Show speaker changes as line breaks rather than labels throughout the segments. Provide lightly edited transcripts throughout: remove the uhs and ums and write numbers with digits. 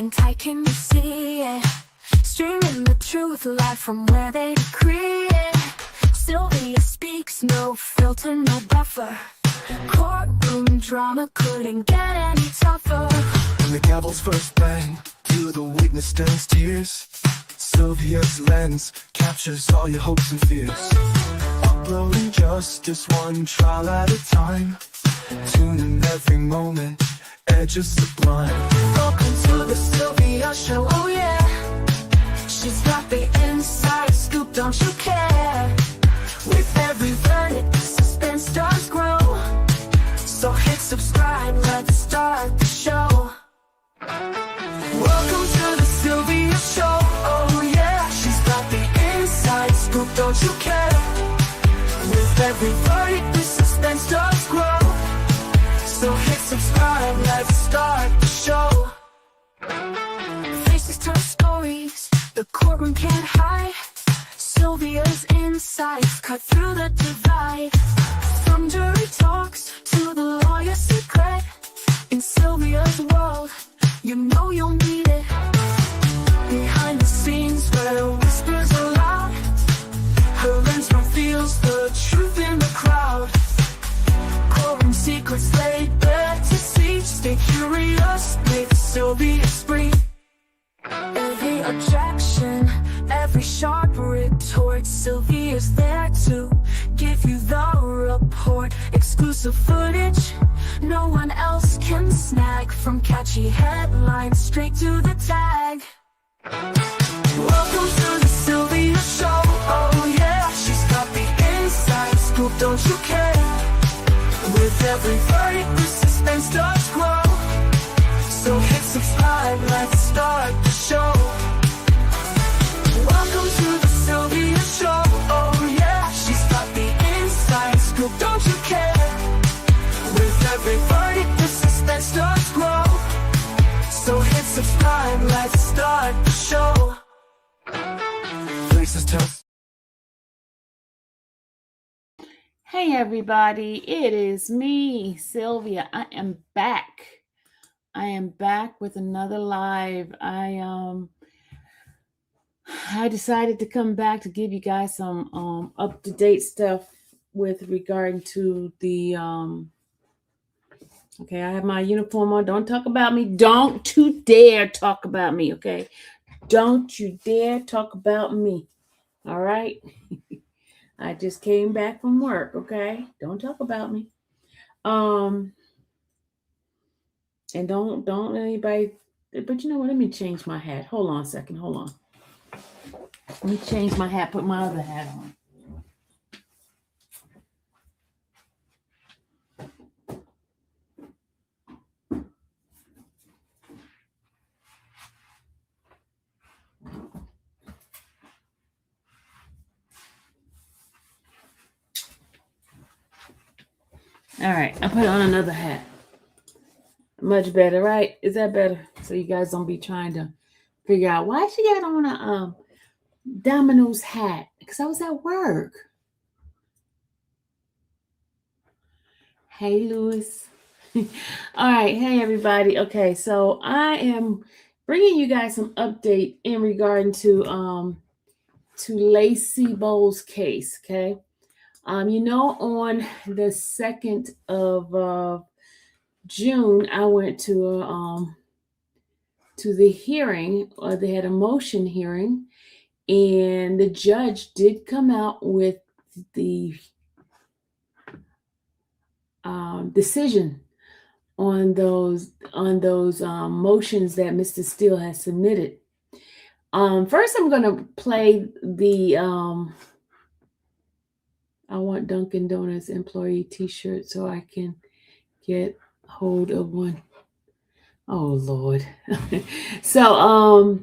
and tight, can you see it? Streaming the truth live from where they decree it. Sylvia speaks, no filter, no buffer. Courtroom drama couldn't get any tougher.
When the gavel's first bang, to the witness stands tears. Sylvia's lens captures all your hopes and fears. Uploading justice one trial at a time. Tuning every moment, edges sublime.
Welcome to the Sylvia Show, oh yeah. She's got the inside scoop, don't you care? With every verdict, the suspense does grow. So hit subscribe, let's start the show. Welcome to the Sylvia Show, oh yeah. She's got the inside scoop, don't you care? With every verdict, the suspense does grow. So hit subscribe, let's start the show. Faces turn stories, the courtroom can't hide. Sylvia's insights cut through the divide. From jury talks to the lawyer's secret. In Sylvia's world, you know you'll need it. Behind the scenes where whispers are loud, her lens reveals the truth in the crowd. Courtroom secrets laid bare to see. Stay curious, make Sylvia spree. Every objection, every sharp retort, Sylvia's there to give you the report. Exclusive footage no one else can snag. From catchy headlines straight to the tag. Welcome to the Sylvia Show, oh yeah. She's got the inside scoop, don't you care? With every verdict, the suspense does grow. So hit subscribe, let's start the show. Welcome to the Sylvia Show, oh yeah. She's got the inside scoop, don't you care? With every verdict, the suspense does grow. So hit subscribe, let's start the show.
Faces tell.
Hey everybody, it is me, Sylvia. I am back. I am back with another live. I decided to come back to give you guys some up-to-date stuff with regard to the okay, I have my uniform on. Don't talk about me. Don't you dare talk about me, okay? Don't you dare talk about me. All right? I just came back from work, okay? Don't talk about me. And don't anybody, but you know what? Let me change my hat. Hold on a second. Hold on. Let me change my hat, put my other hat on. All right, I put on another hat. Much better, right? Is that better? So you guys don't be trying to figure out why she got on a Domino's hat. Because I was at work. Hey, Louis. All right. Hey, everybody. Okay, so I am bringing you guys some update in regard to Lacy Boles' case. Okay. You know, on the 2nd of June, I went to the hearing, or they had a motion hearing, and the judge did come out with the decision on those motions that Mr. Steele has submitted. First, I'm going to play the I want Dunkin' Donuts employee T-shirt so I can get hold of one. Oh Lord. So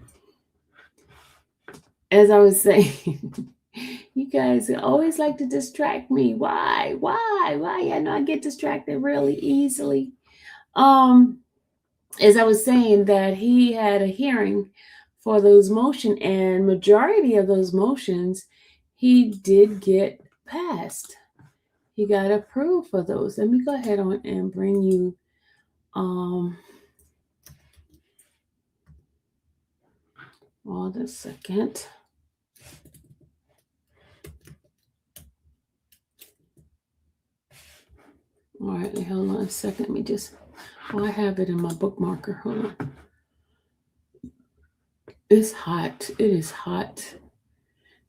as I was saying, you guys always like to distract me. Why? I know I get distracted really easily. As I was saying, that he had a hearing for those motions, and majority of those motions he did get passed. He got approved for those. Let me go ahead on and bring you Hold a second. All right, hold on a second. Let me just, I have it in my bookmarker. Hold on. It's hot. It is hot.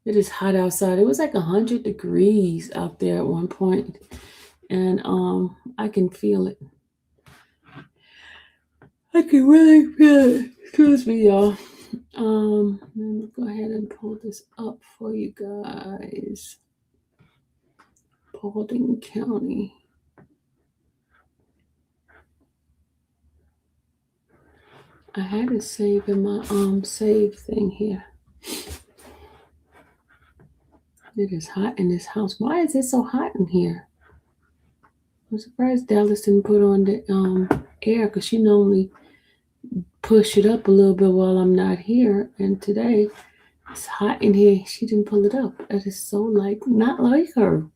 It is hot outside. It was like 100 degrees out there at one point, and I can feel it. I can really feel it. Excuse me, y'all. Let me go ahead and pull this up for you guys. Paulding County. I had it saved in my save thing here. It is hot in this house. Why is it so hot in here? I'm surprised Dallas didn't put on the air, because she normally push it up a little bit while I'm not here. And today it's hot in here. She didn't pull it up. That is so not like her.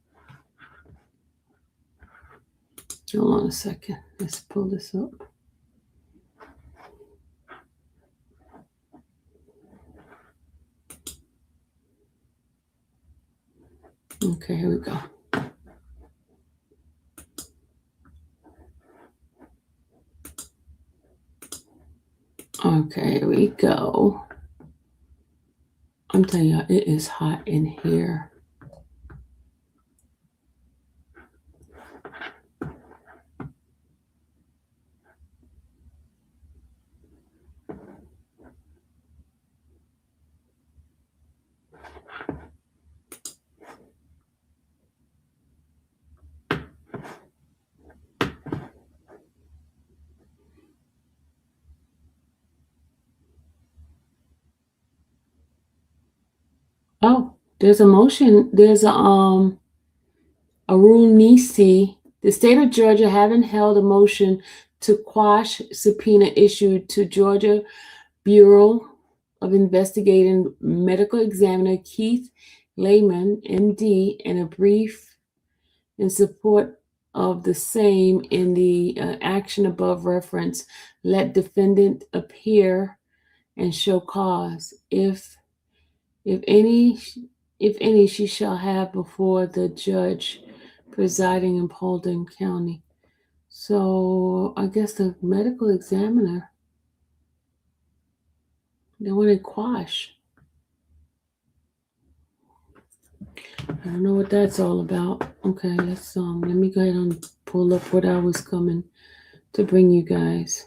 Hold on a second. Let's pull this up. Okay, here we go. Okay, here we go. I'm telling you, it is hot in here. Oh, there's a motion. There's a rule Nisi. The state of Georgia having held a motion to quash subpoena issued to Georgia Bureau of Investigating Medical Examiner Keith Lehman, MD, in a brief in support of the same in the action above referenced. Let defendant appear and show cause. If any, she shall have before the judge presiding in Paulding County. So I guess the medical examiner, they want to quash. I don't know what that's all about. Okay, let's let me go ahead and pull up what I was coming to bring you guys.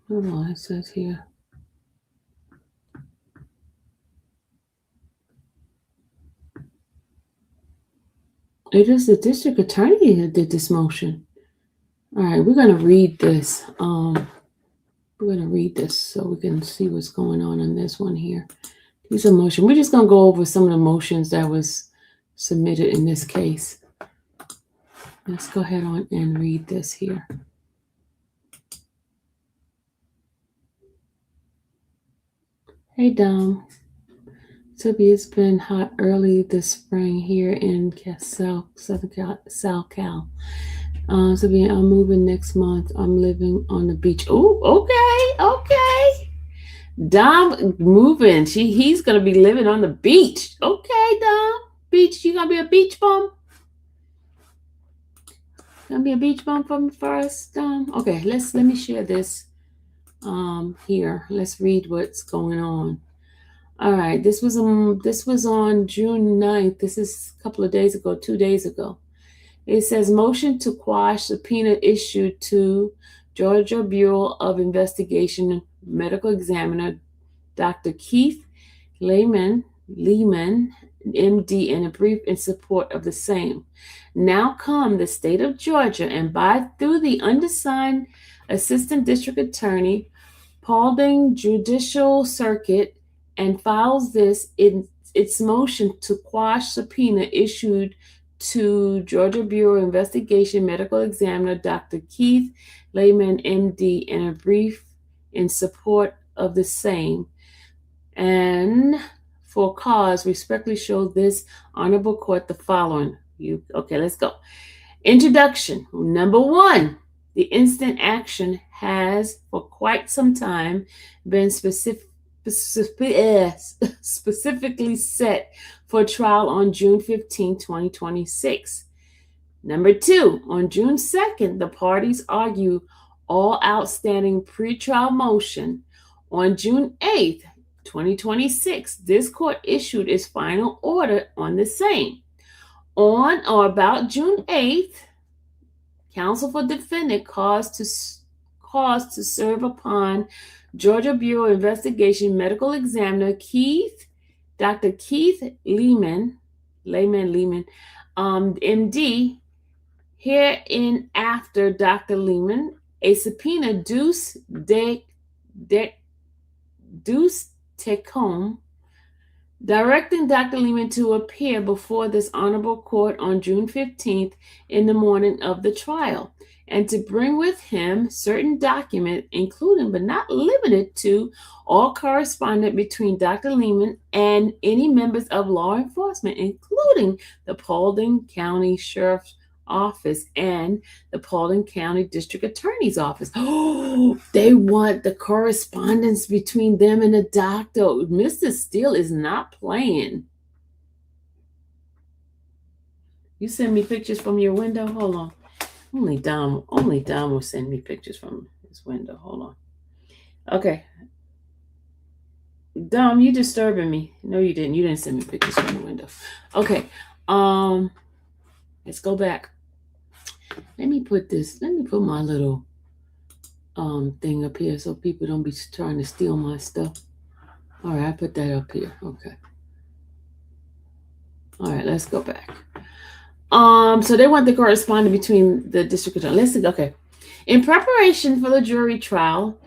Hold on, it says here. It is the district attorney that did this motion. All right, we're going to read this. We're going to read this so we can see what's going on in this one here. These are motions. We're just going to go over some of the motions that was submitted in this case. Let's go ahead on and read this here. Hey, Dom. Toby, it's been hot early this spring here in South Cal. Toby, I'm moving next month. I'm living on the beach. Oh, okay. Dom moving. He's gonna be living on the beach. Okay, Dom. Beach. You gonna be a beach bum? Gonna be a beach bum for us, Dom? Okay, let me share this. Here. Let's read what's going on. All right, this was on June 9th. This is a couple of days ago, 2 days ago. It says motion to quash subpoena issued to Georgia Bureau of Investigation Medical Examiner Dr. Keith Lehman, MD, in a brief in support of the same. Now come the state of Georgia and through the undersigned Assistant District Attorney, Paulding Judicial Circuit, and files this in its motion to quash subpoena issued to Georgia Bureau of Investigation Medical Examiner Dr. Keith Lehman, MD, in a brief in support of the same. And for cause, respectfully show this honorable court the following. Okay, let's go. Introduction. Number one, the instant action has for quite some time been specifically set for trial on June 15, 2026. Number two, on June 2nd, the parties argue all outstanding pretrial motion. On June 8th, 2026, this court issued its final order on the same. On or about June 8th, counsel for defendant caused to serve upon Georgia Bureau of Investigation medical examiner Dr. Keith Lehman, MD, hereinafter Dr. Lehman, a subpoena deuce tecum, directing Dr. Lehman to appear before this honorable court on June 15th in the morning of the trial, and to bring with him certain documents, including but not limited to all correspondence between Dr. Lehman and any members of law enforcement, including the Paulding County Sheriff's Office and the Paulding County District Attorney's Office. Oh, they want the correspondence between them and the doctor. Mr. Steele is not playing. You send me pictures from your window? Hold on. Only Dom will send me pictures from his window. Hold on. Okay. Dom, you disturbing me. No, you didn't. You didn't send me pictures from the window. Okay. Let's go back. Let me put my little thing up here so people don't be trying to steal my stuff. All right, I put that up here. Okay. All right, let's go back. So they want the correspondence between the district attorney. Let's see. Okay. In preparation for the jury trial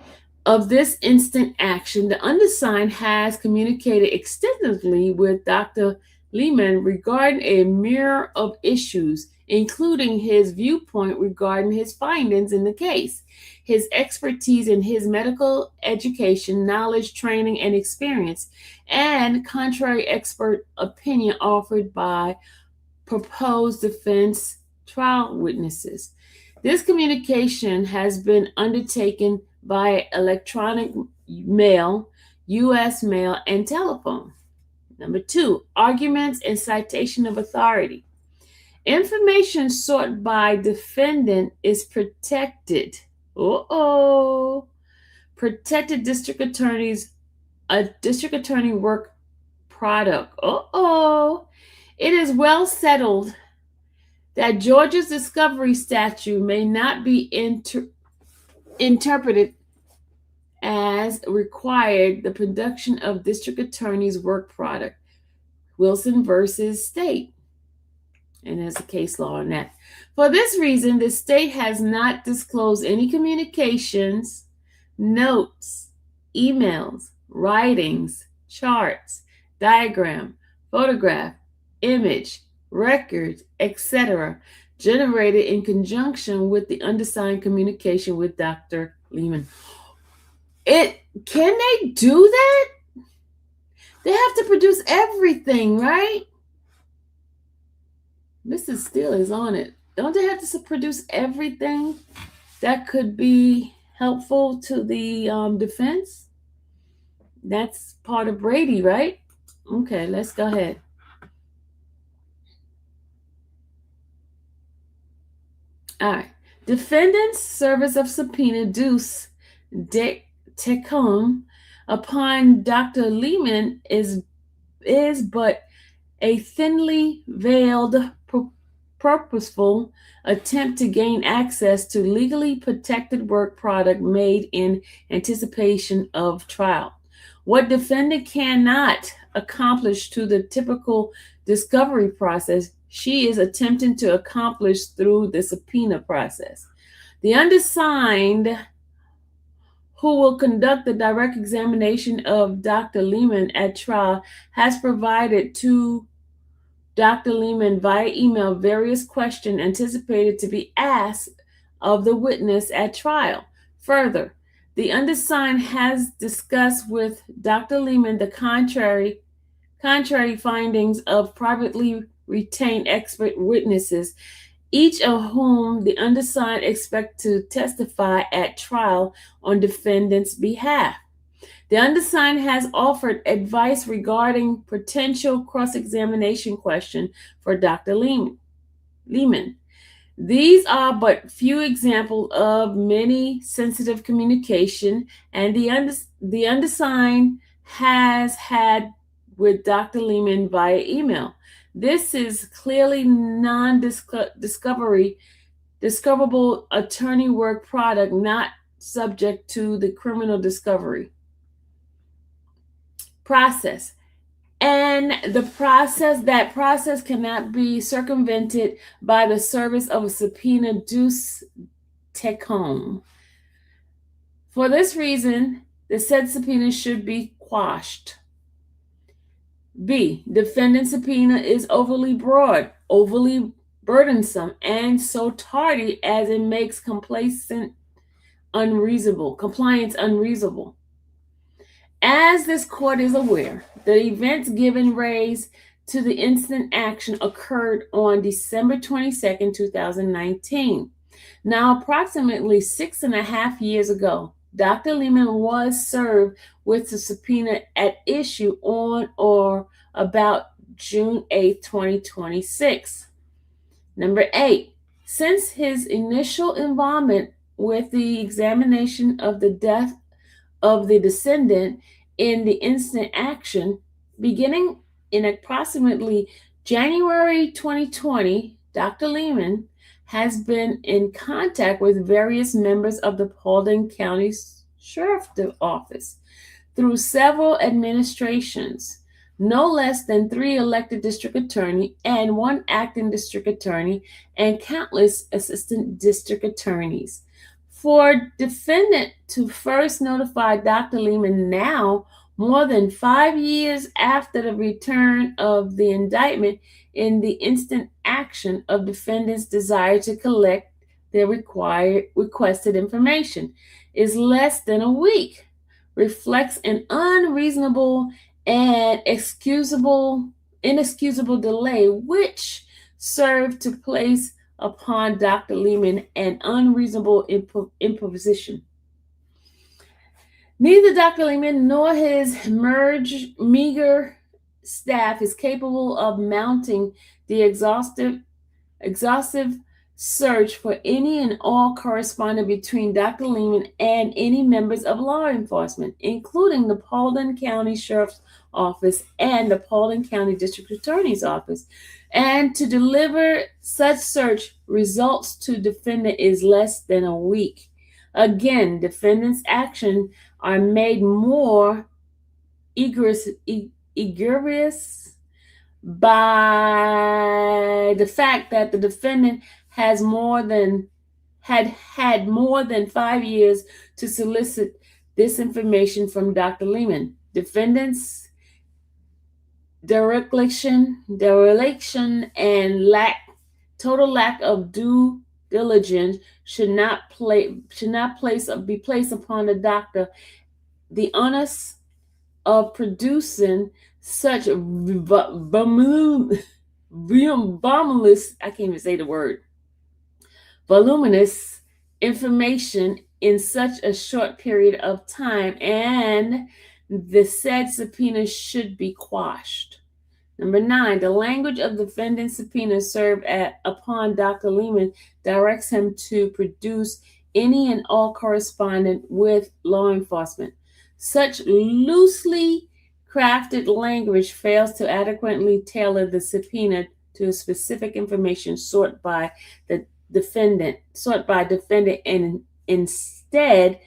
of this instant action, the undersigned has communicated extensively with Dr. Lehman regarding a myriad of issues, including his viewpoint regarding his findings in the case, his expertise in his medical education, knowledge, training, and experience, and contrary expert opinion offered by proposed defense trial witnesses. This communication has been undertaken by electronic mail, U.S. mail, and telephone. Number two, arguments and citation of authority. Information sought by defendant is protected. Protected district attorney work product. It is well settled that Georgia's discovery statute may not be interpreted as required the production of district attorney's work product. Wilson versus State. And there's a case law on that. For this reason, the state has not disclosed any communications, notes, emails, writings, charts, diagram, photograph, image, records, etc., generated in conjunction with the undersigned communication with Dr. Lehman. Can they do that? They have to produce everything, right? Mrs. Steele is on it. Don't they have to produce everything that could be helpful to the defense? That's part of Brady, right? Okay, let's go ahead. All right. Defendant's service of subpoena deuce tecum upon Dr. Lehman is but a thinly veiled, purposeful attempt to gain access to legally protected work product made in anticipation of trial. What defendant cannot accomplish to the typical discovery process, she is attempting to accomplish through the subpoena process. The undersigned, who will conduct the direct examination of Dr. Lehman at trial, has provided to Dr. Lehman via email various questions anticipated to be asked of the witness at trial. Further, the undersigned has discussed with Dr. Lehman the contrary findings of privately retained expert witnesses, each of whom the undersigned expect to testify at trial on defendant's behalf. The undersigned has offered advice regarding potential cross-examination question for Dr. Lehman. These are but few examples of many sensitive communication and the undersigned has had with Dr. Lehman via email. This is clearly discoverable attorney work product not subject to the criminal discovery process. And that process cannot be circumvented by the service of a subpoena duce tecum. For this reason, the said subpoena should be quashed. B. Defendant subpoena is overly broad, overly burdensome, and so tardy as it makes compliance unreasonable. As this court is aware, the events given rise to the instant action occurred on December 22nd, 2019. Now, approximately 6.5 years ago, Dr. Lehman was served with the subpoena at issue on or about June 8, 2026. Number 8, since his initial involvement with the examination of the death of the descendant in the instant action, beginning in approximately January 2020, Dr. Lehman has been in contact with various members of the Paulding County Sheriff's Office through several administrations, no less than 3 elected district attorney and 1 acting district attorney, and countless assistant district attorneys. For defendant to first notify Dr. Lehman now, more than 5 years after the return of the indictment in the instant action of defendant's desire to collect their requested information, is less than a week, reflects an unreasonable and inexcusable delay, which served to place upon Dr. Lehman an unreasonable imposition. Neither Dr. Lehman nor his meager staff is capable of mounting the exhaustive search for any and all correspondence between Dr. Lehman and any members of law enforcement, including the Paulding County Sheriff's Office and the Paulding County District Attorney's Office. And to deliver such search results to defendant is less than a week. Again, defendant's actions are made more egregious by the fact that the defendant had more than 5 years to solicit this information from Dr. Lehman. Defendant's dereliction and total lack of due diligence should not be placed upon the doctor the onus of producing such voluminous information in such a short period of time, and the said subpoena should be quashed. Number 9, the language of the defendant's subpoena served upon Dr. Lehman directs him to produce any and all correspondence with law enforcement. Such loosely crafted language fails to adequately tailor the subpoena to specific information sought by defendant, and instead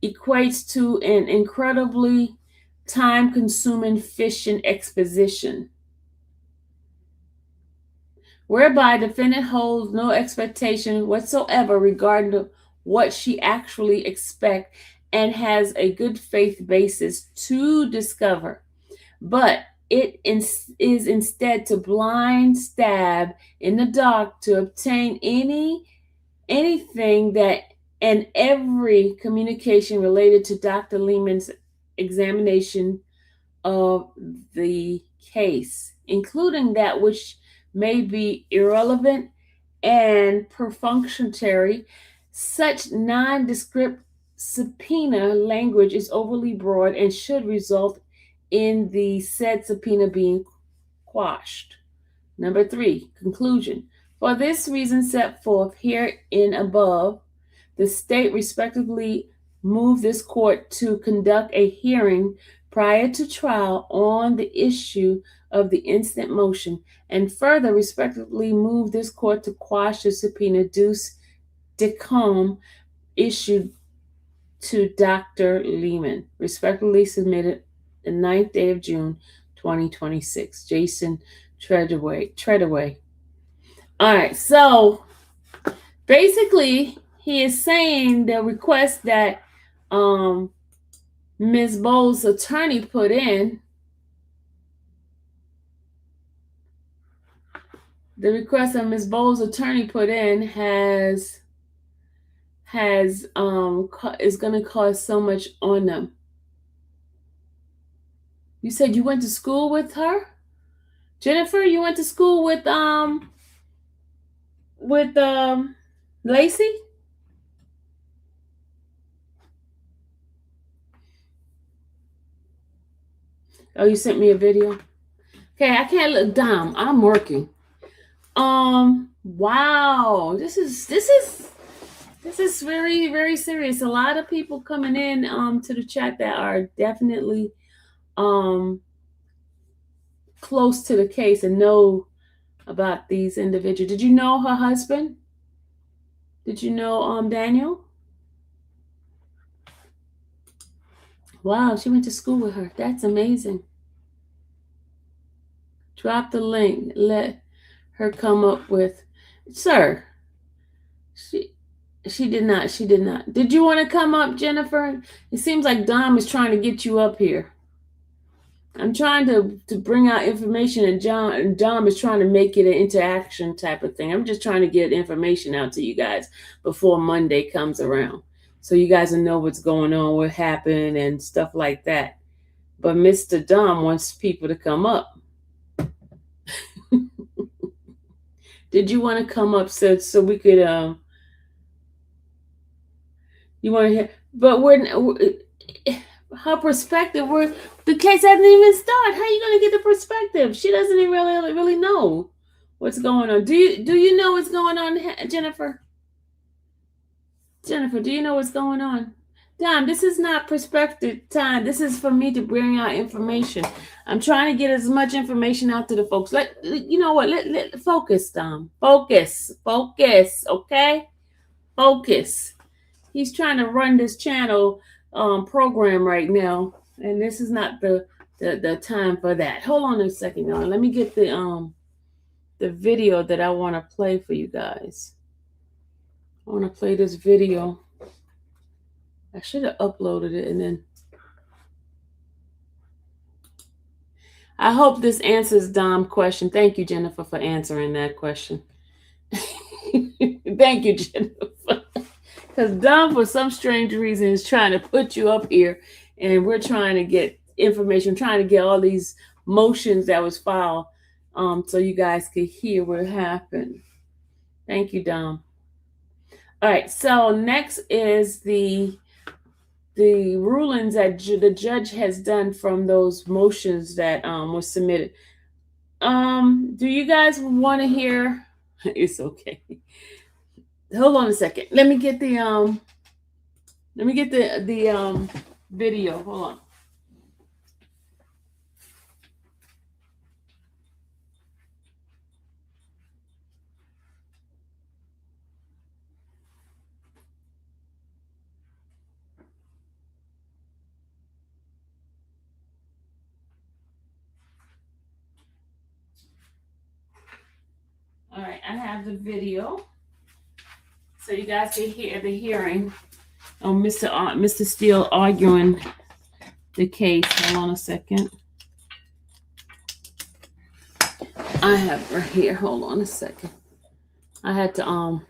equates to an incredibly time-consuming fishing exposition, whereby defendant holds no expectation whatsoever regarding what she actually expects and has a good faith basis to discover, but it is instead to blind stab in the dark to obtain anything that and every communication related to Dr. Lehman's examination of the case, including that which may be irrelevant and perfunctory. Such nondescript subpoena language is overly broad and should result in the said subpoena being quashed. Number 3, conclusion. For this reason set forth herein above, the state respectively move this court to conduct a hearing prior to trial on the issue of the instant motion, and further respectively move this court to quash the subpoena deuce decom issued to Dr. Lehman, respectively submitted the 9th day of June 2026. Jason Treadaway. All right, so basically he is saying the request that Ms. Boles' attorney put in, is going to cause so much on them. You said you went to school with her? Jennifer, you went to school with Lacy? Oh, you sent me a video? Okay, I can't look down. I'm working. Wow. This is very, very serious. A lot of people coming in to the chat that are definitely close to the case and know about these individuals. Did you know her husband? Did you know Daniel? Wow, she went to school with her. That's amazing. Drop the link. Let her come up with, sir. She did not. She did not. Did you want to come up, Jennifer? It seems like Dom is trying to get you up here. I'm trying to bring out information, and Dom is trying to make it an interaction type of thing. I'm just trying to get information out to you guys before Monday comes around, so you guys will know what's going on, what happened, and stuff like that. But Mr. Dom wants people to come up. Did you want to come up so we could you want to hear? But her perspective, the case hasn't even started. How are you going to get the perspective? She doesn't even really know what's going on. Do you know what's going on, Jennifer? Jennifer, do you know what's going on? Dom, this is not perspective time. This is for me to bring out information. I'm trying to get as much information out to the folks. You know what? Let focus, Dom. Focus, okay? Focus. He's trying to run this channel program right now, and this is not the time for that. Hold on a second, y'all. Let me get the video that I want to play for you guys. I want to play this video. I should have uploaded it, and then I hope this answers Dom's question. Thank you, Jennifer, for answering that question. Thank you, Jennifer. Because Dom, for some strange reason, is trying to put you up here, and we're trying to get information, trying to get all these motions that was filed, so you guys could hear what happened. Thank you, Dom. All right, so next is the rulings that the judge has done from those motions that were submitted. Do you guys want to hear? It's okay. Hold on a second. Let me get the video. Hold on. All right, I have the video, so you guys can hear the hearing on Mr. Steele arguing the case. Hold on a second. I have right here. Hold on a second. I had to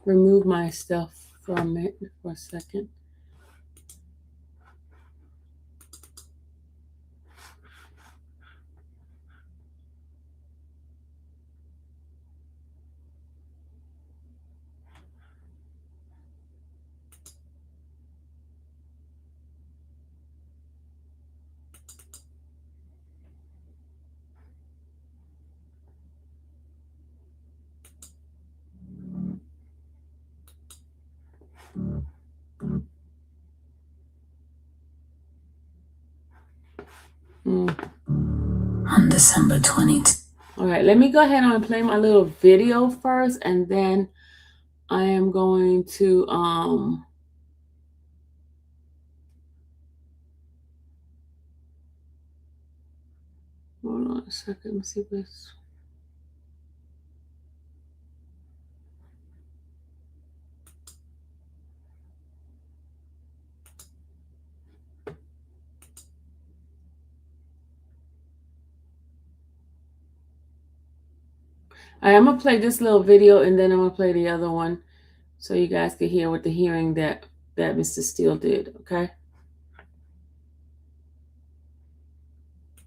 remove my stuff from it for a second.
On December 22.
All right, let me go ahead and play my little video first, and then I am going to hold on a second. Let me see this. All right, I'm gonna play this little video, and then I'm gonna play the other one, so you guys can hear what the hearing that Mr. Steele did. Okay.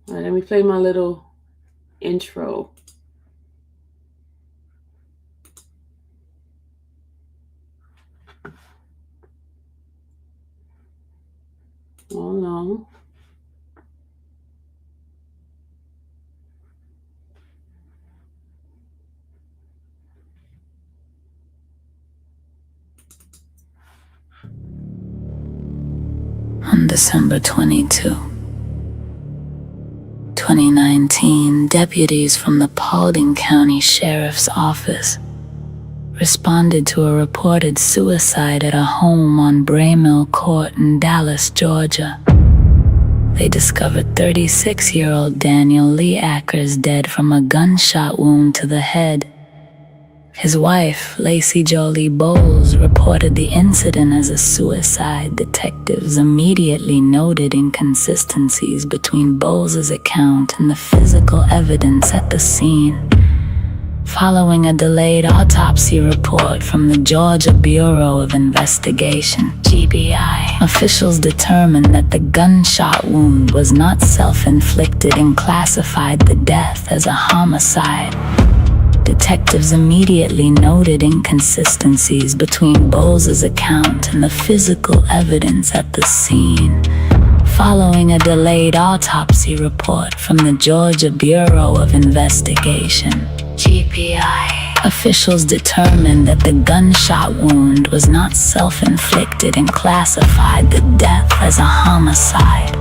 All right, let me play my little intro. Oh no.
On December 22, 2019, deputies from the Paulding County Sheriff's Office responded to a reported suicide at a home on Braymill Court in Dallas, Georgia. They discovered 36-year-old Daniel Lee Ackers dead from a gunshot wound to the head. His wife, Lacy Boles, reported the incident as a suicide. Detectives immediately noted inconsistencies between Boles' account and the physical evidence at the scene. Following a delayed autopsy report from the Georgia Bureau of Investigation, GBI, officials determined that the gunshot wound was not self-inflicted and classified the death as a homicide. Detectives immediately noted inconsistencies between Boles' account and the physical evidence at the scene. Following a delayed autopsy report from the Georgia Bureau of Investigation, GBI, officials determined that the gunshot wound was not self-inflicted and classified the death as a homicide.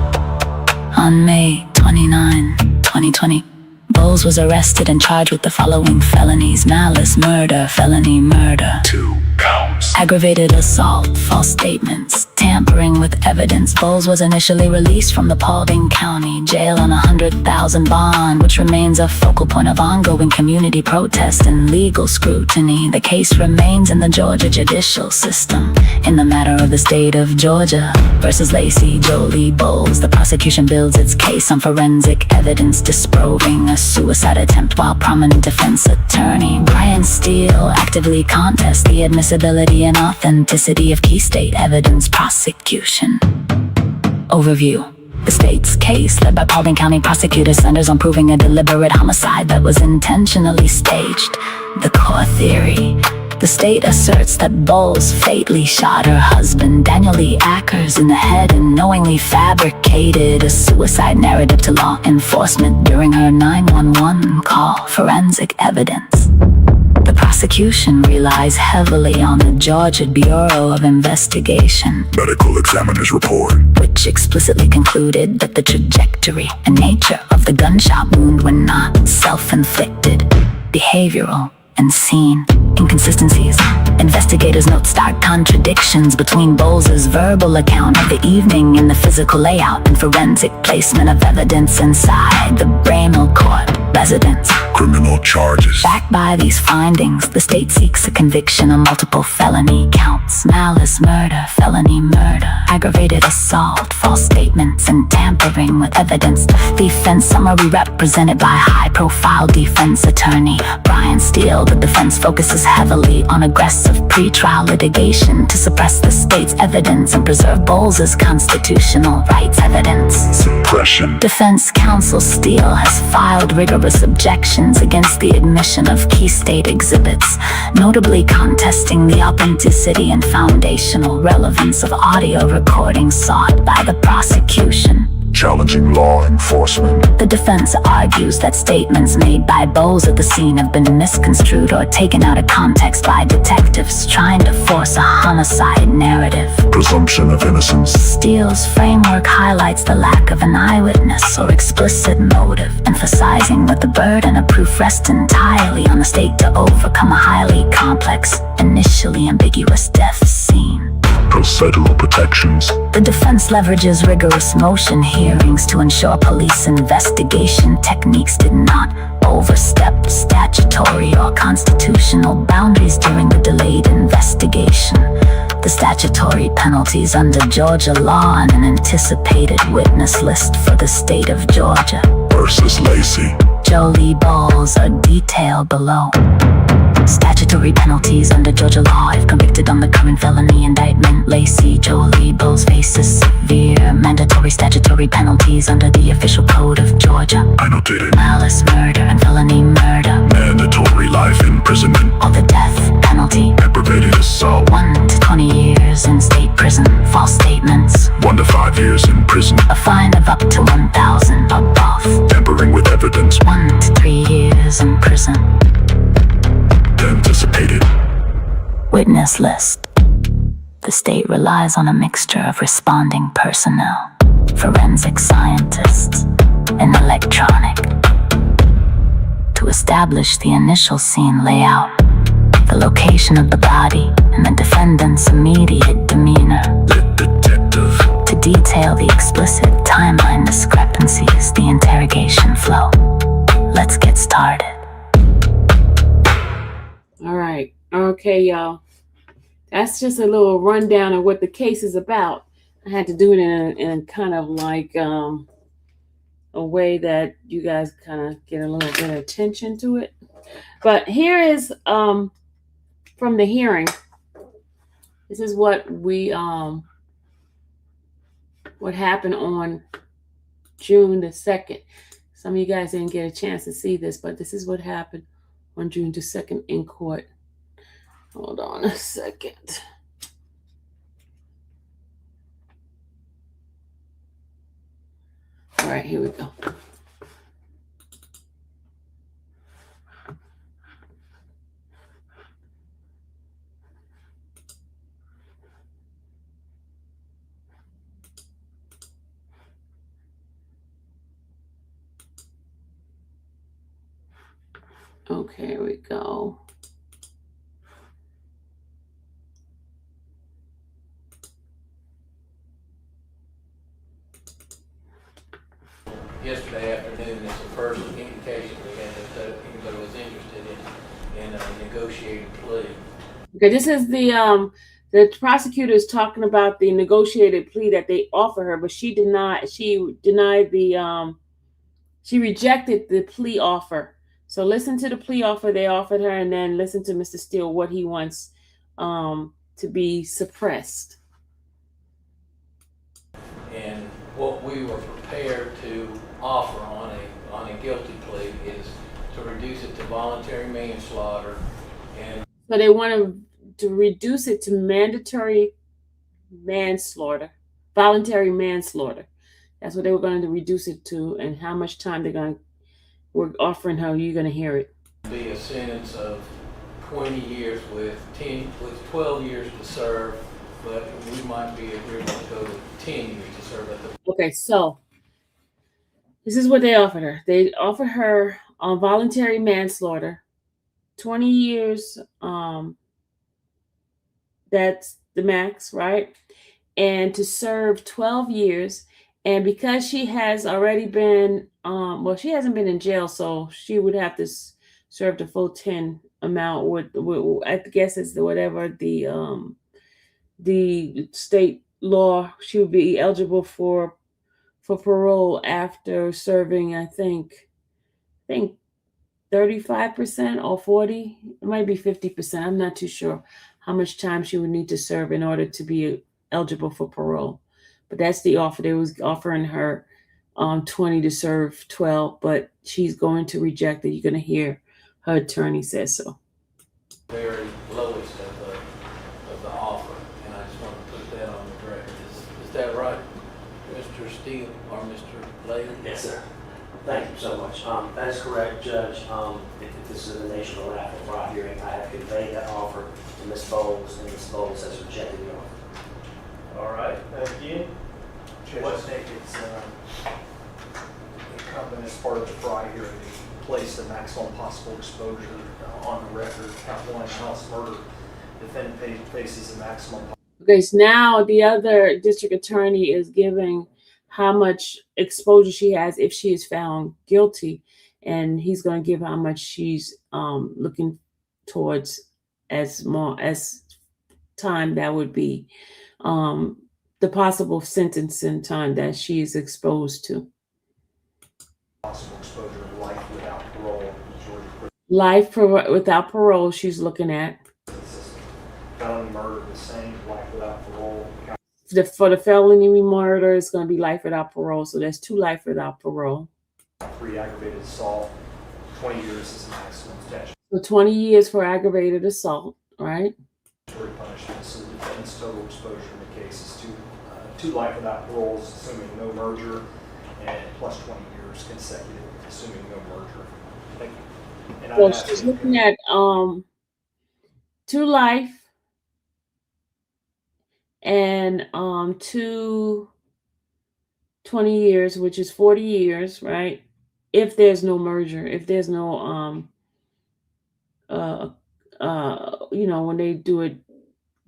On May 29, 2020, Boles was arrested and charged with the following felonies: malice murder, felony murder,
2 counts,
aggravated assault, false statements, tampering with evidence. Boles was initially released from the Paulding County Jail on a $100,000 bond, which remains a focal point of ongoing community protest and legal scrutiny. The case remains in the Georgia judicial system. In the matter of the state of Georgia versus Lacy Boles, the prosecution builds its case on forensic evidence disproving a suicide attempt, while prominent defense attorney Brian Steele actively contests the admissibility and authenticity of key state evidence. Prosecution overview. The state's case, led by Paulding County prosecutors, centers on proving a deliberate homicide that was intentionally staged. The core theory: the state asserts that Boles fatally shot her husband, Daniel Lee Ackers, in the head and knowingly fabricated a suicide narrative to law enforcement during her 911 call. Forensic evidence. The prosecution relies heavily on the Georgia Bureau of Investigation
medical examiner's report,
which explicitly concluded that the trajectory and nature of the gunshot wound were not self-inflicted. Behavioral and scene inconsistencies. Investigators note stark contradictions between Boles' verbal account of the evening and the physical layout and forensic placement of evidence inside the Braymill Court residence.
criminal charges.
Backed by these findings, the state seeks a conviction on multiple felony counts: malice murder, felony murder, aggravated assault, false statements, and tampering with evidence. Defense summary represented by high-profile defense attorney Brian Steele. The defense focuses heavily on aggressive pretrial litigation to suppress the state's evidence and preserve Boles' constitutional rights. Evidence
suppression.
Defense counsel Steele has filed rigorous objections against the admission of key state exhibits, notably contesting the authenticity and foundational relevance of audio recordings sought by the prosecution.
challenging law enforcement.
The defense argues that statements made by Boles at the scene have been misconstrued or taken out of context by detectives trying to force a homicide narrative.
Presumption of innocence.
Steele's framework highlights the lack of an eyewitness or explicit motive, emphasizing that the burden of proof rests entirely on the state to overcome a highly complex, initially ambiguous death scene.
Procedural protections.
The defense leverages rigorous motion hearings to ensure police investigation techniques did not overstep statutory or constitutional boundaries during the delayed investigation. The statutory penalties under Georgia law and an anticipated witness list for the state of Georgia
Versus Lacy.
Lacy Boles are detailed below. Statutory penalties under Georgia law. If convicted on the current felony indictment, Lacy Boles faces severe mandatory statutory penalties under the official code of Georgia.
Annotated.
Malice murder and felony murder.
Mandatory life imprisonment.
Or the death penalty.
Aggravated assault.
1 to 20 years in state prison. False statements.
1 to 5 years in prison.
A fine of up to $1,000 or both.
Tampering with evidence.
1 to 3 years in prison.
Anticipated.
Witness list. The state relies on a mixture of responding personnel, forensic scientists, and electronic to establish the initial scene layout, the location of the body, and the defendant's immediate demeanor.
Lit detective.
To detail the explicit timeline discrepancies, the interrogation flow. Let's get started.
All right. Okay, y'all. That's just a little rundown of what the case is about. I had to do it in kind of like a way that you guys kind of get a little bit of attention to it. But here is from the hearing. This is what happened on June the 2nd. Some of you guys didn't get a chance to see this, but this is what happened on June the 2nd in court. Hold on a second. All right, here we go. Okay, here we go.
Yesterday afternoon, it's the first indication we had that anybody was interested in a negotiated plea.
Okay, this is the prosecutor is talking about the negotiated plea that they offer her, but she denied the she rejected the plea offer. So listen to the plea offer they offered her, and then listen to Mr. Steele, what he wants to be suppressed.
And what we were prepared to offer on a guilty plea is to reduce it to voluntary manslaughter. And
So they want to reduce it to mandatory manslaughter, voluntary manslaughter. That's what they were going to reduce it to, and how much time we're offering her. You're going to hear it.
Be a sentence of 20 years with 12 years to serve, but we might be agreeable to go to 10 years to serve at the.
Okay, so this is what they offered her. They offered her on voluntary manslaughter, 20 years. That's the max, right? And to serve 12 years. And because she has already been, she hasn't been in jail, so she would have to serve the full 10 amount. I guess it's whatever the state law. She would be eligible for parole after serving, I think 35% or 40. It might be 50%. I'm not too sure how much time she would need to serve in order to be eligible for parole. But that's the offer. They was offering her 20 to serve 12, but she's going to reject it. You're going to hear her attorney says so.
Very lowest of the offer, and I just want to put that on the record. Is that right, Mr. Steele or Mr. later.
Yes, sir. Thank you so much. That is correct, Judge. If this is the nature of the lateral trial hearing, I have conveyed that offer to Ms. Boles, and Ms. Boles has rejected the offer.
All right, thank you. I think it's incumbent as part of the Fry hearing to place the maximum possible exposure on the record. Count one, house murder. Defendant faces the maximum.
Okay, so now the other district attorney is giving how much exposure she has if she is found guilty, and he's going to give how much she's looking towards as time that would be the possible sentencing time that she is exposed to.
Possible exposure of life without parole in Georgia
Life without parole, she's looking at.
prison system. Felony murder, the same, life without parole.
For the felony murder, it's going to be life without parole. So there's 2 life without parole.
3 aggravated assault, 20 years is the maximum statutory
So 20 years for aggravated assault, right?
punishment. So the defendant's total exposure in the case is 2 life without paroles, assuming no merger, and plus 20 years consecutive, assuming no merger. Thank you. And
So
I'd ask
she's
you-
looking at 2 life and 2 20 years, which is 40 years, right? If there's no merger, if there's no when they do it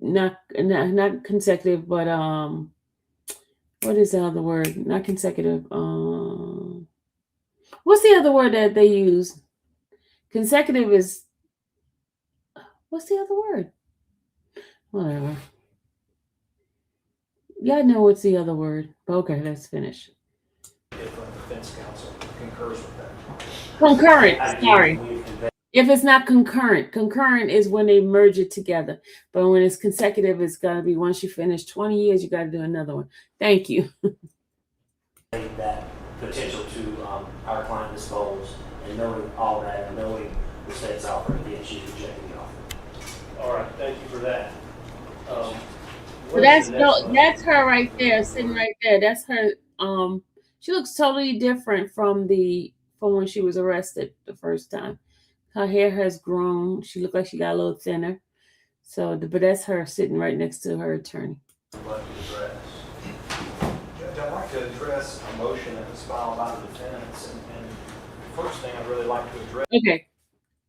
not consecutive, but what is the other word? Not consecutive. What's the other word that they use? Consecutive is, what's the other word? Whatever. Yeah, I know what's the other word. But okay, let's finish.
If the defense counsel concurs with that.
Concurrent,
Again,
sorry.
we've conveyed
If it's not concurrent is when they merge it together. But when it's consecutive, it's got to be once you finish 20 years, you got to do another one. Thank you.
that potential to our client, Ms. Boles, and knowing all that, and knowing the state's offer, again, she's rejecting the offer.
All right, thank you for that.
So that's her right there, sitting right there. That's her. She looks totally different from when she was arrested the first time. Her hair has grown. She looked like she got a little thinner. So, but that's her sitting right next to her attorney.
I'd like to address. Judge, I'd like to address a motion that was filed by the defendants, and the first thing I'd really like to address.
Okay.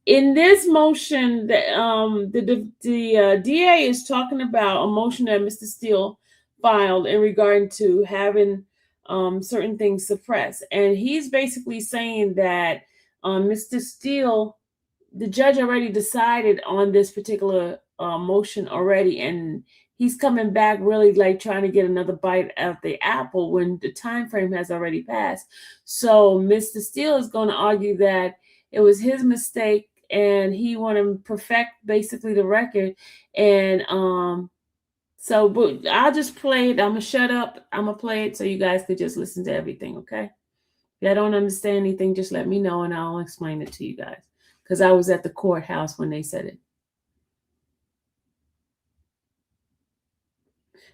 In this motion, the DA is talking about a motion that Mr. Steele filed in regard to having certain things suppressed. And he's basically saying that Mr. Steele, the judge already decided on this particular motion already, and he's coming back really like trying to get another bite at the apple when the time frame has already passed. So Mr. Steele is going to argue that it was his mistake, and he want to perfect basically the record. And but I'll just play it. I'm gonna shut up. I'm gonna play it so you guys could just listen to everything. Okay. If I don't understand anything, just let me know and I'll explain it to you guys. Because I was at the courthouse when they said it.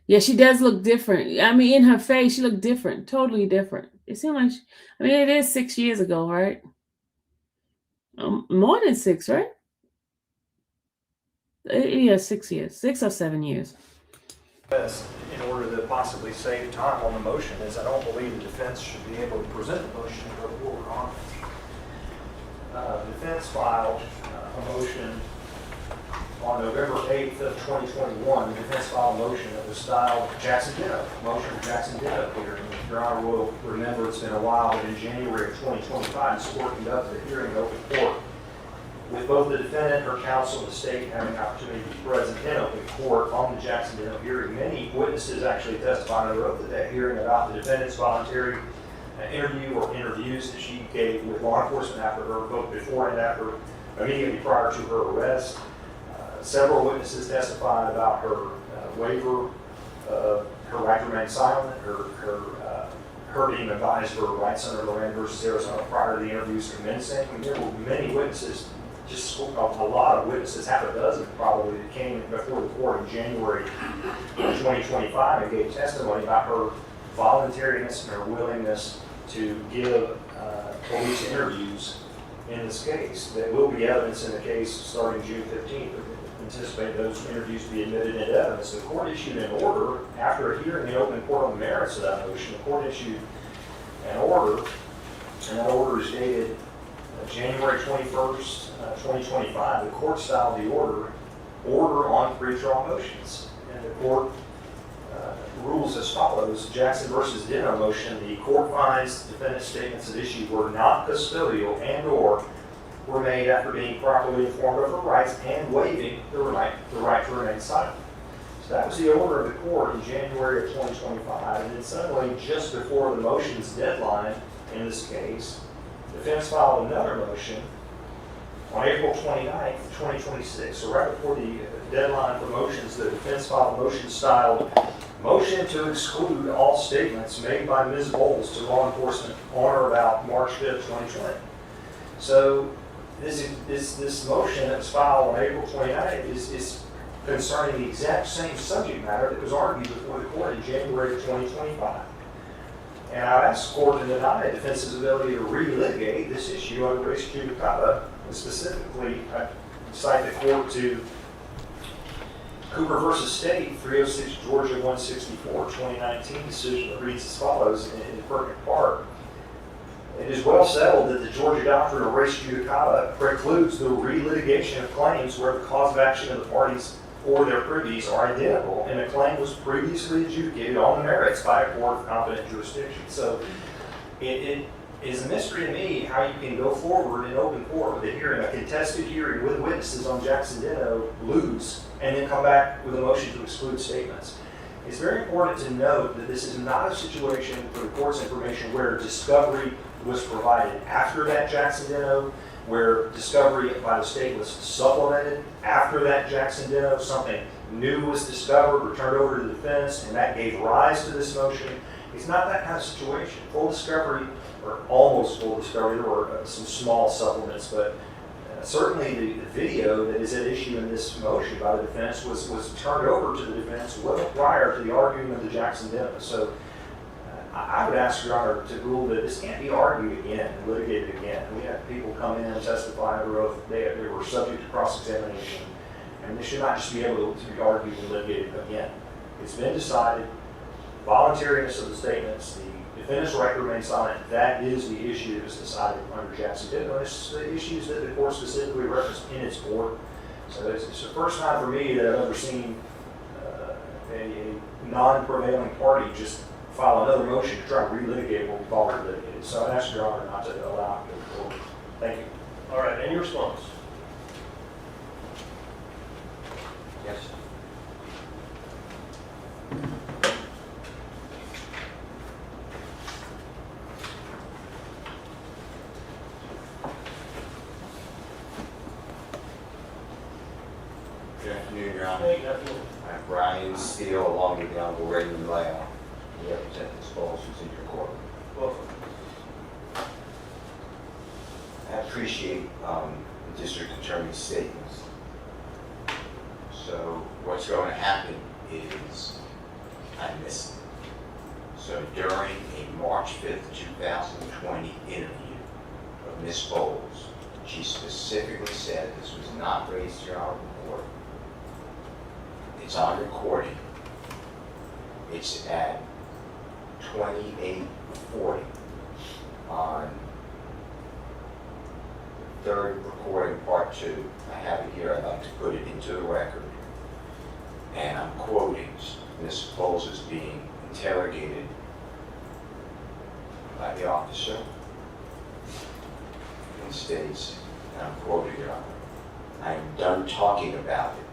Yeah, she does look different. I mean, in her face, she looked different, totally different. It seemed like, it is 6 years ago, right? More than 6, right? Yeah, 6 years, 6 or 7 years.
Best in order to possibly save time on the motion is I don't believe the defense should be able to present the motion and go forward on it. The defense filed a motion on November 8th of 2021. The defense filed a motion that was styled Jackson Ditto, motion for Jackson Ditto hearing. Your Honor will remember it's been a while, but in January of 2025, this court conducted a hearing in open court with both the defendant, her counsel, and the state having the opportunity to be present in open court on the Jackson Ditto hearing. Many witnesses actually testified under oath at that hearing about the defendant's voluntary interview or interviews that she gave with law enforcement after her, both before and after, immediately prior to her arrest. Several witnesses testified about her waiver of her right to remain silent, her being advised of her rights under Loran versus Arizona prior to the interviews commencing. There were many witnesses, just a lot of witnesses, half a dozen probably, that came before the court in January of 2025 and gave testimony about her voluntariness and her willingness to give police interviews in this case. There will be evidence in the case starting June 15th. We anticipate those interviews to be admitted into evidence. The court issued an order after a hearing in open court on the merits of that motion. The court issued an order, and that order is dated January 21st, 2025. The court styled the order on pretrial motions. And the court rules as follows. Jackson versus Deno motion, the court finds defendant's statements at issue were not custodial and or were made after being properly informed of her rights and waiving the right to remain silent. So that was the order of the court in January of 2025. And then suddenly, just before the motion's deadline in this case, the defense filed another motion on April 29th, 2026. So right before the deadline for motions, the defense filed a motion styled motion to exclude all statements made by Ms. Boles to law enforcement on or about March 5th, 2020. So this motion that was filed on April 29th is concerning the exact same subject matter that was argued before the court in January of 2025. And I asked the court to deny the defense's ability to relitigate this issue under res judicata. And specifically, I cite the court to Cooper versus State, 306 Georgia 164, 2019 decision that reads as follows in pertinent part. It is well settled that the Georgia doctrine of res judicata precludes the relitigation of claims where the cause of action of the parties or their privies are identical, and the claim was previously adjudicated on the merits by a court of competent jurisdiction. So it is a mystery to me how you can go forward in open court with a hearing, a contested hearing with witnesses on Jackson Deno, lose, and then come back with a motion to exclude statements. It's very important to note that this is not a situation for the court's information where discovery was provided after that Jackson Deno, where discovery by the state was supplemented after that Jackson Deno, something new was discovered or turned over to the defense, and that gave rise to this motion. It's not that kind of situation. Full discovery, or almost full discovery, there were some small supplements, but certainly the video that is at issue in this motion by the defense was turned over to the defense well prior to the argument of the Jackson Deno. So I would ask Your Honor to rule that this can't be argued again and litigated again. We have people come in and testify under oath. They were subject to cross-examination, and this should not just be able to be argued and litigated again. It's been decided. Voluntariness of the statements, the defendant's right to remain silent, that is the issue that was decided under Jackson Deno. It's the issues that the court specifically referenced in its court. So it's the first time for me that I've ever seen a non-prevailing party just file another motion to try to relitigate what we've already litigated. So I ask Your Honor not to allow it to go forward. Thank you.
All right, any response?
Yes. Good afternoon, Your Honor.
Hey, afternoon.
I'm Brian Steele, along with the Honorable Raymond Lau. We represent Ms. Boles, who's in your court.
Welcome.
I appreciate the district attorney's statements. So what's going to happen is I missed it. So during a March 5th, 2020 interview of Ms. Boles, she specifically said this was not raised to our report. It's on recording. It's at 28:40 on third recording part 2. I have it here. I'd like to put it into the record. And I'm quoting Ms. Boles is being interrogated by the officer. And states, and I'm quoting Your Honor, I am done talking about it.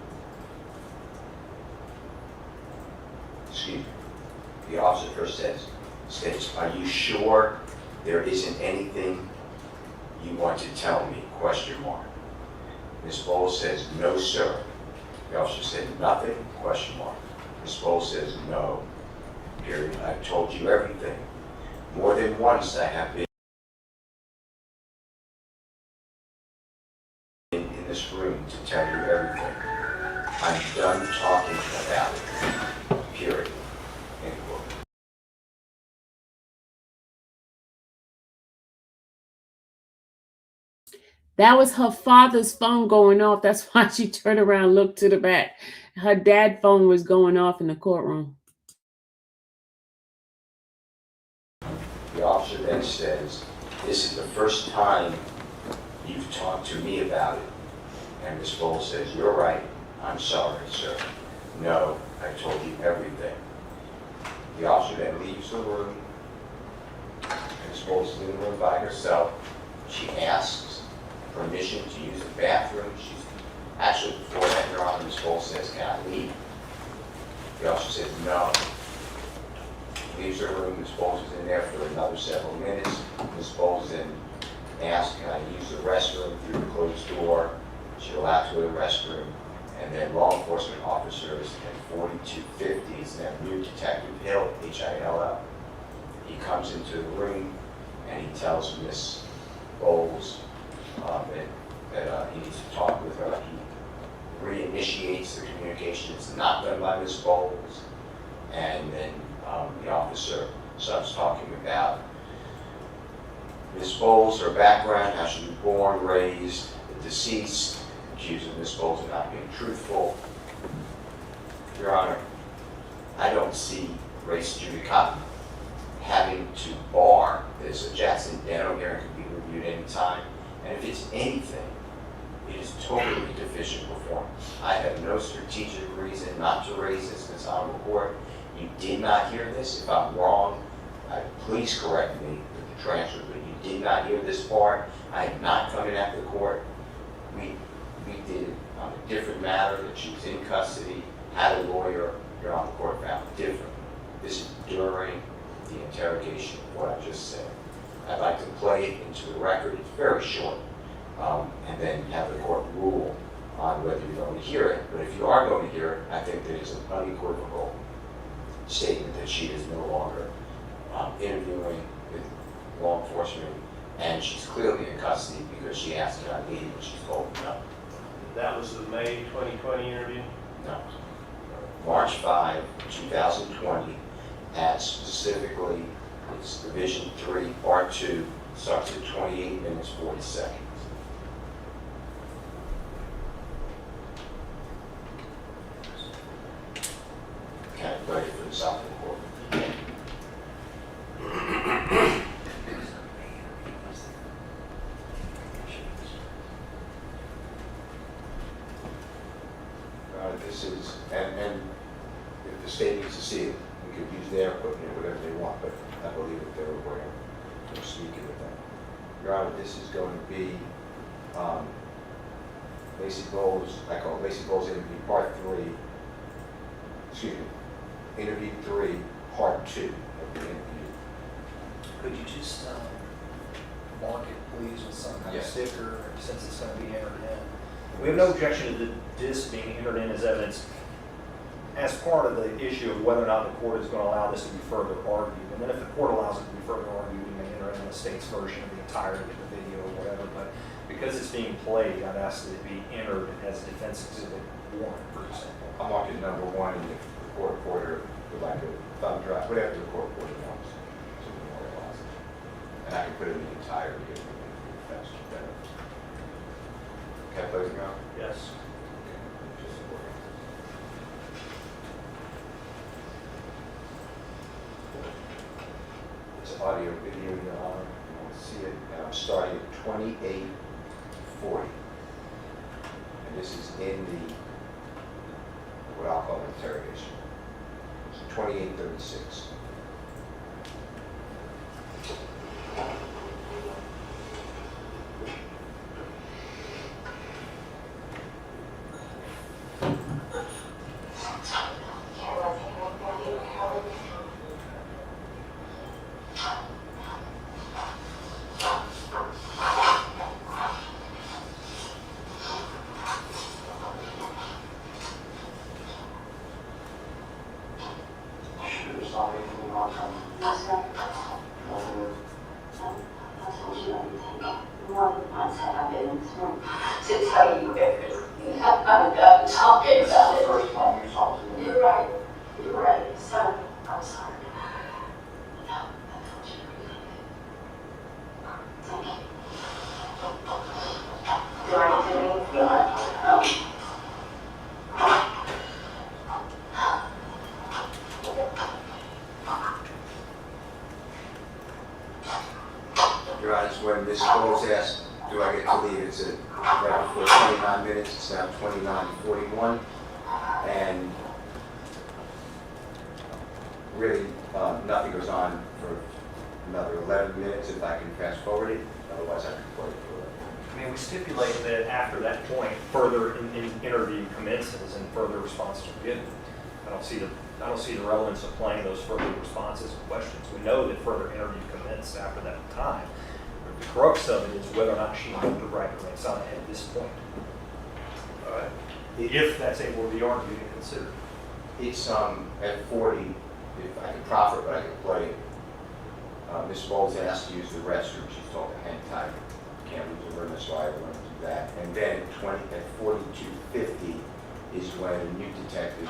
Excuse me. The officer first states, are you sure there isn't anything you want to tell me? Question mark. Ms. Boles says, no, sir. The officer said, nothing? Question mark. Ms. Boles says, no. Period. I've told you everything. More than once I have been in this room to tell you everything. I'm done talking about it. Period.
That was her father's phone going off. That's why she turned around and looked to the back. Her dad's phone was going off in the courtroom.
The officer then says, "This is the first time you've talked to me about it." And Ms. Boles says, "You're right. I'm sorry, sir. No, I told you everything." The officer then leaves the room. And Ms. Boles is in the room by herself. She asks permission to use the bathroom. She's actually, before that, Your Honor, Ms. Boles says, "Can I leave?" The officer says, "No." Leaves her room. Ms. Boles is in there for another several minutes. Ms. Boles then asks, "Can I use the restroom?" Through the closed door. She's allowed to go to the restroom. And then law enforcement officers at 4250, it's now new Detective Hill, Hill. He comes into the room and he tells Ms. Boles that he needs to talk with her. He reinitiates the communication. It's not done by Ms. Boles. And then the officer starts talking about Ms. Boles, her background, how she was born, raised, the deceased, accusing Ms. Boles of not being truthful. Your Honor, I don't see res judicata having to bar this. A Jackson Dano hearing can be reviewed anytime. And if it's anything, it is totally deficient performance. I have no strategic reason not to raise this in this honorable court. You did not hear this. If I'm wrong, please correct me with the transcript, but you did not hear this part. I am not coming after the court. We did it on a different matter, that she was in custody, had a lawyer. Your Honor, the court found it different. This is during the interrogation of what I just said. I'd like to play it into the record. It's very short. And then have the court rule on whether you're going to hear it. But if you are going to hear it, I think there is an unequivocal statement that she is no longer interviewing with law enforcement, and she's clearly in custody because she asked her to leave and she's told no.
That was the May 2020 interview?
No. March 5, 2020, at specifically, it's Division 3, Part 2, starts at 28 minutes, 40 seconds. Can I play it for the South Court? This is, and if the state needs to see it, we could use their equipment, whatever they want, but I believe that they're aware of speaking with them. Your Honor, this is going to be Lacy Boles, I call it Lacy Boles interview part 3, excuse me, interview 3, part 2 of the interview.
Could you just mark it, please, with some kind of
Yes.
sticker, since it's going to be entered in? We have no objection to this being entered in as evidence as part of the issue of whether or not the court is going to allow this to be further argued. And then if the court allows it to be further argued, we may enter in the state's version of the entirety of the video or whatever. But because it's being played, I'd ask that it be entered as Defense Exhibit 1, for example.
I'm marking number 1, and if the court reporter would like a thumb drive, whatever the court reporter wants to memorialize it. And I can put it in the entirety of the defense. Can I play it now?
Yes.
It's audio, video, Your Honor. You want to see it? And I'm starting at 28:40. And this is in the, what I'll call interrogation. It's 28:36.
To tell you everything. I'm done talking about it. First time you talk to me. You're right. You're right. So, I'm sorry. No, I told you everything. Thank you.
Boles asked, do I get to leave? It's right before 29 minutes, it's now 29:41. And really, nothing goes on for another 11 minutes if I can fast forward it, otherwise I can play it for
I mean, we stipulate that after that point, further interview commences and further responses are given. I don't see the relevance of playing those further responses and questions. We know that further interview commenced after that time. But the crux of it is whether or not she moved the right to remain silent at this point. All right. If that's able to be argued and considered.
It's at 40, if I can profit, but I can play it. Ms. Boles asked to use the restroom. She's told to hang tight. Can't leave the room, that's why I want to do that. And then at 42:50 is when a new detective,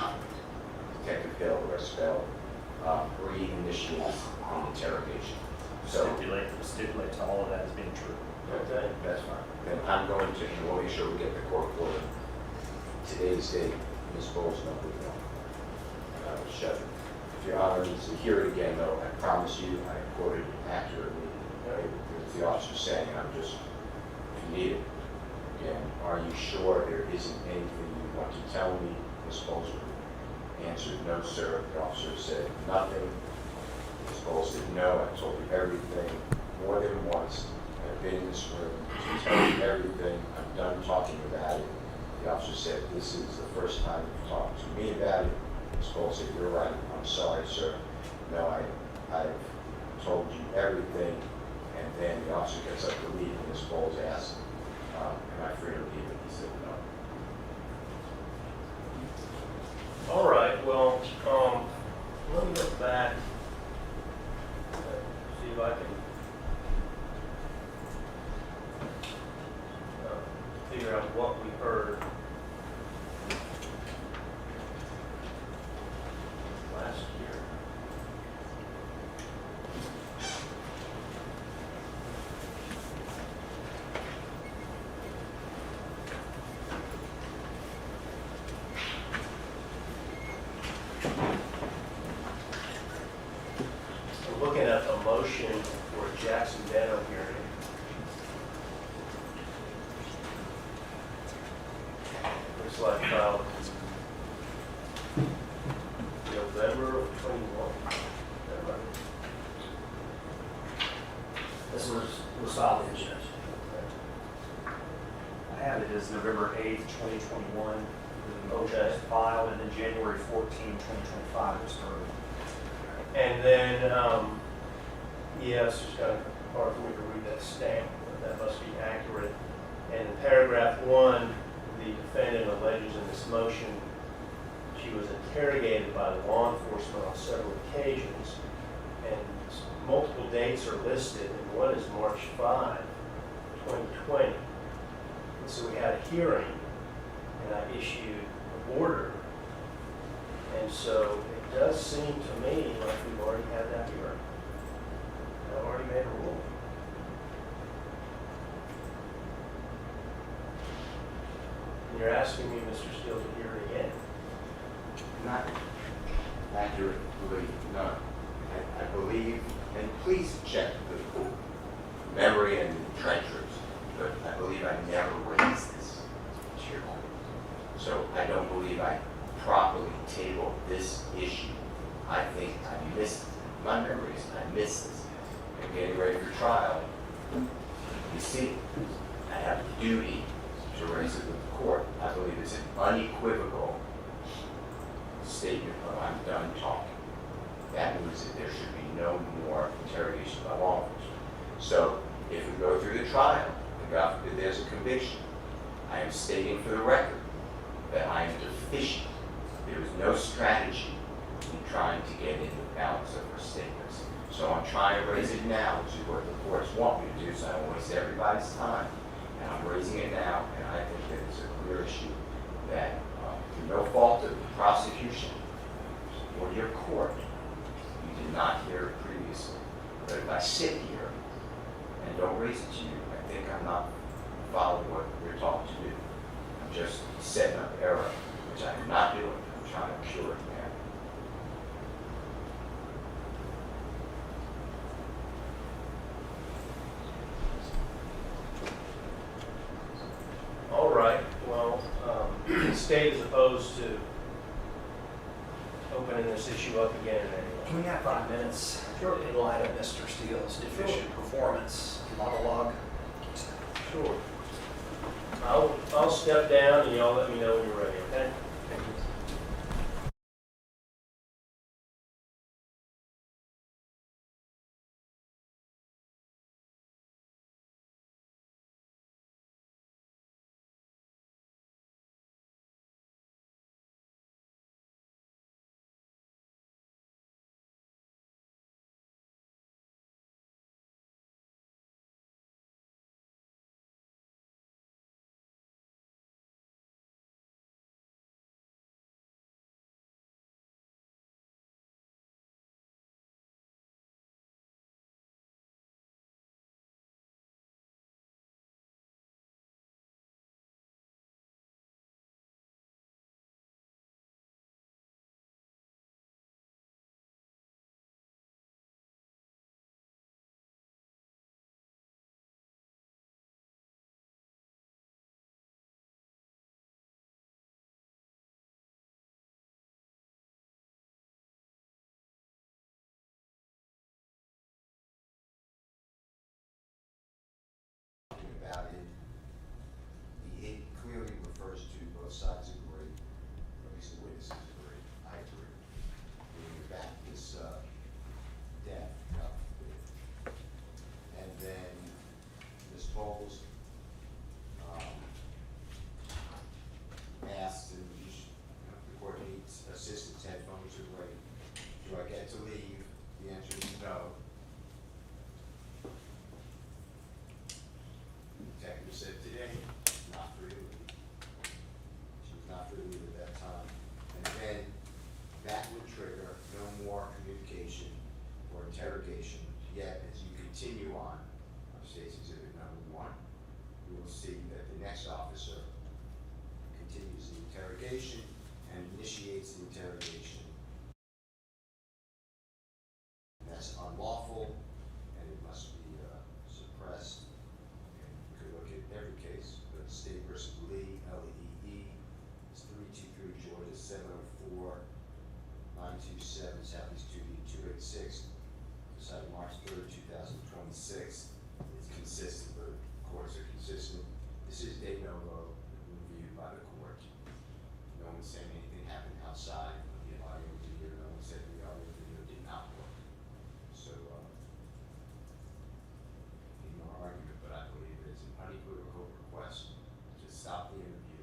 Detective Hill or Spell, re-initiates the interrogation. So
Stipulate to all of that as being true.
okay, that's fine. Then I'm going to, and we'll make sure we get the court order. Today's date, Ms. Boles, no, we don't. Shut it. If Your Honor needs to hear it again, though, I promise you, I quoted accurately. It's the officer saying, I'm just, if you need it. Again, are you sure there isn't anything you want to tell me? Ms. Boles answered, no, sir. The officer said, nothing. Ms. Boles said, no, I told you everything more than once. I've been in this room to tell you everything. I'm done talking about it. The officer said, this is the first time you've talked to me about it. Ms. Boles said, you're right. I'm sorry, sir. No, I've told you everything. And then the officer gets up to leave, and Ms. Boles asked, am I free to leave? And he said, no.
All right, well, let me look back, see if I can figure out what we heard last year. I'm looking at a motion for a Jackson Dano hearing. Looks like filed November of 21. Is that right?
This was filed in judge.
I have it as November 8th, 2021. The motion
Okay.
was filed, and then January 14, 2025 was heard.
And then, yes, it's kind of hard for me to read that stamp, but that must be accurate. And in paragraph 1, the defendant alleges in this motion she was interrogated by the law enforcement on several occasions, and multiple dates are listed, and one is March 5, 2020. And so we had a hearing, and I issued an order. And so it does seem to me like we've already had that hearing. I've already made a rule. And you're asking me, Mr. Steele, to hear it again?
Not accurately, no. I believe, and please check the memory and transcripts, but I believe I never raised this to your court. So I don't believe I properly tabled this issue. I think I missed it. My memory is I missed this. I'm getting ready for trial. You see, I have a duty to raise it with the court. I believe it's an unequivocal statement of I'm done talking. That means that there should be no more interrogation by law enforcement. So if we go through the trial, and God forbid there's a conviction, I am stating for the record that I am deficient. There is no strategy in trying to get in the balance of her statements. So I'm trying to raise it now, which is what the courts want me to do, so I don't waste everybody's time. And I'm raising it now, and I think that it's a clear issue that through no fault of the prosecution or your court, you did not hear it previously. But if I sit here and don't raise it to you, I think I'm not following what we're taught to do. I'm just setting up error, which I am not doing. I'm trying to cure it now.
right, well, the state is opposed to opening this issue up again in any way.
Can we have 5 minutes?
Sure.
In light of Mr. Steele's deficient performance monologue.
Sure. I'll step down and y'all let me know when you're ready, okay?
About it, it clearly refers to both sides agree, or at least the witnesses agree, I agree. Bringing back this, death, and then Ms. Boles, asked, and the court needs assistance, headphones are ready. Do I get to leave? The answer is no. Detective said today, not free to leave. She was not free to leave at that time. And then that would trigger no more communication or interrogation. Yet, as you continue on, State's Exhibit number 1, you will see that the next officer continues the interrogation and initiates the interrogation. That's unlawful, and it must be suppressed. You could look at every case, but State versus Lee, L-E-E, it's 323 Georgia 704 927 Southeast 286, decided March 3rd, 2026. It's consistent, the courts are consistent. This is de novo review by the court. No one's saying anything happened outside of the audio video. No one said the audio video did not work. So, no argument, but I believe it's an unequivocal request to stop the interview.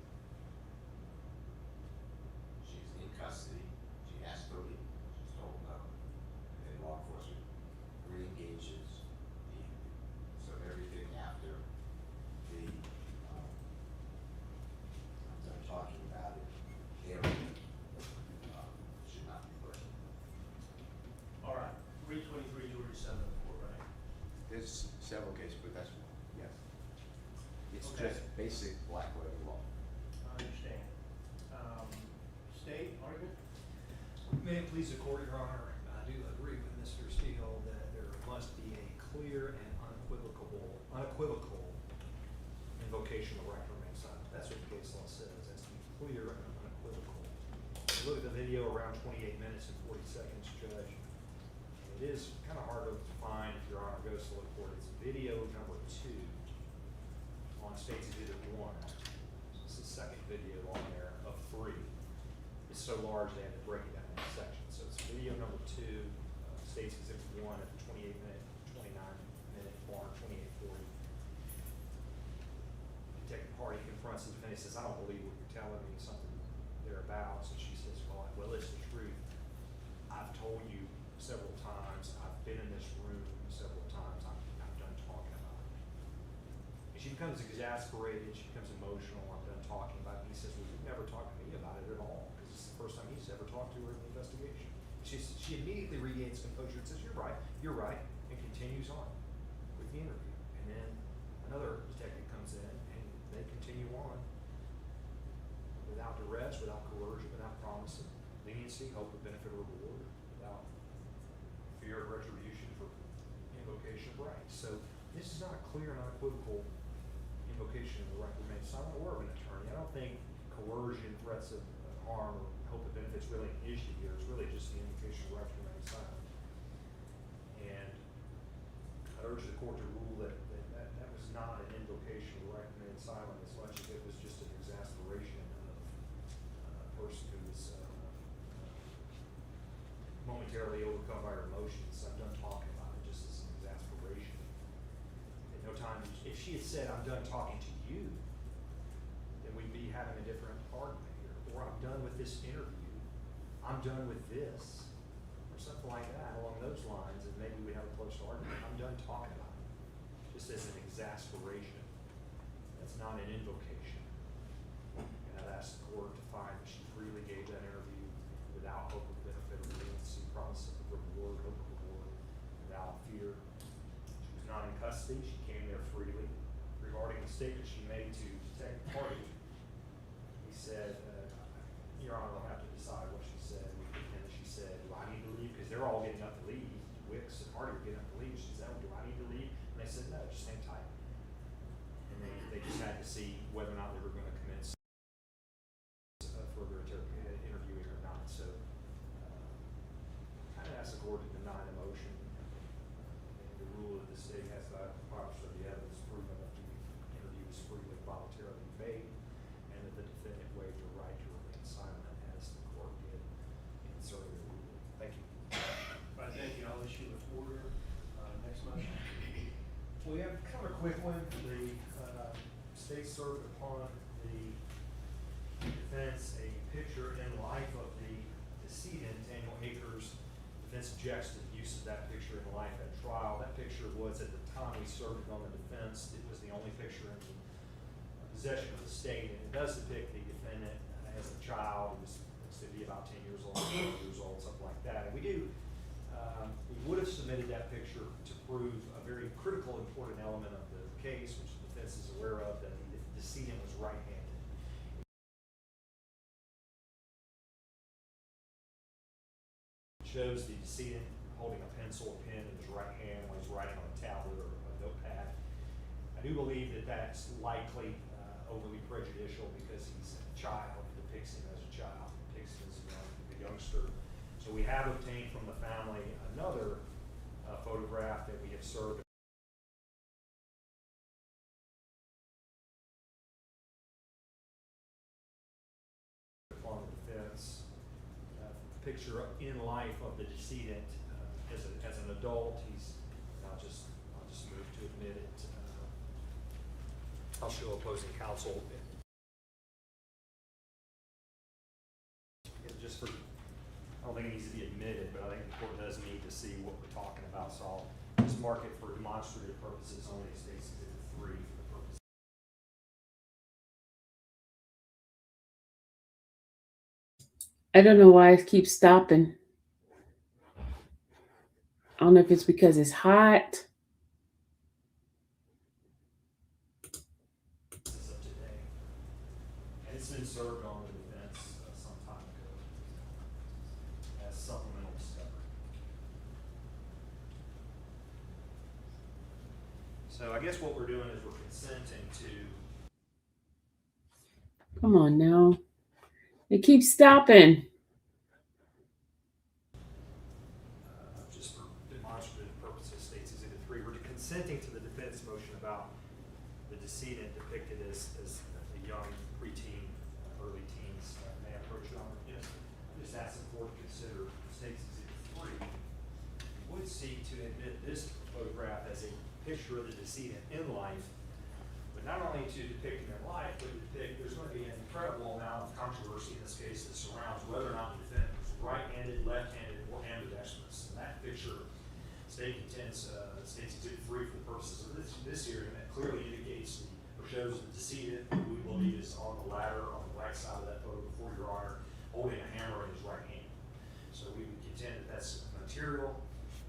She's in custody. She has to leave. She's told no. And then law enforcement re-engages the interview. So everything after the, I'm done talking about it, area, should not be put.
All right, 323 Georgia 704, right?
There's several cases, but that's one, yes. It's
Okay.
just basic black letter law.
I understand. State argument?
May it please the court, Your Honor, I do agree with Mr. Steele that there must be a clear and unequivocal invocation of the right to remain silent. That's what the case law says. That's to be clear and unequivocal. If you look at the video, around 28 minutes and 40 seconds, Judge. It is kind of hard to find if Your Honor goes to look for it. It's video number 2 on State's Exhibit 1. It's the second video on there of 3. It's so large they had to break it down into sections. So it's video number 2, State's Exhibit 1 at the 28-minute, 29-minute mark, 28:40. Detective Hardy confronts the defendant and says, I don't believe what you're telling me, something thereabouts. And she says, well, it's the truth. I've told you several times, I've been in this room several times, I'm done talking about it. And she becomes exasperated, she becomes emotional, I'm done talking about it. He says, well, you've never talked to me about it at all, because it's the first time he's ever talked to her in the investigation. She immediately regains composure and says, you're right, and continues on with the interview. And then another detective comes in, and they continue on without duress, without coercion, without promising leniency, hope of benefit or reward, without fear of retribution for invocation of rights. So this is not a clear and unequivocal invocation of the right to remain silent or of an attorney. I don't think coercion, threats of harm, or hope of benefits really an issue here. It's really just the invocation of right to remain silent. And I urge the court to rule that was not an invocation of the right to remain silent as much as it was just an exasperation of a person who was momentarily overcome by her emotions. I'm done talking about it, just as an exasperation. At no time, if she had said, I'm done talking to you, then we'd be having a different argument here. Or I'm done with this interview, I'm done with this, or something like that along those lines, and maybe we have a close argument. I'm done talking about it, just as an exasperation. That's not an invocation. And I'd ask the court to find that she freely gave that interview without hope of benefit or leniency, promise of reward, hope of reward, without fear. She was not in custody. She came there freely. Regarding the statement she made to Detective Hardy, he said, Your Honor, I'll have to decide what she said. And she said, do I need to leave? Because they're all getting up to leave. Wicks and Hardy were getting up to leave. She said, do I need to leave? And they said, no, just hang tight. And they just had to see whether or not they were going to commence further interviewing or not. So I asked the court to deny the motion. And the rule that the state has the proper of the evidence proven that the interview was freely and voluntarily made, and that the defendant waived her right to remain silent as the court did in serving the ruling. Thank you.
Right, thank you. I'll issue an order. Next motion.
We have kind of a quick one. The state served upon the defense a picture in life of the decedent, Daniel Akers. Defense objects to the use of that picture in life at trial. That picture was, at the time we served it on the defense, it was the only picture in the possession of the state, and it does depict the defendant as a child. He was looks to be about 10 years old, 12 years old, something like that. And we would have submitted that picture to prove a very critical, important element of the case, which the defense is aware of, that the decedent was right-handed. It shows the decedent holding a pencil, a pen in his right hand while he's writing on a tablet or a notepad. I do believe that that's likely overly prejudicial because he's a child. It depicts him as a child, depicts him as a youngster. So we have obtained from the family another photograph that we have served upon the defense. Picture in life of the decedent as an adult. I'll just move to admit it. I'll show opposing counsel. Just for, I don't think it needs to be admitted, but I think the court does need to see what we're talking about. So I'll just mark it for demonstrative purposes only. States Exhibit 3 for the purpose.
I don't know why it keeps stopping. I don't know if it's because it's hot.
This is of today. And it's been served on the defense some time ago as supplemental discovery. So I guess what we're doing is we're consenting to.
Come on now. It keeps stopping.
Just for demonstrative purposes, States Exhibit 3, we're consenting to the defense motion about the decedent depicted as a young preteen, early teens. May I approach you on it? Yes. Just ask the court to consider States Exhibit 3. We would seek to admit this photograph as a picture of the decedent in life, but not only to depict him in life, but to depict there's going to be an incredible amount of controversy in this case that surrounds whether or not the defendant was right-handed, left-handed, or ambidextrous. And that picture, state contends, States Exhibit 3 for the purposes of this hearing, that clearly indicates or shows the decedent, who we believe is on the ladder on the right side of that photo before Your Honor, holding a hammer in his right hand. So we would contend that that's a material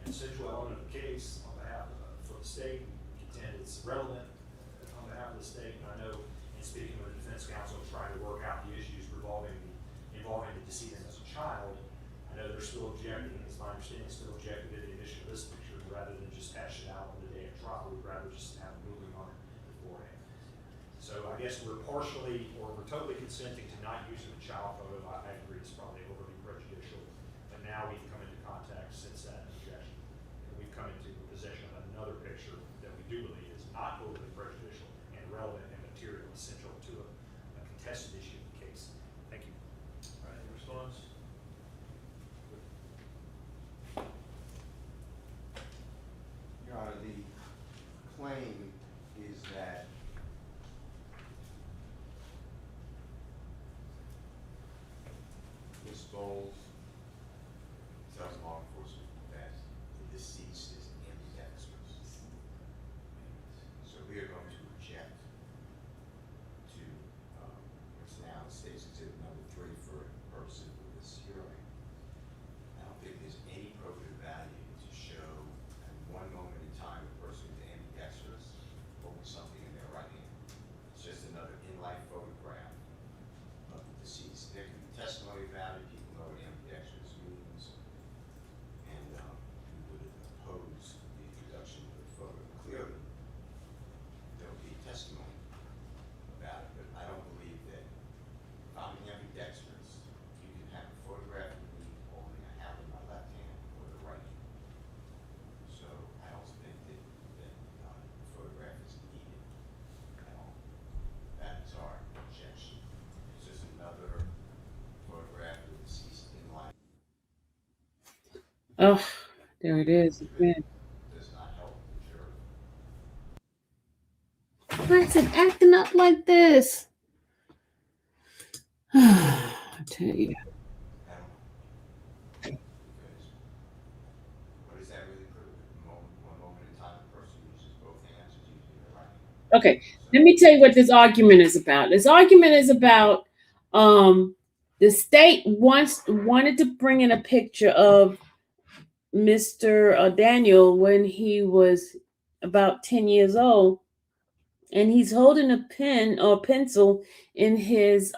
and essential element of the case on behalf of for the state. We contend it's relevant on behalf of the state. And I know in speaking with the defense counsel trying to work out the issues involving the decedent as a child, I know they're still objecting, it's my understanding, still objecting to the admission of this picture rather than just hash it out on the day of trial. We'd rather just have a moving on it beforehand. So I I guess we're partially, or we're totally consenting to not using the child photo. I agree it's probably overly prejudicial. But now we've come into contact since that objection. And we've come into possession of another picture that we do believe is not overly prejudicial and relevant and material essential to a contested issue in the case. Thank you.
All right, any response?
Your Honor, the claim is that Ms. Boles tells law enforcement that the deceased is ambidextrous. So we are going to reject what's now states exhibit number 3 for purposes of this hearing. I don't think there's any probative value to show at one moment in time a person is ambidextrous holding something in their right hand. It's just another in-life photograph of the deceased. There can be testimony about it, people know what ambidextrous means, and we would oppose the introduction of the photo. Clearly, there will be testimony about it, but I don't believe that if I'm ambidextrous, you can have a photograph of me holding a hammer in my left hand or the right hand. So I don't think that the photograph is needed at all. That is our objection. It's just another photograph of the deceased in life.
Oh, there it is again.
Does not help the jury.
Why is it acting up like this? I tell you.
I don't know. Because what does that really prove? One moment in time, the person uses both hands is using their right hand.
Okay, let me tell you what this argument is about. This argument is about the state wanted to bring in a picture of Mr. Daniel when he was about 10 years old, and he's holding a pen or pencil in his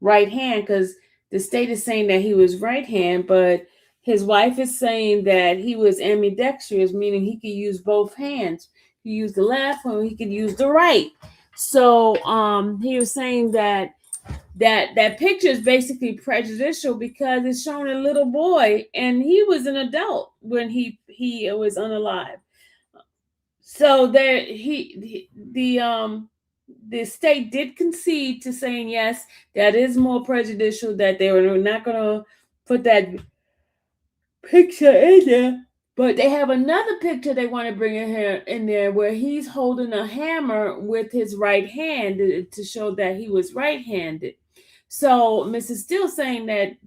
right hand because the state is saying that he was right hand, but his wife is saying that he was ambidextrous, meaning he could use both hands. He could use the left or he could use the right. So he was saying that picture is basically prejudicial because it's showing a little boy, and he was an adult when he was unalive. So there the state did concede to saying yes, that is more prejudicial, that they were not going to put that picture in there. But they have another picture they want to bring in there where he's holding a hammer with his right hand to show that he was right-handed. So Mrs. Still saying that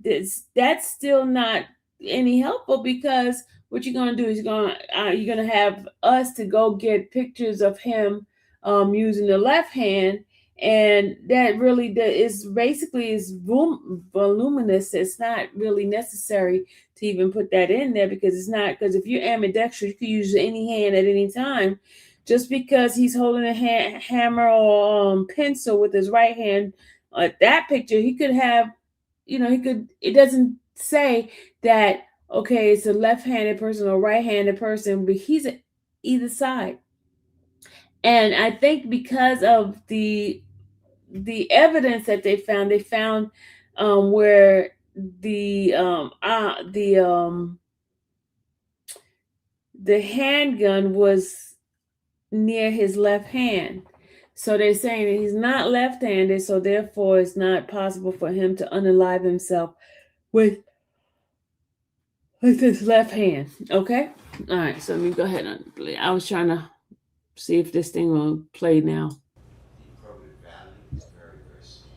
that's still not any helpful, because what you're going to do is you're going to have us to go get pictures of him using the left hand, and that really is basically is voluminous. It's not really necessary to even put that in there, because it's not, because if you're ambidextrous, you can use any hand at any time. Just because he's holding a hammer or pencil with his right hand, that picture, he could have, it doesn't say that, okay, it's a left-handed person or right-handed person, but he's at either side. And I think because of the evidence that they found where the handgun was near his left hand. So they're saying that he's not left-handed, so therefore it's not possible for him to unalive himself with his left hand. Okay? All right, so let me go ahead and play. I was trying to see if this thing will play now.
The probative value is very, very scant.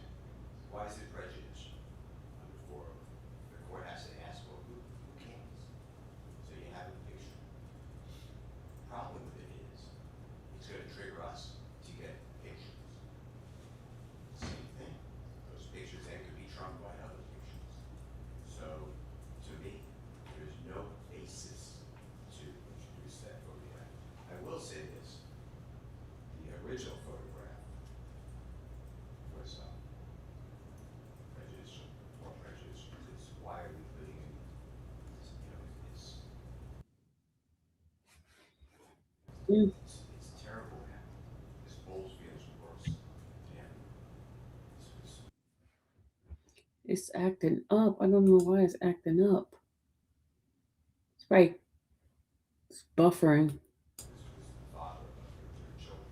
Why is it prejudicial? Number 4, the court has to ask, well, who cares? So you have a picture. The problem with it is, it's going to trigger us to get pictures. Same thing. Those pictures then could be trumped by other pictures. So, to me, there's no basis to introduce that photograph. I will say this. The original photograph was prejudicial, more prejudicial. It's why are we putting in, it's terrible now. This Boles feels worse.
It's acting up. I don't know why it's acting up. It's right. It's buffering.
Father of your children,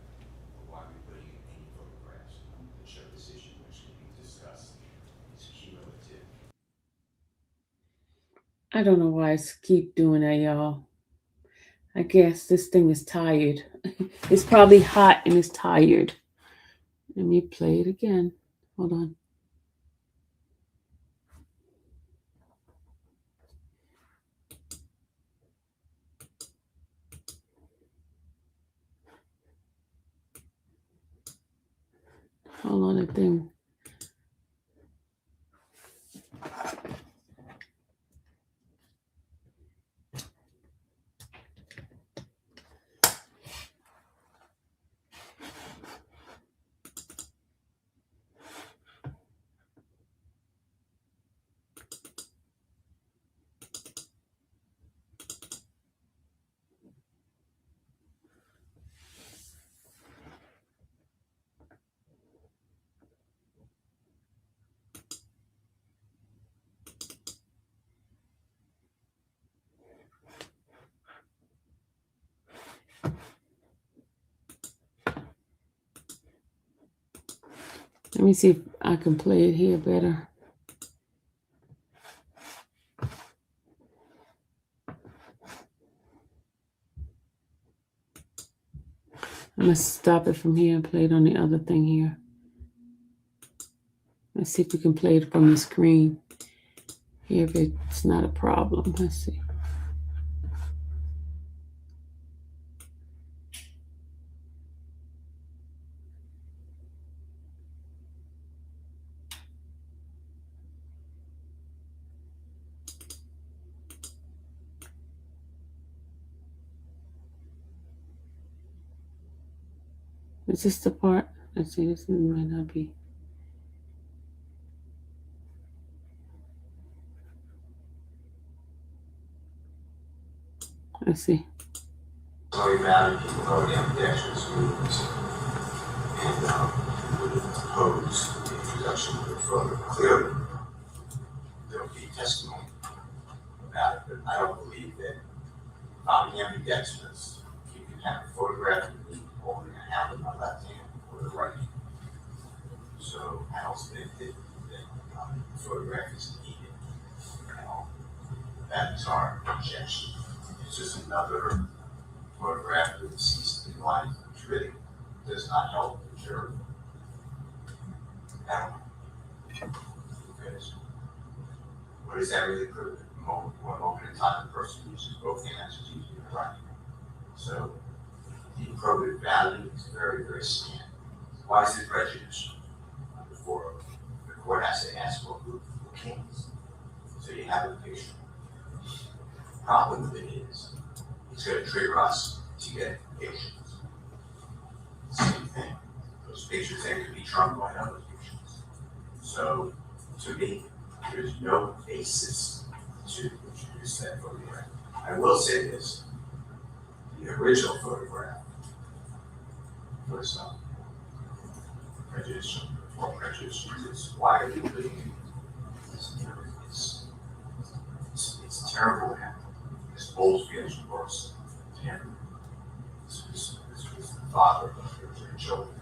why are we putting in any photographs that show this issue which can be discussed? It's cumulative.
I don't know why it's keep doing that, y'all. I guess this thing is tired. It's probably hot and it's tired. Let me play it again. Hold on. Hold on, that thing. Let me see if I can play it here better. I'm going to stop it from here and play it on the other thing here. Let's see if we can play it from the screen. Here, if it's not a problem. Let's see. Is this the part? Let's see, this might not be. Let's see.
Sorry about it, people already have objections movements and would oppose the introduction of the photo. Clearly, there will be testimony about it, but I don't believe that I'm ambidextrous. You can have a photograph of me holding a hand in my left hand or the right hand. So I don't think that the photograph is needed. That is our objection. It's just another photograph of the deceased in life, which really does not help the jury. Because what does that really prove? One moment in time, the person uses both hands is using the right hand. So the appropriate value is very, very scant. Why is it prejudicial? Before the court has to ask for who case. So you have a picture. The problem with it is, it's going to trigger us to get pictures. Same thing. Those pictures then could be trumped by other pictures. So, to me, there's no basis to introduce that photograph. I will say this. The original photograph was prejudicial. Or prejudicial is why are you putting it? It's terrible to have this Boles feels worse to him. This was the father of your three children.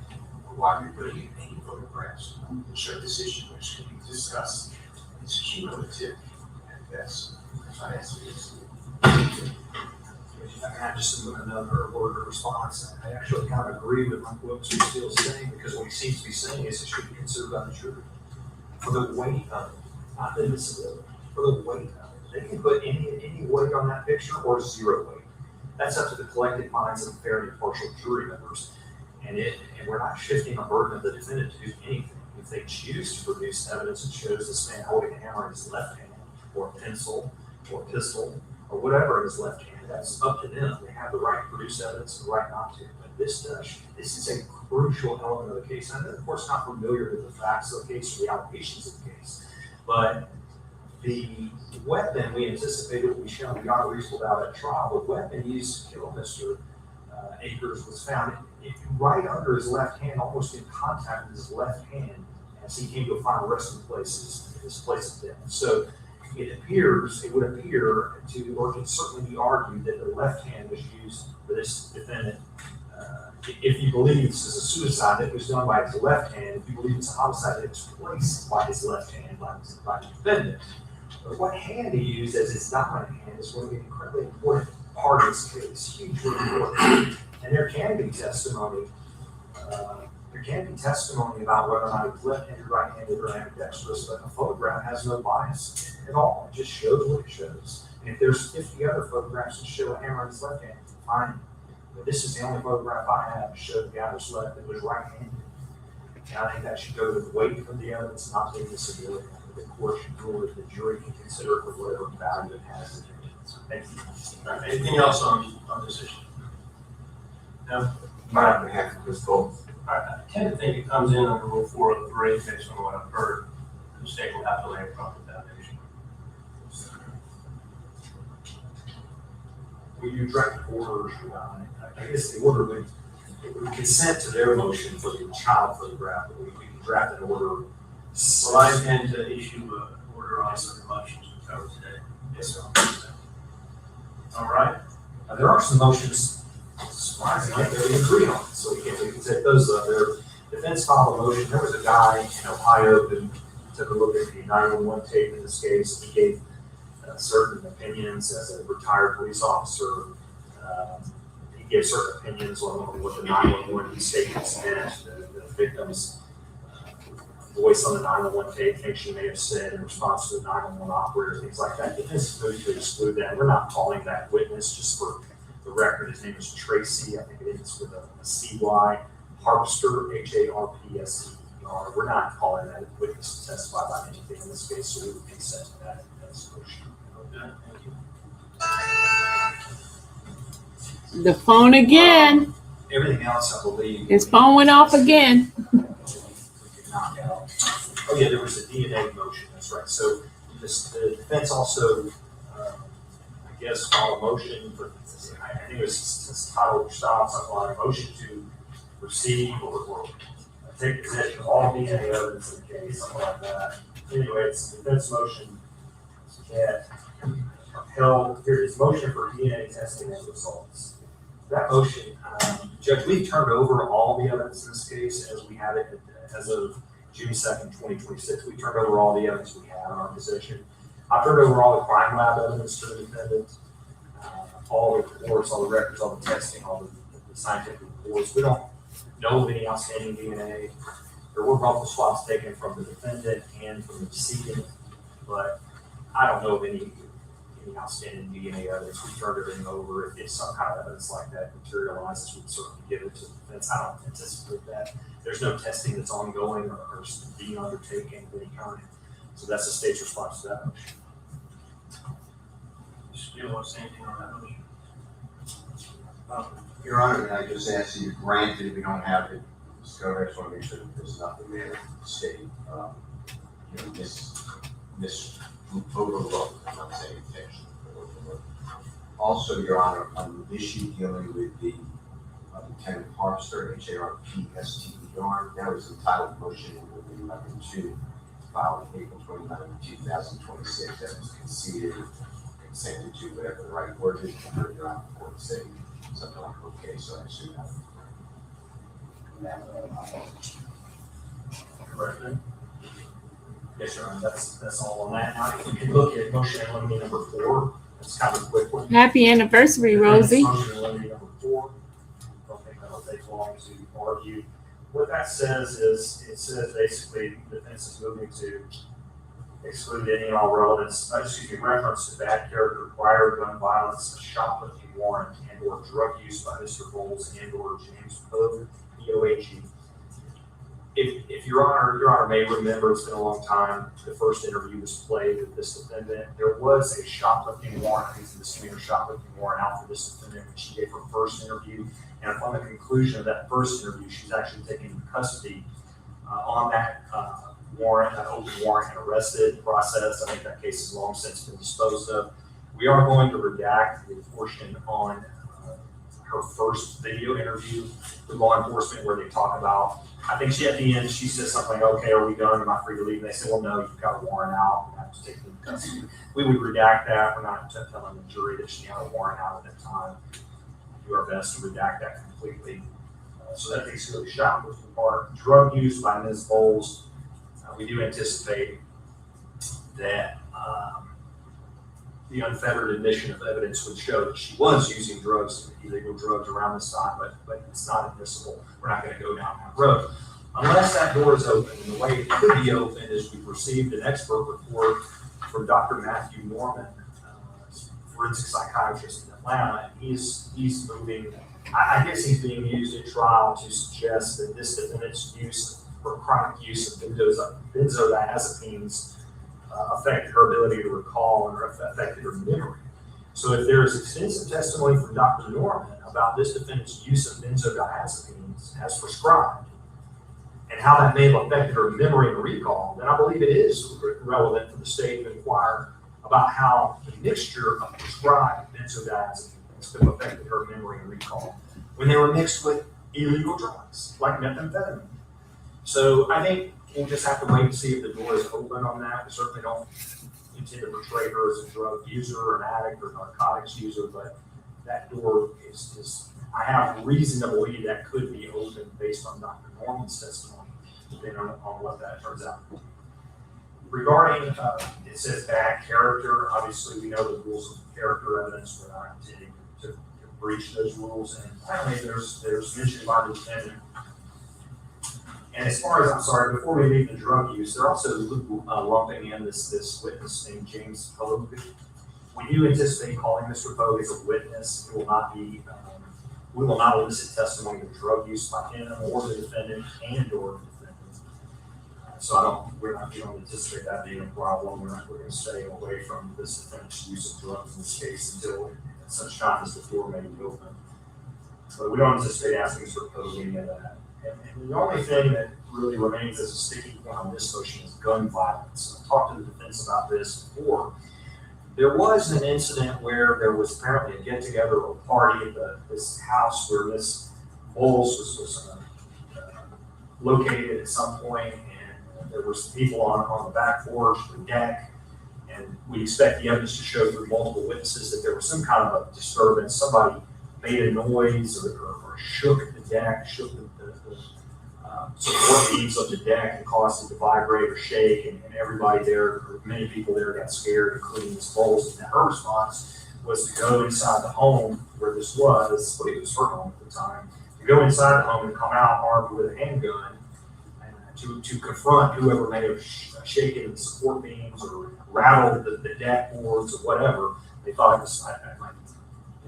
Why are we putting in any photographs that show this issue which can be discussed? It's cumulative at best. I answer this.
I just another word of response. I actually kind of agree with what Mr. Steele is saying, because what he seems to be saying is it should be considered by the jury for the weight of it, not the disability, for the weight of it. They can put any weight on that picture or zero weight. That's up to the collective minds of fair and impartial jury members. And we're not shifting a burden of the defendant to do anything. If they choose to produce evidence that shows this man holding a hammer in his left hand, or a pencil, or a pistol, or whatever in his left hand, that's up to them. They have the right to produce evidence and the right not to. But this is a crucial element of the case. I'm, of course, not familiar with the facts of the case or the allegations of the case, but the weapon we anticipated would be shown beyond a reasonable doubt at trial. The weapon used to kill Mr. Akers was found right under his left hand, almost in contact with his left hand, and so he can't go find a resting place in his place of death. So it would appear to, or can certainly be argued that the left hand was used for this defendant. If you believe this is a suicide that was done by his left hand, if you believe it's a homicide that was placed by his left hand, by the defendant, but what hand he used as his dominant hand is going to be an incredibly important part of this case, hugely important. And there can be testimony about whether or not he was left-handed, right-handed, or ambidextrous, but a photograph has no bias at all. It just shows what it shows. And if there's 50 other photographs that show a hammer in his left hand, fine. But this is the only photograph I have that showed the guy was left that was right-handed. And I think that should go to the weight of the evidence, not the disability. The court should rule that the jury can consider it for whatever value it has. Thank you.
Anything else on this issue? No?
On behalf of Ms. Boles.
I tend to think it comes in under Rule 403, based on what I've heard. The state will have to lay a proper foundation.
Will you draft orders? I guess the order would consent to their motion for the child photograph, but we can draft an order.
Well, I intend to issue an order on some motions to cover today.
Yes, sir. All right. There are some motions, surprisingly, that we agree on, so we can take those up. Their defense filed a motion. There was a guy in Ohio who took a look at the 911 tape in this case. He gave certain opinions as a retired police officer. He gave certain opinions on what the 911 statements meant, the victim's voice on the 911 tape, things she may have said in response to the 911 operator, things like that. The defense is moved to exclude that. We're not calling that witness, just for the record. His name is Tracy, I think it is with a CY, Harpster, Harpster. We're not calling that witness to testify about anything in this case, so we would consent to that motion. Okay, thank you.
The phone again.
Everything else, I believe.
His phone went off again.
Knock out. Oh yeah, there was a DNA motion, that's right. So the defense also, I guess, filed a motion for, I think it was titled style, something like a motion to receive or take possession of all DNA evidence in the case, something like that. Anyway, it's a defense motion that upheld, here is motion for DNA testing and results. That motion, Judge, we've turned over all the evidence in this case as we have it as of June 2nd, 2026. We turned over all the evidence we have in our possession. I turned over all the crime lab evidence to the defendant, all the reports, all the records, all the testing, all the scientific reports. We don't know of any outstanding DNA. There were multiple swabs taken from the defendant and from the decedent, but I don't know of any outstanding DNA evidence. We turned everything over. If some kind of evidence like that materializes, we'd certainly give it to the defense. I don't anticipate that. There's no testing that's ongoing or being undertaken of any kind. So that's the state's response to that motion.
Do you want to say anything on that motion?
Your Honor, I just ask you, granted, we don't have it discovered, I just want to make sure that there's nothing there to state, this overlooked, I'm not saying intentionally, but overlooked. Also, Your Honor, on the issue dealing with the Lieutenant Harpster, Harpster, that was entitled motion number 11-2, filed April 29, 2026, that was conceded, consented to, whatever the right word is, I heard Your Honor before to say something like, okay, so I assume that.
Correct. Yes, Your Honor, that's all on that. Now, if we can look at motion eliminating number 4, that's kind of a quick one.
Happy anniversary, Rosie.
Motion eliminating number 4. Don't think that'll take long to argue. What that says is, it says basically the defense is moving to exclude any and all reference to bad character, prior gun violence, shoplifting warrant, and or drug use by Mr. Boles and or James Pogue, POAG. If Your Honor may remember, it's been a long time, the first interview was played with this defendant. There was a shoplifting warrant, I think it's a misdemeanor shoplifting warrant out for this defendant when she gave her first interview. And upon the conclusion of that first interview, she's actually taken into custody on that warrant, that open warrant, and arrested process. I think that case has long since been disposed of. We are going to redact the portion on her first video interview with law enforcement where they talk about, I think at the end, she says something, okay, are we done? Am I free to leave? And they say, well, no, you've got a warrant out. You have to take the custody. We would redact that. We're not telling the jury that she had a warrant out at that time. Do our best to redact that completely. So that takes really shot with the part. Drug use by Ms. Boles. We do anticipate that the unfettered admission of evidence would show that she was using drugs, illegal drugs around this time, but it's not admissible. We're not going to go down that road. Unless that door is open, and the way it could be open is we've received an expert report from Dr. Matthew Norman, forensic psychiatrist in Atlanta, and he's moving, I guess he's being used at trial to suggest that this defendant's use or chronic use of benzodiazepines affected her ability to recall and affected her memory. So if there is extensive testimony from Dr. Norman about this defendant's use of benzodiazepines as prescribed, and how that may have affected her memory and recall, then I believe it is relevant for the state to inquire about how the mixture of prescribed benzodiazepines could have affected her memory and recall when they were mixed with illegal drugs like methamphetamine. So I think we'll just have to wait and see if the door is open on that. We certainly don't intend to portray her as a drug user or an addict or narcotics user, but that door is I have reason to believe that could be open based on Dr. Norman's testimony, depending on what that turns out. Regarding, it says bad character, obviously we know the rules of character evidence. We're not intending to breach those rules. And finally, there's mention by the defendant. And as far as, I'm sorry, before we leave the drug use, they're also lumping in this witness named James Pogue. We do anticipate calling Mr. Pogue as a witness. It will not be, we will not elicit testimony of drug use by him or the defendant and/or the defendant. So we don't anticipate that being a problem. We're going to stay away from this defendant's use of drugs in this case until such time as the door may be open. But we don't anticipate asking Mr. Pogue any of that. And the only thing that really remains as a sticking point on this motion is gun violence. I've talked to the defense about this before. There was an incident where there was apparently a get-together or a party at this house where Ms. Boles was located at some point, and there was people on the back porch, the deck, and we expect the evidence to show through multiple witnesses that there was some kind of a disturbance. Somebody made a noise or shook the deck, shook the support beams of the deck and caused it to vibrate or shake, and everybody there, or many people there, got scared, including Ms. Boles. And her response was to go inside the home where this was, but it was her home at the time, to go inside the home and come out armed with a handgun and to confront whoever may have shaken the support beams or rattled the deck boards or whatever. They thought it was,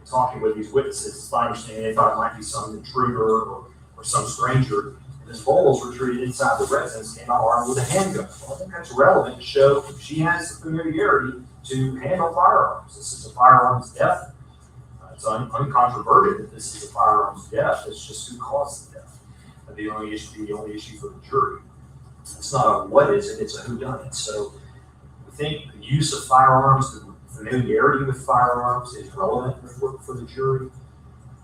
talking with these witnesses, it's my understanding, they thought it might be some intruder or some stranger. Ms. Boles retreated inside the residence, came out armed with a handgun. Well, I think that's relevant to show she has the familiarity to handle firearms. This is a firearms death. It's uncontroverted that this is a firearms death. It's just who caused the death. The only issue for the jury. It's not a what is it, it's a who done it. So we think the use of firearms, the familiarity with firearms is relevant for the jury.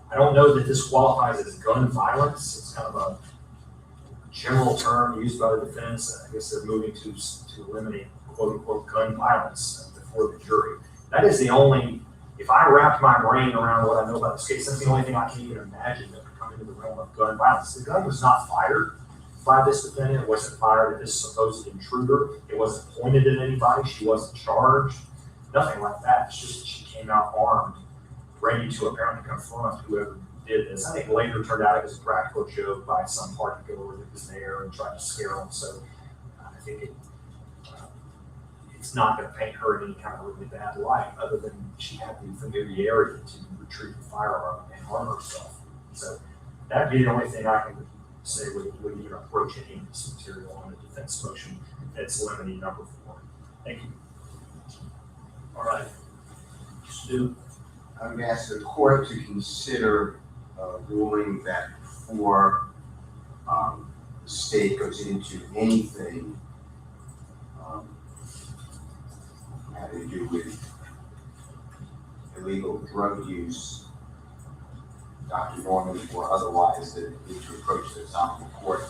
I don't know that this qualifies as gun violence. It's kind of a general term used by the defense. I guess they're moving to eliminate quote unquote gun violence before the jury. That is the only, if I wrapped my brain around what I know about this case, that's the only thing I can even imagine that would come into the realm of gun violence. The gun was not fired by this defendant. It wasn't fired at this supposed intruder. It wasn't pointed at anybody. She wasn't charged. Nothing like that. It's just that she came out armed, ready to apparently confront whoever did this. I think later turned out it was a practical joke by some party goer that was there and tried to scare them. So I think it's not going to paint her in any kind of really bad light, other than she had the familiarity to retrieve the firearm and harm herself. So that'd be the only thing I can say would even approach any of this material on the defense motion. That's limiting number 4. Thank you.
All right. Stu, I'm going to ask the court to consider ruling that before the state goes into anything having to do with illegal drug use, Dr. Norman or otherwise that need to approach the side of the court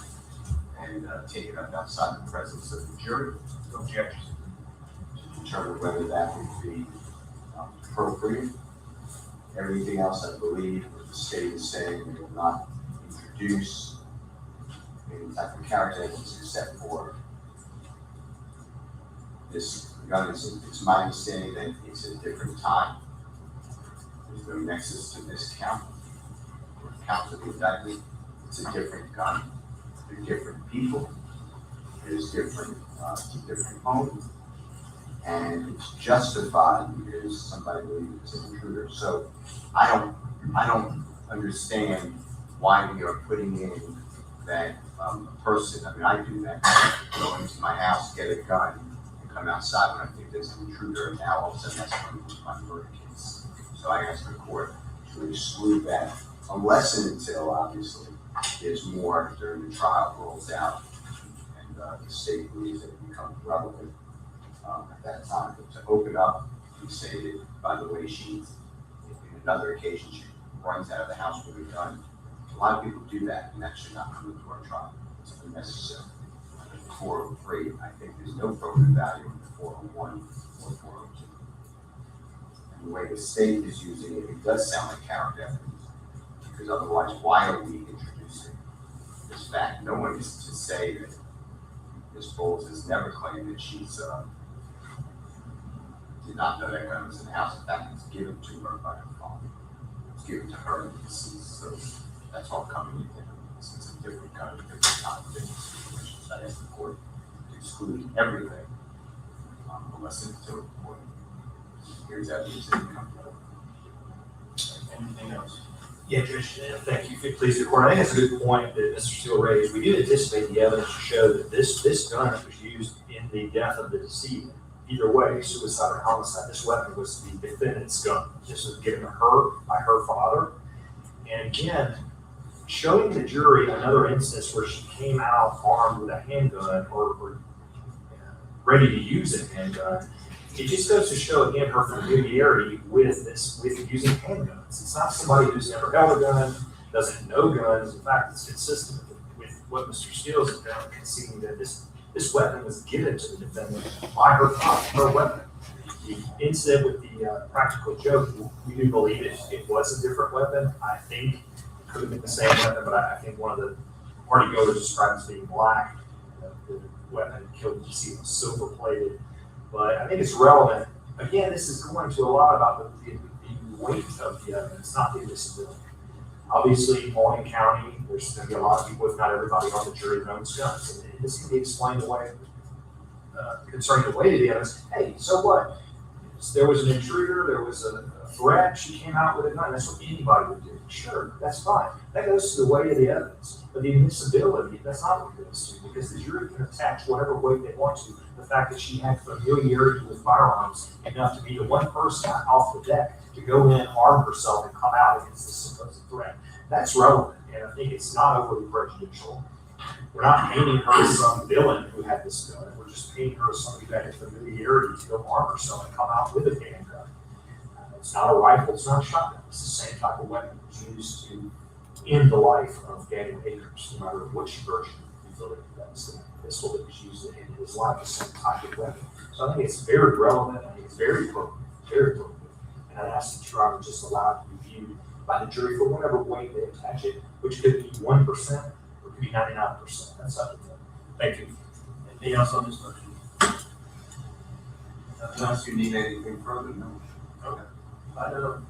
and take it up outside the presence of the jury. No objections. To determine whether that would be appropriate. Everything else, I believe, what the state is saying, they will not introduce any type of character evidence except for this gun. It's my understanding that it's a different time. There's no nexus to this count or count of the indictment. It's a different gun. They're different people. There's different, it's a different home. And it's justified because somebody believes it's an intruder. So I don't understand why we are putting in that person. I mean, I do that. Go into my house, get a gun, and come outside when I think there's an intruder. And now all of a sudden that's when my murder case. So I asked the court to exclude that, unless and until obviously there's more during the trial rolls out, and the state believes that it becomes relevant. At that time, but to open up and say that, by the way, in another occasion, she runs out of the house with a gun. A lot of people do that, and that should not come into our trial. It's unnecessary. Under 403, I think there's no probative value in the 401 or 402. And the way the state is using it, it does sound like character evidence, because otherwise, why are we introducing this fact? No one is to say that Ms. Boles has never claimed that she's did not know that gun was in the house. In fact, it's given to her by her father. It's given to her and deceased. So that's all coming in different. It's a different gun, different time, different situations. I asked the court to exclude everything, unless it's to a court. Here's evidence that comes out.
Anything else? Yeah, Judge, thank you. If it please the court, I think that's a good point that Mr. Steele raised. We do anticipate the evidence to show that this gun was used in the death of the decedent. Either way, suicide or homicide, this weapon was the defendant's gun. This was given to her by her father. And again, showing the jury another instance where she came out armed with a handgun or ready to use a handgun, it just goes to show again her familiarity with using handguns. It's not somebody who's never held a gun, doesn't know guns. In fact, it's consistent with what Mr. Steele has done, conceding that this weapon was given to the defendant by her father, her weapon. The incident with the practical joke, we do believe it was a different weapon. I think it could have been the same weapon, but I think one of the party goers described as being black. The weapon killed the deceased was silver plated. But I think it's relevant. Again, this is going to a lot about the weight of the evidence, not the admissibility. Obviously, Morgan County, there's going to be a lot of people, if not everybody on the jury, that owns guns. And this can be explained away concerning the weight of the evidence. Hey, so what? There was an intruder, there was a threat, she came out with a gun. That's what anybody would do. Sure, that's fine. That goes to the weight of the evidence. But the admissibility, that's not what it goes to, because the jury can attach whatever weight they want to the fact that she had familiarity with firearms enough to be the one person off the deck to go in, arm herself, and come out against this supposed threat. That's relevant, and I think it's not overly prejudicial. We're not painting her as some villain who had this gun. We're just painting her as somebody who had familiarity to go arm herself and come out with a handgun. It's not a rifle, it's not a shotgun. It's the same type of weapon that's used to end the life of Daniel Akers, no matter which version you believe. That's the pistol that was used to end his life, the same type of weapon. So I think it's very relevant. I think it's very appropriate, very appropriate. And I'd ask that Your Honor just allow it to be viewed by the jury for whatever weight they attach it, which could be 1% or could be 99%. That's up to them. Thank you.
Anything else on this motion? Unless you need anything further, no. Okay. I don't,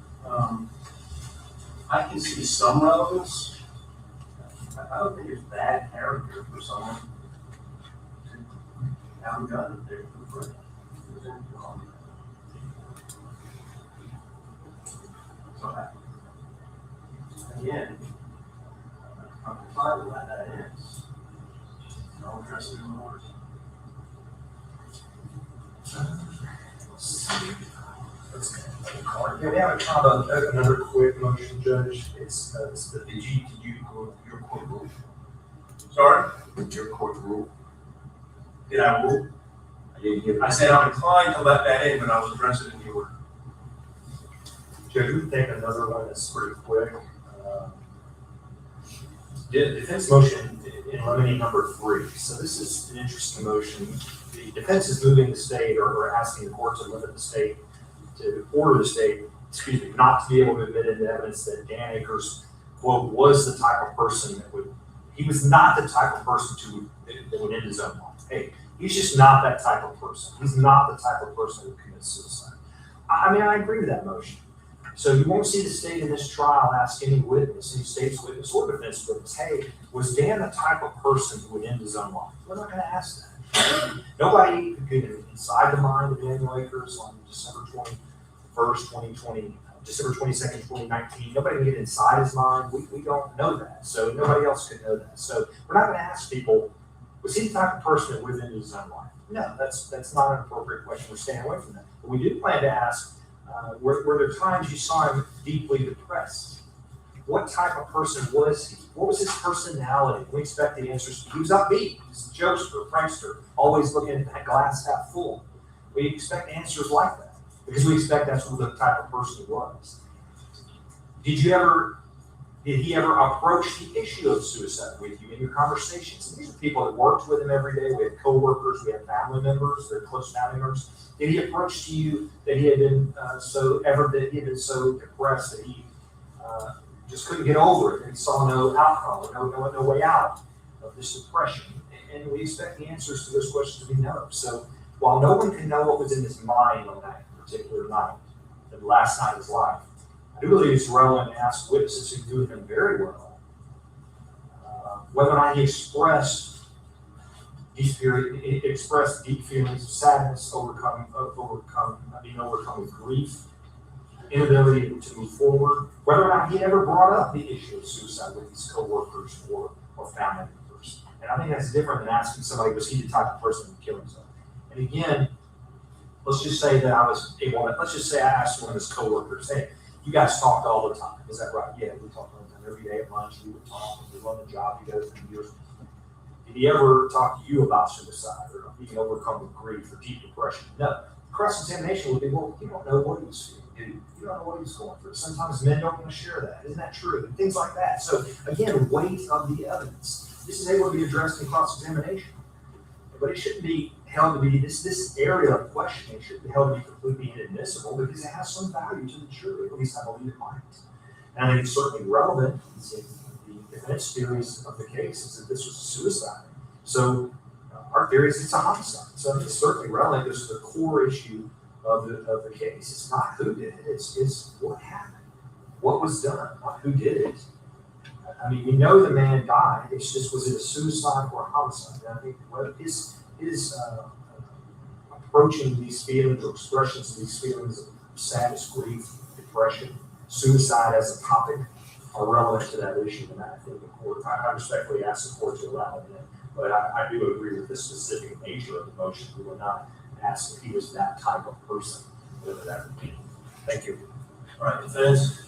I can see some relevance. I don't think it's bad character for someone to have a gun if they're for free. So again, I'm decided what that is. I'll address it in more.
Yeah, we have another quick motion, Judge. It's the
Your court rule.
Sorry?
Your court rule.
Did I rule?
I didn't hear.
I said I'm inclined to let that in, but I was addressing it in the order. Judge, we take another one that's pretty quick.
defense motion in limine number 3. So this is an interesting motion. The defense is moving the state or asking the court to limit the state, to order the state, not to be able to admit into evidence that Dan Akers, quote, was the type of person he was not the type of person that would end his own life. Hey, he's just not that type of person. He's not the type of person who commits suicide. I mean, I agree with that motion. So you won't see the state in this trial ask any witness, any state's witness or defense witness, hey, was Dan the type of person who would end his own life? We're not going to ask that. Nobody could get inside the mind of Daniel Akers on December 22nd, 2019. Nobody can get inside his mind. We don't know that. So nobody else could know that. So we're not going to ask people, was he the type of person that would end his own life? No, that's not an appropriate question. We're staying away from that. But we do plan to ask, were there times you saw him deeply depressed? What type of person was he? What was his personality? We expect the answers. He was upbeat. He's a jokester, prankster, always looking at that glass half full. We expect answers like that because we expect that's what the type of person he was. Did he ever approach the issue of suicide with you in your conversations? And these are people that worked with him every day. We had coworkers, we had family members, they're close family members. Did he approach to you that he had been so depressed that he just couldn't get over it, and he saw no outcome, or no way out of this depression? And we expect the answers to those questions to be no. So while no one can know what was in his mind on that particular night, the last night of his life, I do believe it's relevant to ask witnesses who knew him very well whether or not he expressed deep feelings of sadness, being overcome with grief, inability to move forward, whether or not he ever brought up the issue of suicide with his coworkers or family members. And I think that's different than asking somebody, was he the type of person who killed himself? And again, let's just say I asked one of his coworkers, hey, you guys talked all the time, is that right? Yeah, we talked all the time. Every day at lunch, we would talk. We love the job you guys for years. Did he ever talk to you about suicide or being overcome with grief or deep depression? No. Cross-examination would be, well, you don't know what he was feeling. You don't know what he was going through. Sometimes men don't want to share that. Isn't that true? And things like that. So again, weight of the evidence. This is able to be addressed in cross-examination. But it shouldn't be held to be, this area of questioning shouldn't be held to be completely inadmissible because it has some value to the jury, at least I believe it might. And I think it's certainly relevant. The defense theories of the case is that this was a suicide. So our theory is it's a homicide. So it's certainly relevant. This is the core issue of the case. It's not who did it, it's what happened. What was done, not who did it. I mean, we know the man died. It's just, was it a suicide or a homicide? And I think his approaching these feelings or expressions of these feelings of sadness, grief, depression, suicide as a topic are relevant to that issue. And I think the court, I respectfully ask the court to allow it in. But I do agree with the specific nature of the motion. We will not ask if he was that type of person, whatever that would be. Thank you.
All right, defense.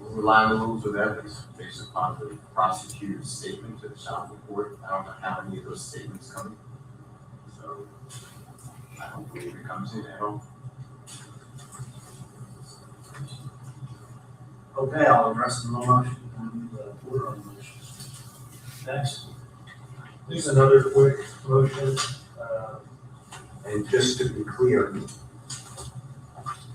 We'll rely on the rules of evidence based upon the prosecutor's statement to the child report. I don't know how many of those statements come in. So I don't believe it comes in at all.
Okay, I'll address the motion and the order on the motion. Next. There's another quick motion.
And just to be clear,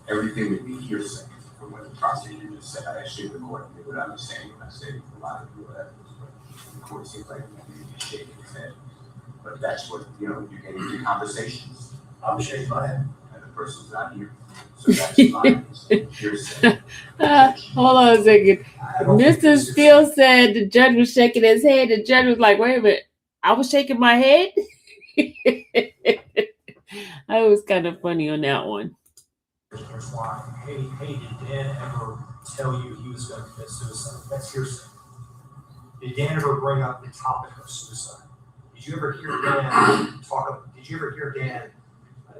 everything would be hearsay from what the prosecutor just said. I assume the court would understand when I say a lot of real evidence, but the court seems like he's shaking his head. But that's what, you get into conversations.
I'm shaking my head.
And the person's not here. So that's fine. Hearsay.
Hold on a second. Mr. Steele said the judge was shaking his head. The judge was like, wait a minute, I was shaking my head? I was kind of funny on that one.
Here's why. Hey, did Dan ever tell you he was going to commit suicide? That's hearsay. Did Dan ever bring up the topic of suicide? Did you ever hear Dan talk? Did you ever hear Dan?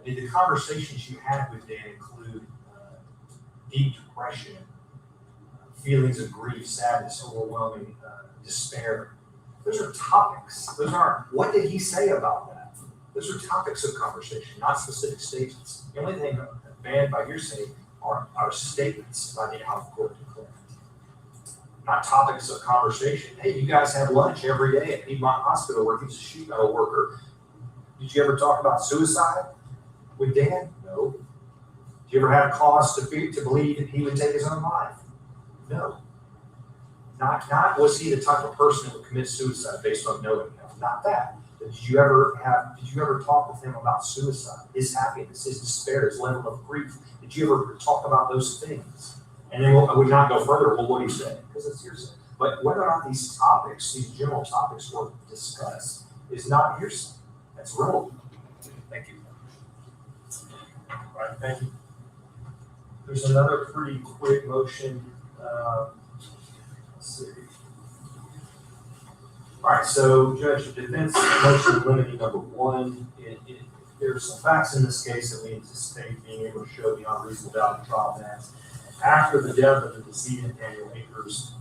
Did the conversations you had with Dan include deep depression, feelings of grief, sadness, overwhelming despair? Those are topics. Those aren't, what did he say about that? Those are topics of conversation, not specific statements. The only thing banned by hearsay are statements by the out of court declarant. not topics of conversation. Hey, you guys have lunch every day at Piedmont Hospital where he's a sheet metal worker. Did you ever talk about suicide with Dan? No. Did you ever have cause to believe that he would take his own life? No. Not was he the type of person who would commit suicide based on knowing him. Not that. Did you ever talk with him about suicide, his happiness, his despair, his level of grief? Did you ever talk about those things? And then I would not go further. Well, what do you say? Because it's hearsay. But whether or not these topics, these general topics were discussed, is not hearsay. That's relevant. Thank you. All right, thank you. There's another pretty quick motion. Let's see. All right, so Judge, the defense motion limiting number one, there's some facts in this case that we anticipate being able to show beyond reasonable doubt in trial that after the death of the decedent Daniel Akers,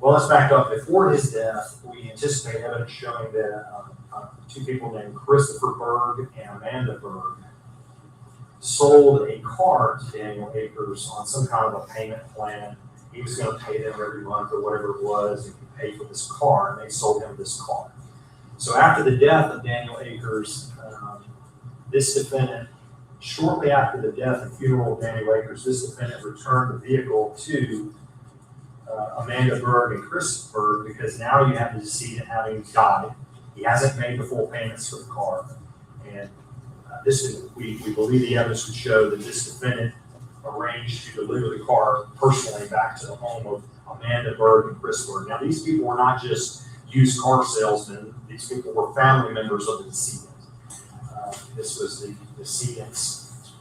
well, let's back up. Before his death, we anticipate evidence showing that two people named Christopher Berg and Amanda Berg sold a car to Daniel Akers on some kind of a payment plan. He was going to pay them every month or whatever it was and pay for this car, and they sold him this car. So after the death of Daniel Akers, this defendant, shortly after the death and funeral of Daniel Akers, this defendant returned the vehicle to Amanda Berg and Chris Berg because now you have the decedent having died. He hasn't made the full payments for the car. And we believe the evidence would show that this defendant arranged to deliver the car personally back to the home of Amanda Berg and Chris Berg. Now, these people were not just used car salesmen. These people were family members of the decedent. This was the decedent's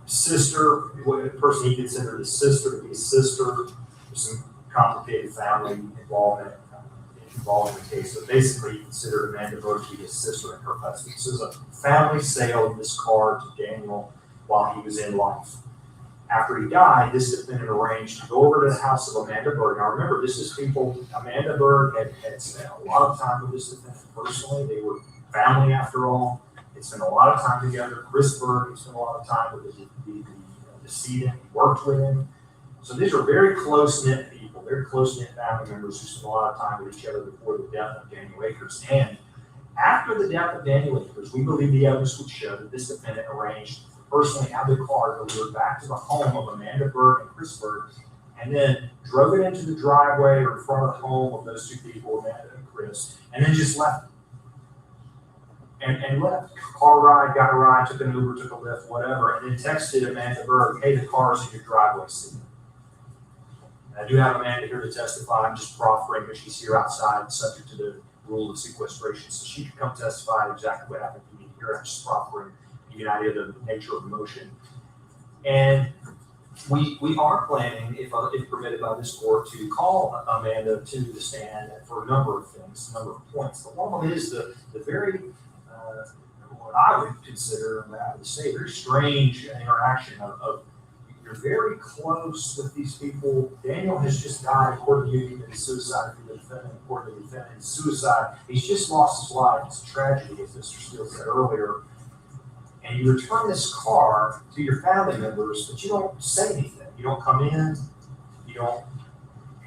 sister, a person he considered his sister to be his sister. There's some complicated family involvement involved in the case. So basically, he considered Amanda Berg to be his sister and her husband. So it was a family sale of this car to Daniel while he was in life. After he died, this defendant arranged to go over to the house of Amanda Berg. Now remember, this is people, Amanda Berg had spent a lot of time with this defendant personally. They were family after all. They spent a lot of time together. Chris Berg spent a lot of time with the decedent. He worked with him. So these are very close-knit people, very close-knit family members who spent a lot of time with each other before the death of Daniel Akers. And after the death of Daniel Akers, we believe the evidence would show that this defendant arranged to personally have the car delivered back to the home of Amanda Berg and Chris Berg, and then drove it into the driveway or in front of the home of those two people, Amanda and Chris, and then just left. And left. Car ride, got a ride, took an Uber, took a Lyft, whatever, and then texted Amanda Berg, hey, the car's in your driveway, see. I do have Amanda here to testify. I'm just proffering, but she's here outside, subject to the rule of sequestration, so she can come testify exactly what happened to me here. I'm just proffering, to give you an idea of the nature of the motion. And we are planning, if permitted by this court, to call Amanda to the stand for a number of things, a number of points. But one of them is the very, what I would consider, I would say, very strange interaction of you're very close with these people. Daniel has just died, according to you, he committed suicide for the defendant, according to the defendant, suicide. He's just lost his life. It's a tragedy, as Mr. Steele said earlier. And you return this car to your family members, but you don't say anything. You don't come in. You don't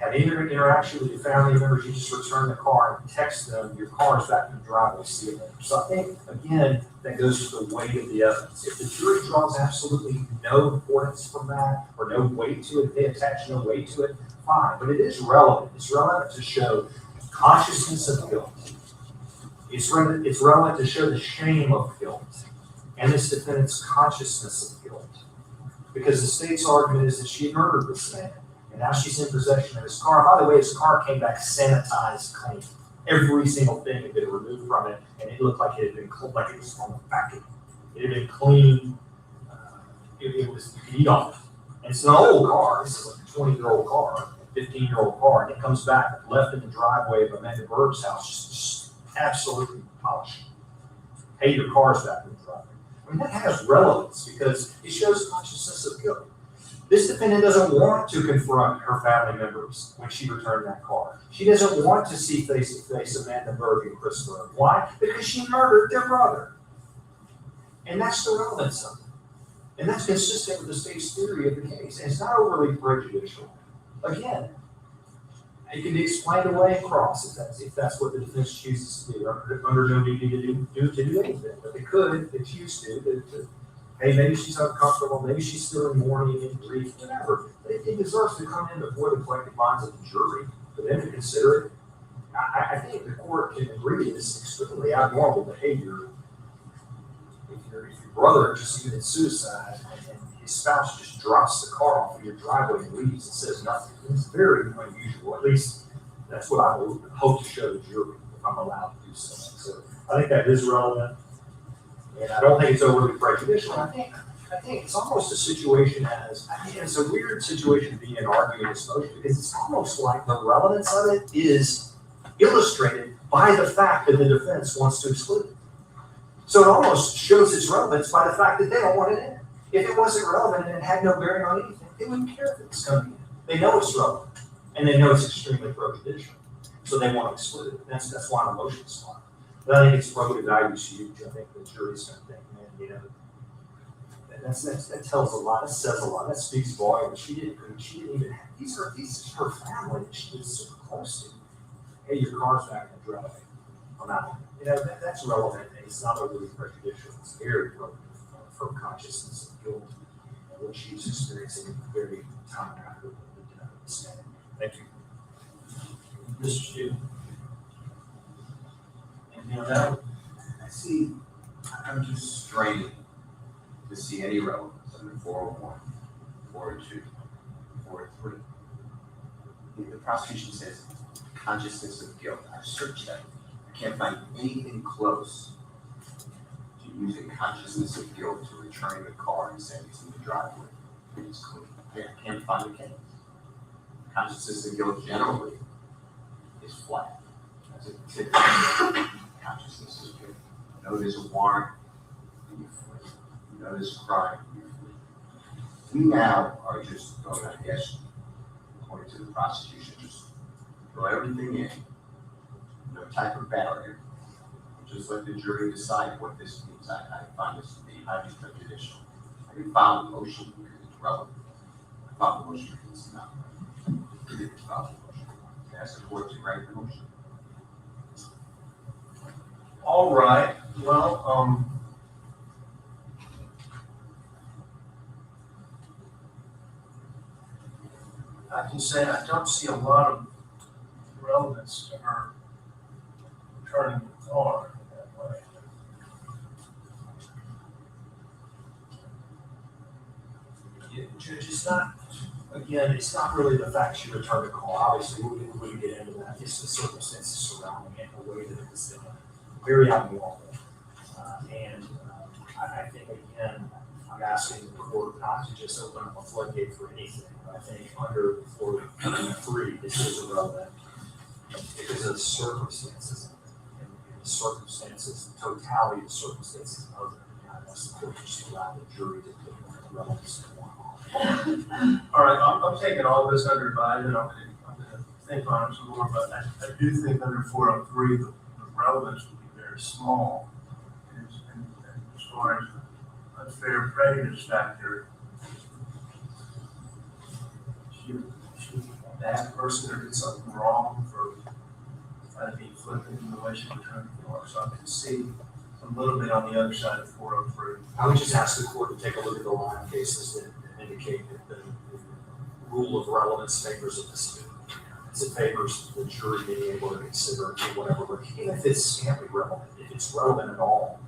have any interaction with your family members. You just return the car and text them, your car is back in the driveway, see you later. So I think, again, that goes to the weight of the evidence. If the jury draws absolutely no importance from that or no weight to it, they attach no weight to it, fine. But it is relevant. It's relevant to show consciousness of guilt. It's relevant to show the shame of guilt and this defendant's consciousness of guilt. Because the state's argument is that she murdered this man, and now she's in possession of his car. By the way, his car came back sanitized, clean. Every single thing had been removed from it, and it looked like it had been like it was from a vacuum. It had been cleaned. It was, you could eat off it. And it's an old car. This is like a 20-year-old car, a 15-year-old car, and it comes back left in the driveway of Amanda Berg's house, just absolutely polished. Hey, your car's back in the driveway. I mean, that has relevance because it shows consciousness of guilt. This defendant doesn't want to confront her family members when she returned that car. She doesn't want to see face-to-face Amanda Berg and Chris Berg. Why? Because she murdered their brother. And that's the relevance of it. And that's consistent with the state's theory of the case. And it's not overly prejudicial. Again, It can be explained away and cross if that's what the defense chooses to do. They're under no duty to do anything, but they could, if choose to, hey, maybe she's uncomfortable, maybe she's still in mourning and grief, whatever. It deserves to come in before the collective minds of the jury for them to consider it. I think the court can agree it's extremely abnormal behavior. If your brother just committed suicide and his spouse just drops the car off in your driveway and leaves and says nothing, it's very unusual. At least that's what I would hope to show the jury if I'm allowed to do so. So I think that is relevant, and I don't think it's overly prejudicial. I think it's almost a situation it's a weird situation to be in arguing this motion because it's almost like the relevance of it is illustrated by the fact that the defense wants to exclude it. So it almost shows its relevance by the fact that they don't want it in. If it wasn't relevant and it had no bearing on anything, they wouldn't care if it was coming in. They know it's relevant, and they know it's extremely prejudicial, so they want to exclude it. That's why the motion is filed. But I think its probative value is huge. I think the jury's going to think, man, that tells a lot. That says a lot. That speaks volumes. She didn't even. These are her family that she was super close to. Hey, your car's back in the driveway. I'm out. That's relevant, and it's not overly prejudicial. It's very relevant for consciousness of guilt and what she's experiencing at the very time after the stand. Thank you. Mr. Steele.
And I'm just straining to see any relevance under 401, 402, 403. The prosecution says consciousness of guilt. I've searched that. I can't find anything close to using consciousness of guilt to return the car and saying it's in the driveway. It's clean. I can't find a case. Consciousness of guilt generally is flat. That's a typical consciousness of guilt. You know there's a warrant, and you flee. You know there's a crime, and you flee. We now are just going, I guess, according to the prosecution, just throw everything in, no type of barrier, and just let the jury decide what this means. I find this to be highly prejudicial. I didn't file a motion because it's relevant. I filed a motion because it's not relevant. I didn't file a motion. I asked the court to grant the motion.
All right, well, I can say I don't see a lot of relevance to her turning the car that way.
Yeah, Judge, it's not really the fact she returned the call. Obviously, we can get into that. It's the circumstances surrounding it, the way that it was done. Very abnormal. I think, again, I'm asking the court not to just open up a floodgate for anything. I think under 403, this is irrelevant because of the circumstances and the totality of the circumstances of it. That's the court just allowed the jury to put the relevance to one.
All right, I'm taking all this under advisement. I'm gonna think on it some more, but I do think under 403, the relevance would be very small. And as far as unfair prejudice factor, that person or did something wrong for trying to be flippant in the way she returned the car. So I can see a little bit on the other side of 403.
I would just ask the court to take a look at the line of cases that indicate that the rule of relevance favors a dispute. It favors the jury being able to consider it or whatever, even if it's scantily relevant, if it's relevant at all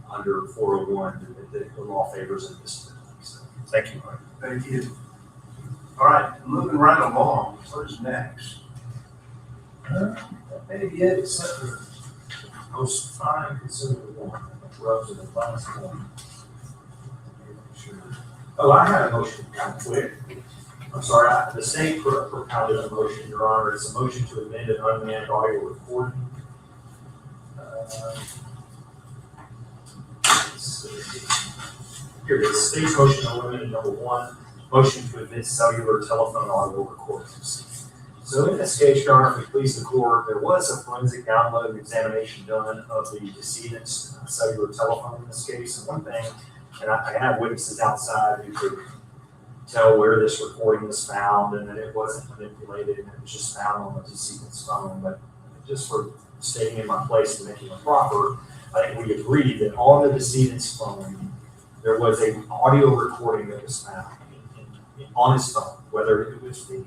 under 401, the law favors a dispute. So, thank you, Mark.
Thank you. All right, moving right along. What's next?
Maybe it, except for the most fine considered one, rubs in the last one. Oh, I had a motion kind of quick. I'm sorry, the state propounded a motion, Your Honor. It's a motion to amend an unmanned audio recording. Here it is, state's motion eliminated number 1, motion to admit cellular telephone audio recordings. So in this case, Your Honor, if we please the court, there was a forensic download examination done of the decedent's cellular telephone in this case. And one thing, and I have witnesses outside who could tell where this recording was found and that it wasn't manipulated and it was just found on the decedent's phone. But just for staying in my place and making it proper, I think we agreed that on the decedent's phone, there was an audio recording that was found on his phone, whether it was the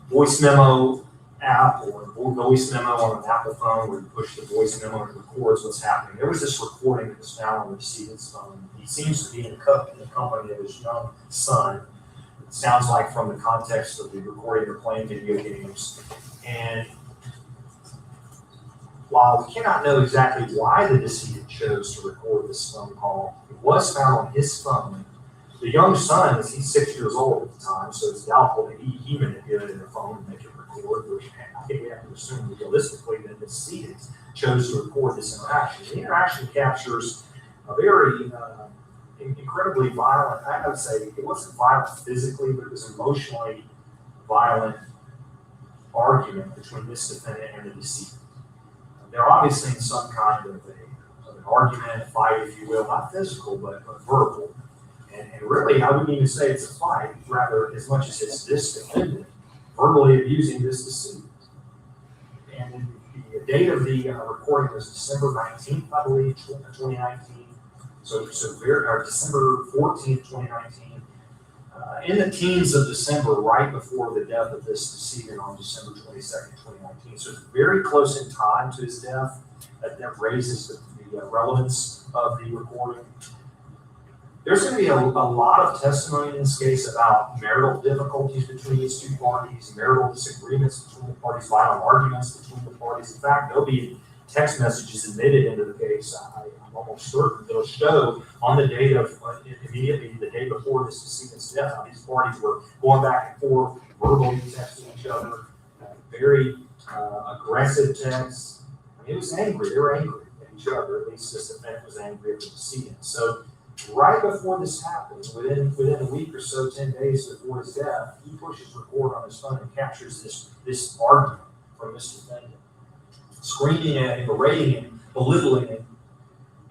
voice memo app or voice memo on an Apple phone where you push the voice memo and it records what's happening. There was this recording that was found on the decedent's phone. He seems to be in the company of his young son. It sounds like from the context of the recording, they're playing video games. And while we cannot know exactly why the decedent chose to record this phone call, it was found on his phone. The young son, he's 6 years old at the time, so it's doubtful that he manipulated the phone and make it record, which I think we have to assume realistically that the decedent chose to record this interaction. The interaction captures a very incredibly violent, I would say, it wasn't violent physically, but it was emotionally violent argument between this defendant and the decedent. They're obviously in some kind of an argument, a fight, if you will, not physical, but verbal. And really, I wouldn't even say it's a fight, rather, as much as it's this defendant verbally abusing this decedent. And the date of the recording was December 19th, I believe, 2019. So December 14th, 2019. In the teens of December, right before the death of this decedent on December 22nd, 2019. So it's very close in time to his death. That raises the relevance of the recording. There's going to be a lot of testimony in this case about marital difficulties between these two parties, marital disagreements between the parties, violent arguments between the parties. In fact, there'll be text messages admitted into the case. I'm almost certain it'll show on the date of immediately the day before this decedent's death how these parties were going back and forth, verbally texting each other, very aggressive texts. I mean, it was angry. They were angry at each other. At least this defendant was angry at the decedent. So right before this happens, within a week or so, 10 days before his death, he pushes record on his phone and captures this argument from this defendant, screaming at him, berating him, belittling him,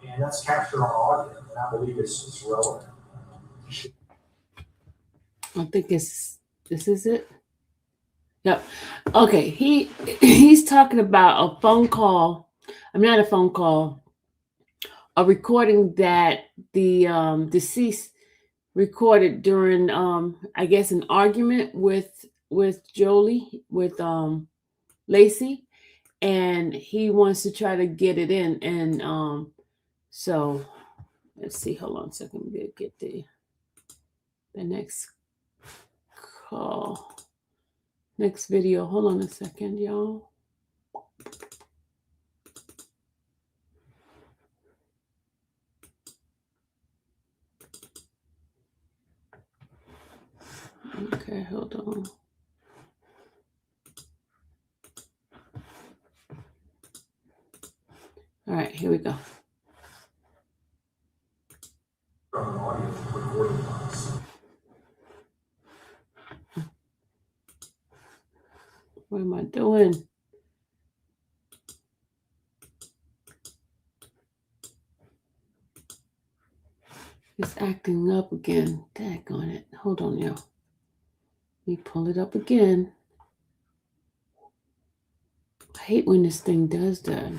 and that's captured on audio, and I believe it's relevant.
I think this is it. Yep. Okay. He's talking about a phone call. I'm not a phone call. A recording that the deceased recorded during, I guess, an argument with Jolie, with Lacy, and he wants to try to get it in. And so let's see. Hold on a second. We'll get the next call, next video. Hold on a second, y'all. Okay, hold on. All right, here we go.
From an audio recording device.
What am I doing? It's acting up again. Daggone it. Hold on, y'all. Let me pull it up again. I hate when this thing does that.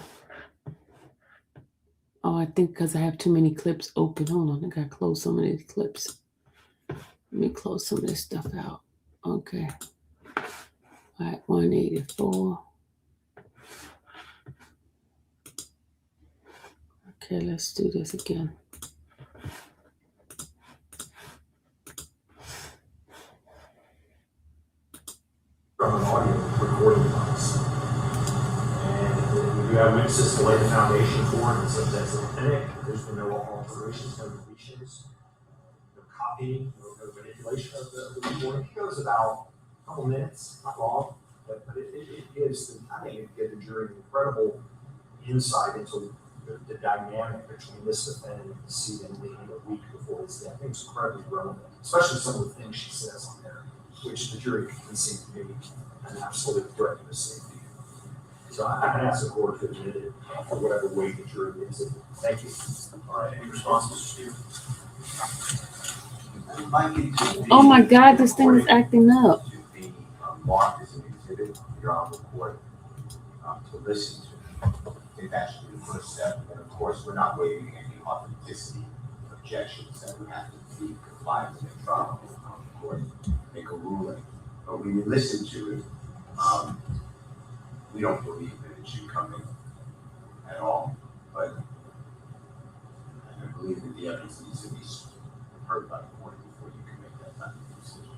Oh, I think because I have too many clips open. Hold on, I gotta close some of these clips. Let me close some of this stuff out. Okay. All right, 184. Okay, let's do this again.
From an audio recording device. And we do have witnesses to lay the foundation for it, such as authentic. There's been no alterations, no deletions, no copying, no manipulation of the recording. It goes about a couple minutes, not long, but it gives, I think it gives the jury an incredible insight into the dynamic between this defendant and the decedent a week before his death. I think it's incredibly relevant, especially some of the things she says on there, which the jury can see to be an absolute threat to the safety. So I ask the court to admit it for whatever weight the jury gives it. Thank you.
All right, any responses, Steve?
I'd like it to be.
Oh my God, this thing is acting up.
To be marked as an exhibit for your honorable court to listen to. I think that should be the first step. And of course, we're not waiving any authenticity objections that would have to be compliant with the trial. Of course, make a ruling. But when you listen to it, we don't believe that it should come in at all. But I believe that the evidence needs to be heard by the court before you can make that type of decision.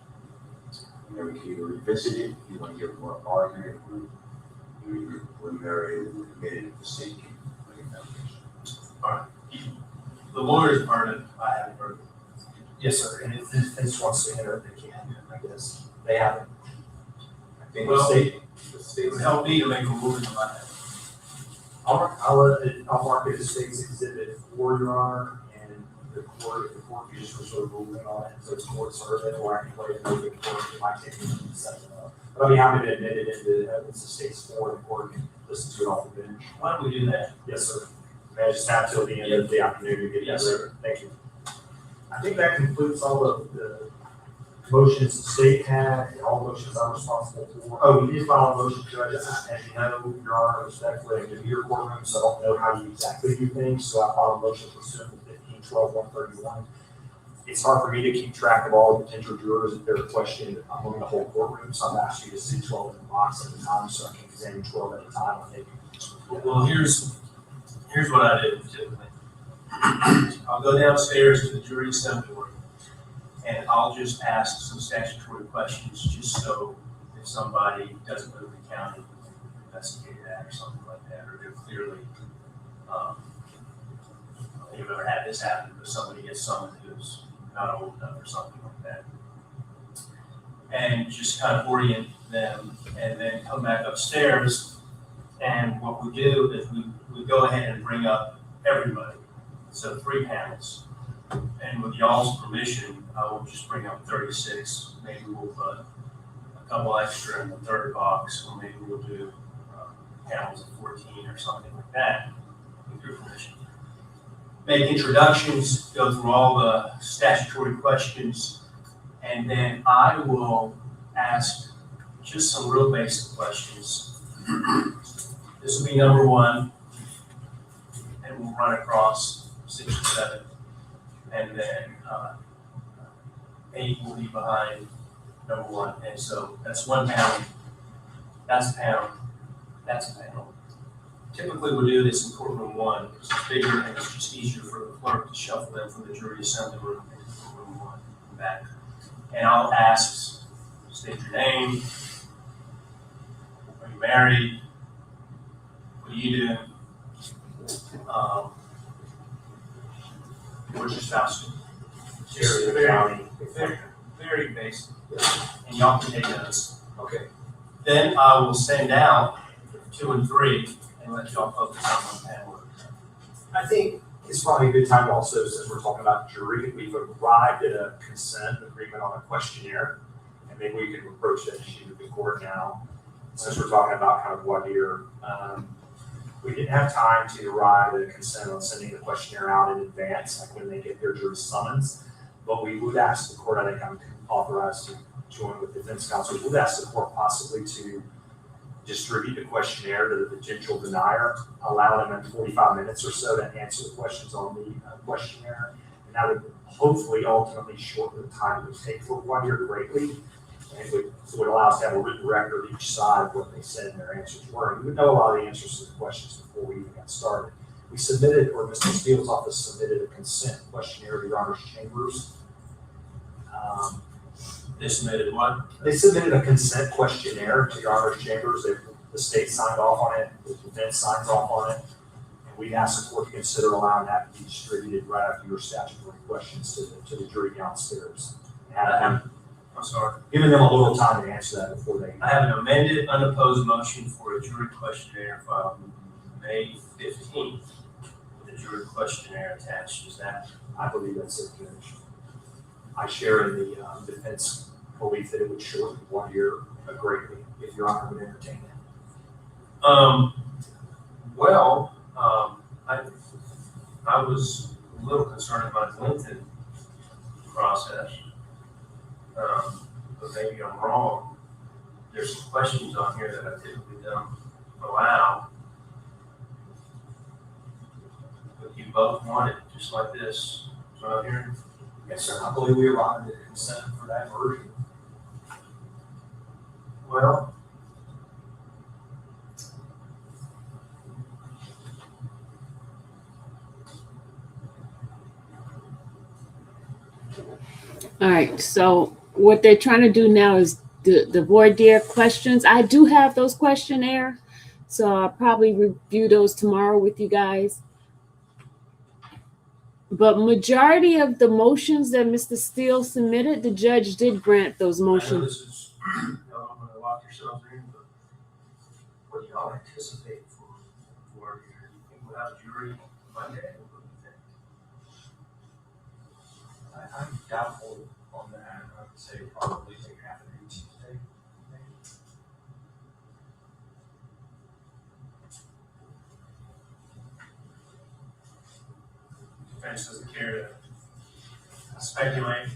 And then we can either revisit it, if you want to get more argument, we're preliminary, we're committed, if the state can make a foundation.
All right. The lawyers part of it, I haven't heard.
Yes, sir, and if the defense wants to enter, they can, I guess. They haven't.
I think
Well,
the
It
state's
would help me to make a ruling on that.
I'll mark it as state's exhibit 4, Your Honor, and the court can just sort of ruling on it, so it's court served, or I can play it over the court, it might take me a second. But I'll be happy to admit it into evidence of state's 4, the court can listen to it off the bench.
Why don't we do that?
Yes, sir. May I just have till the end of the afternoon to get
Yes,
that ready? Thank you. I think that concludes all of the motions the state had, and all motions I'm responsible for. Oh, we did file a motion, Judge, as you know, Your Honor, respectfully, I'm in your courtroom, so I don't know how you exactly do things, so I filed a motion pursuant to 15-12-131. It's hard for me to keep track of all the potential jurors if they're questioned among the whole courtroom, so I've asked you to see 12 in the box at a time, so I can examine 12 at a time. I think.
Well, here's what I do typically. I'll go downstairs to the jury assembly room, and I'll just ask some statutory questions, just so if somebody doesn't live in the county, we can investigate that or something like that, or they're clearly, you've ever had this happen, but somebody gets summoned who's not old enough or something like that. And just kind of orient them, and then come back upstairs. And what we do is we go ahead and bring up everybody. So 3 panels. And with y'all's permission, I will just bring up 36. Maybe we'll put a couple extra in the third box, or maybe we'll do panels of 14 or something like that, with your permission. Make introductions, go through all the statutory questions, and then I will ask just some real basic questions. This will be number 1, and we'll run across 6 or 7, and then 8 will be behind number 1. And so that's 1 pound, that's a pound, that's a pound. Typically, we do this in courtroom 1 because it's bigger and it's just easier for the clerk to shuffle them from the jury assembly room into courtroom 1 and back. And I'll ask, state your name, are you married, what do you do, what's your spouse do? Just very, very basic. And y'all can take notes.
Okay.
Then I will send out 2 and 3 and let y'all focus on 1 panel.
I think it's probably a good time also, since we're talking about jury, we've arrived at a consent agreement on a questionnaire, and maybe we can approach that issue with the court now. Since we're talking about kind of what here, we didn't have time to arrive at a consent on sending the questionnaire out in advance, like when they get their jury summons. But we would ask the court, I think I'm authorized to join with defense counsel, we would ask the court possibly to distribute the questionnaire to the potential denier, allow them in 45 minutes or so to answer the questions on the questionnaire. And that would hopefully ultimately shorten the time it would take for one year greatly. And it would allow us to have a written record of each side of what they said and their answers were. And we would know a lot of the answers to the questions before we even got started. We submitted, or Mr. Steele's office submitted, a consent questionnaire to Your Honor's chambers.
They submitted what?
They submitted a consent questionnaire to Your Honor's chambers. The state signed off on it, the defense signs off on it, and we asked the court to consider allowing that to be distributed right after your statutory questions to the jury downstairs.
I'm sorry.
Giving them a little time to answer that before they.
I have an amended, unopposed motion for a jury questionnaire filed May 15th with a jury questionnaire attached. Is that?
I believe that's it, Judge. I share in the defense belief that it would shorten 1 year greatly if Your Honor would entertain that.
I was a little concerned about length process. But maybe I'm wrong. There's some questions on here that I typically don't allow. But you both want it just like this. That's what I'm hearing.
Yes, sir. I believe we arrived at consent for that version.
Well,
All right, so what they're trying to do now is the voir dire questions. I do have those questionnaire, so I'll probably review those tomorrow with you guys. But majority of the motions that Mr. Steele submitted, the judge did grant those
I know
motions.
this is, y'all don't want to lock yourselves in, but what do y'all anticipate for here? You think we'll have a jury Monday? What do you think?
I'm doubtful on that. I would say probably take half an day Tuesday.
Defense doesn't care to speculate.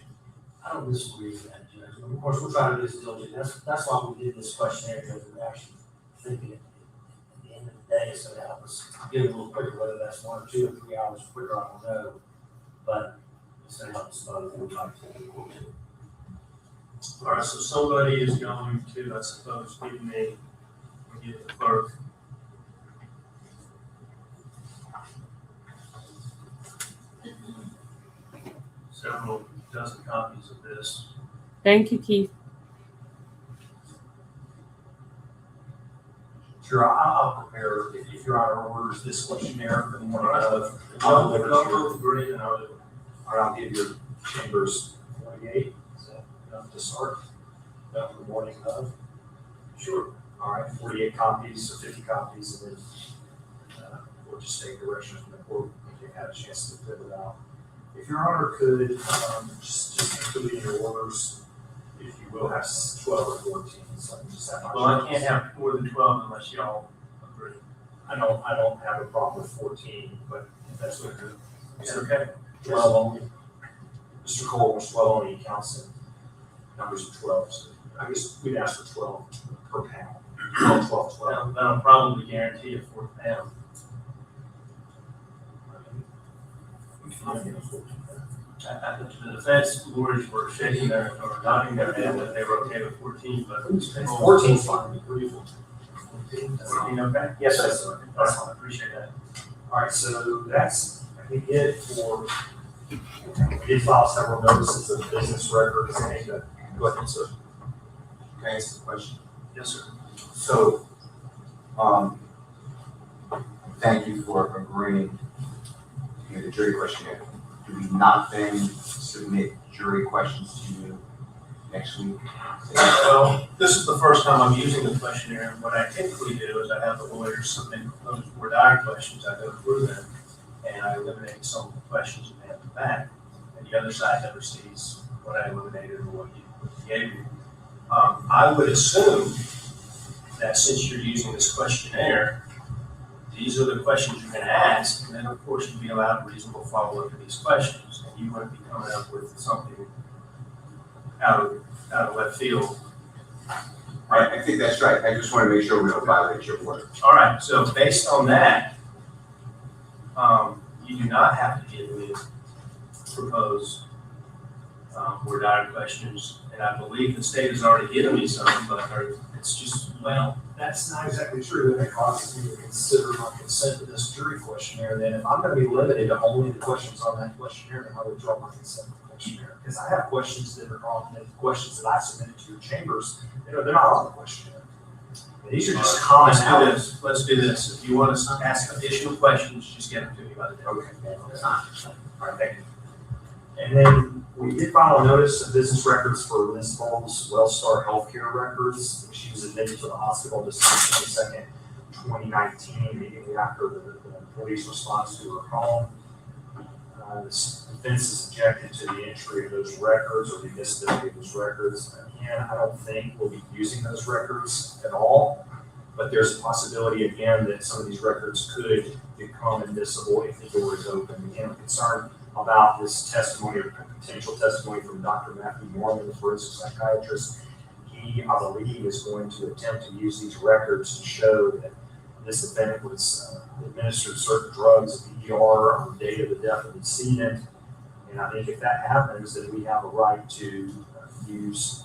I don't disagree with that, Judge. Of course, we're trying to do this diligently. That's why we did this questionnaire, because we're actually thinking at the end of the day, so to help us get a little quicker, whether that's 1 or 2 or 3 hours quicker, I don't know. But it's going to help us both. We'll try to take it forward.
All right, so somebody is going to, I suppose, give me, we get the clerk. Several dozen copies of this.
Thank you, Keith.
Sure, I'll prepare, if Your Honor orders this questionnaire for the morning of,
I'll both agree and I'll do it.
or I'll give your chambers 48, is that enough to start? About the morning of?
Sure.
All right, 48 copies or 50 copies, and then we'll just take direction from the court if you have a chance to fill it out. If Your Honor could just include in your orders, if you will, have 12 or 14, so I can just have my.
Well, I can't have more than 12 unless y'all agree.
I don't have a problem with 14, but if that's what you're.
Is that okay?
12 only. Mr. Cole was 12 only, he counts in numbers of 12, so I guess we'd ask for 12 per pound. 12.
That'll probably guarantee a 4th pound. The defense lawyers were shaking their, or nodding their head that they were okay with 14, but.
14 is fine.
14, okay?
Yes, sir.
That's fine, I appreciate that.
All right, so that's, I think, it for, we did file several notices of business records. Go ahead, sir.
Can I answer the question?
Yes, sir.
So, thank you for agreeing to the jury questionnaire. Do we not then submit jury questions to you next week?
Well, this is the first time I'm using the questionnaire, and what I typically do is I have the lawyers submit proposed voir dire questions, I go through them, and I eliminate some of the questions and hand them back, and the other side never sees what I eliminated or what you gave me. I would assume that since you're using this questionnaire, these are the questions you're gonna ask, and then of course you'd be allowed a reasonable follow-up to these questions, and you wouldn't be coming up with something out of left field.
I think that's right. I just want to make sure we don't violate your word.
All right, so based on that, you do not have to give me proposed voir dire questions, and I believe the state has already given me some, but it's just, well,
That's not exactly true, and it causes me to consider my consent to this jury questionnaire. Then if I'm gonna be limited to only the questions on that questionnaire, then I would withdraw my consent to the questionnaire. Because I have questions that are on, the questions that I submitted to your chambers, they're not on the questionnaire. These are just common hours.
let's do this. If you want to ask additional questions, just get them to me by the day.
Okay. All right, thank you. And then we did file a notice of business records for Ms. Boles' Wellstar Healthcare records. She was admitted to the hospital December 22nd, 2019, immediately after the police response to her home. This defense is objected to the entry of those records or the admissibility of those records. Again, I don't think we'll be using those records at all. But there's a possibility, again, that some of these records could become admissible if the door is open. Again, I'm concerned about this testimony or potential testimony from Dr. Matthew Norman, the forensic psychiatrist. He, I believe, is going to attempt to use these records to show that this defendant was administered certain drugs at the ER on the date of the death of the decedent. And I think if that happens, then we have a right to use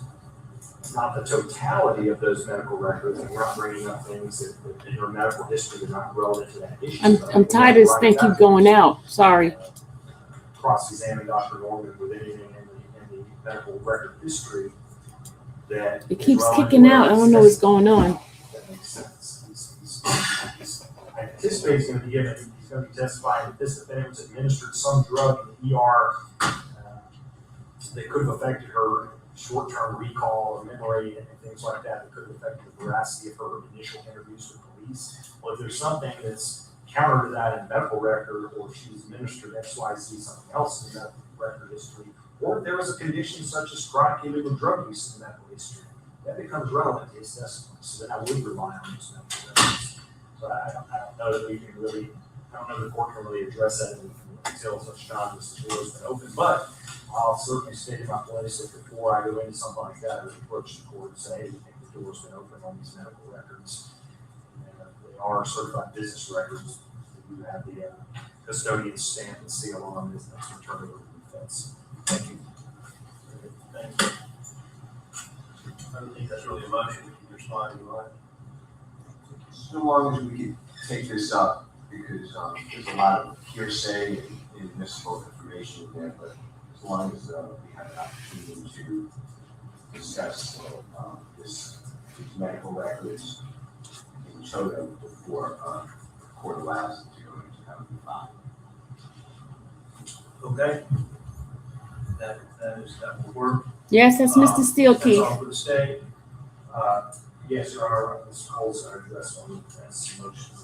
not the totality of those medical records, and we're not bringing up things that in your medical history are not relevant to that issue.
I'm tired of this thing keep going out. Sorry.
Cross-examine Dr. Norman with anything in the medical record history that
It keeps kicking out. I don't know what's going on.
That makes sense. I anticipate he's going to be testifying that this defendant was administered some drug in the ER that could have affected her short-term recall or memory and things like that could have affected the veracity of her initial interviews with police. Well, if there's something that's counter to that in medical record, or she's administered XYZ, something else in the medical record history, or if there was a condition such as chronic illegal drug use in the medical history, that becomes relevant to his testimony. So then I would rely on those medical records. But I don't know that we can really, I don't know the court can really address that until such time as the door has been open. But I'll certainly state in my place that before I go into something like that, I would approach the court and say, hey, we think the door's been open on these medical records. And they are certified business records. You have the custodian stamp and seal on this. That's returned over to the defense. Thank you.
Thank you. I don't think that's really a motion. We can respond to that.
So long as we can take this up, because there's a lot of hearsay and admissible information there, but as long as we have an opportunity to discuss these medical records in total before the court allows it to go into that would be fine.
Okay. That will work.
Yes, that's Mr. Steele
That's
Keith.
all for the state.
Yes, Your Honor, Ms. Cole's are addressed on the defense motion.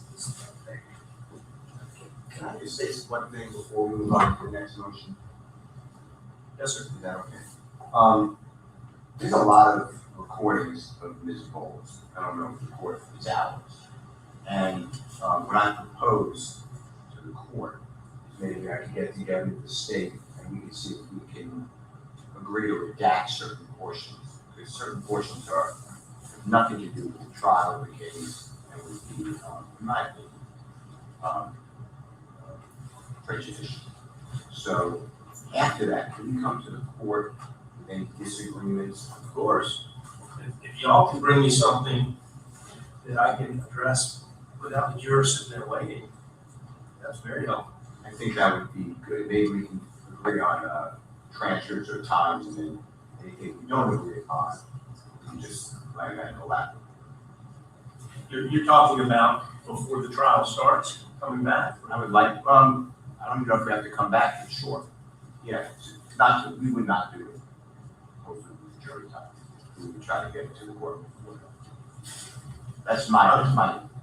Can I just say one thing before we move on to the next motion?
Yes, sir.
Is that okay? There's a lot of recordings of Ms. Boles. I don't know if the court is ours. And what I propose to the court is maybe I could get together with the state and we can see if we can agree to redact certain portions. Because certain portions have nothing to do with the trial of the case and would be, in my opinion, prejudicial. So after that, can we come to the court with any disagreements?
Of course. If y'all can bring me something that I can address without the jurors sitting there waiting, that's very helpful.
I think that would be good. Maybe we can agree on transfers or times, and then anything we don't agree upon, we can just let that go out.
You're talking about before the trial starts, coming back?
I would like, I don't even know if we have to come back for sure. Yeah, we would not do it. Hopefully with jury time. We would try to get it to the court before. That's my